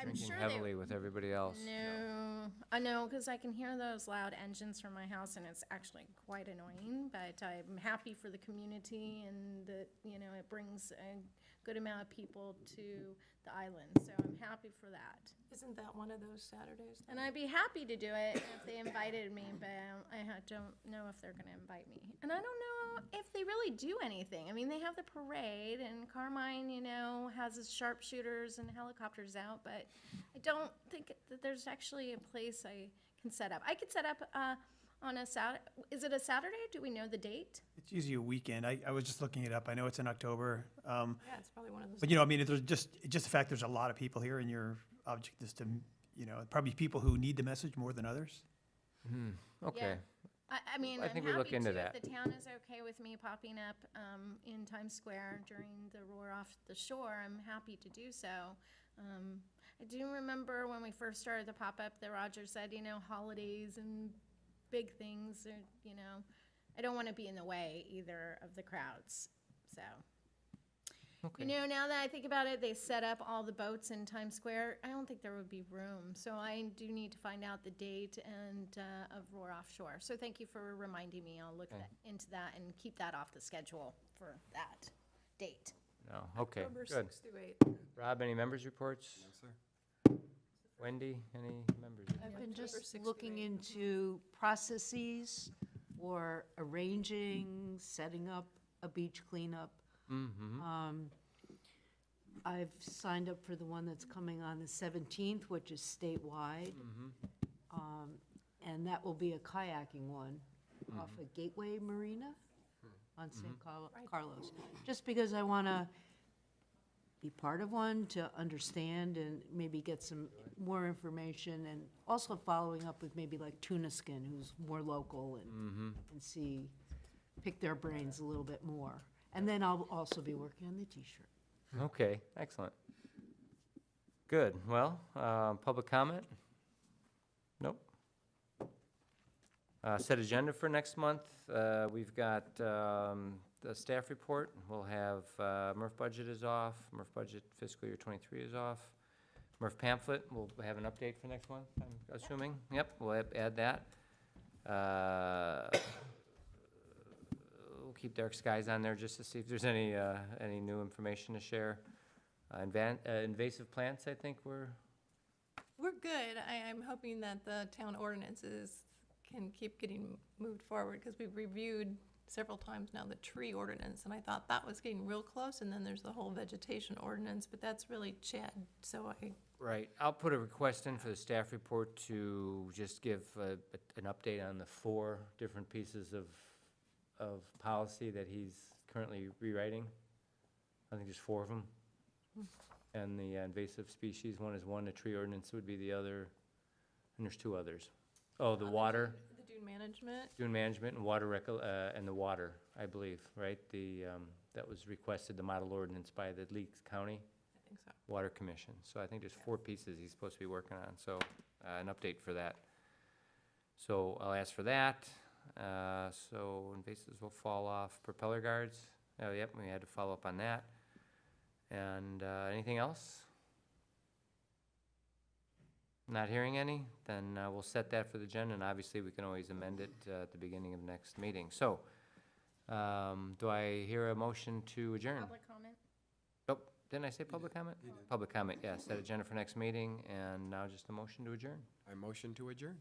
Drinking sure heavily with everybody else. No, I know, because I can hear those loud engines from my house, and it's actually quite annoying, but I'm happy for the community, and that, you know, it brings a good amount of people to the island, so I'm happy for that. Isn't that one of those Saturdays? And I'd be happy to do it if they invited me, but don't know if they're gonna invite me. And I don't know if they really do anything. I mean, they have the parade, and Carmine, you know, has his sharpshooters and helicopters out, but I don't think that there's actually a place I can set up. I could set up on a Saturday. Is it a Saturday? Do we know the date? It's usually a weekend. I was just looking it up. I know it's in October. Yeah, it's probably one of those. But, you know, I mean, there's just the fact there's a lot of people here, and your object is to, you know, probably people who need the message more than others. Okay, I mean, I I'm think we look happy into to, that. if the town is okay with me popping up in Times Square during the Roar Off the Shore, I'm happy to do so. I do remember when we first started the pop-up that Roger said, you know, holidays and big things, are, you know, I don't want to be in the way either of the crowds, so. You know, now that I think about it, they set up all the boats in Times Square. I don't think there would be room, so I do need to find out the date and of Roar Offshore. So thank you for reminding me. I'll look into that and keep that off the schedule for that date. no, okay, October good. 6th through 8th. Rob, any members' reports? No, sir. Wendy, any members? I've been October just 6th through looking 8th. into processes or arranging, setting up a beach cleanup. I've signed up for the one that's coming on the 17th, which is statewide. And that will be a kayaking one off of Gateway Marina. on San Right. Carlos. Just because I want to be part of one, to understand and maybe get some more information, and also following up with maybe like Tuna Skin, who's more local, and see, pick their brains a little bit more. And then I'll also be working on the T-shirt. Okay, excellent. Good, well, public comment? Nope. Set agenda for next month, we've got the staff report, we'll have Murph budget is off, Murph budget fiscal year '23 is off. Murph pamphlet, we'll have an update for next month, I'm assuming, yep, we'll add that. We'll keep Dark Skies on there just to see if there's any new information to share. Invasive plants, I think We're good. I'm hoping that the town ordinances can keep getting moved forward, because we've reviewed several times now the tree ordinance, and I thought that was getting real close, and then there's the whole vegetation ordinance, but that's really Chad, so Right, I'll put a request in for the staff report to just give an update on the 4 different pieces of policy that he's currently rewriting. I think there's 4 of them. And the invasive species one is one, the tree ordinance would be the other, and there's 2 others. Oh, the water, the dune management. dune management and water, and the water, I believe, right? That was requested, the model ordinance by the Lee County I think so. Water Commission. So I think there's 4 pieces he's supposed to be working on, so an update for that. So I'll ask for that. So invasives will fall off. Propeller Guards, oh, yep, we had to follow up on that. And anything else? Not hearing any? Then we'll set that for the agenda, and obviously we can always amend it at the beginning of next meeting. So, do I hear a motion to adjourn? Public comment? Oh, didn't I say public comment? Public comment, yes, set agenda for next meeting, and now just a motion to adjourn. I motion to adjourn.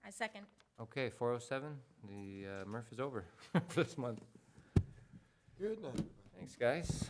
I second. Okay, 4:07, the Murph is over for this month. Good night. Thanks, guys.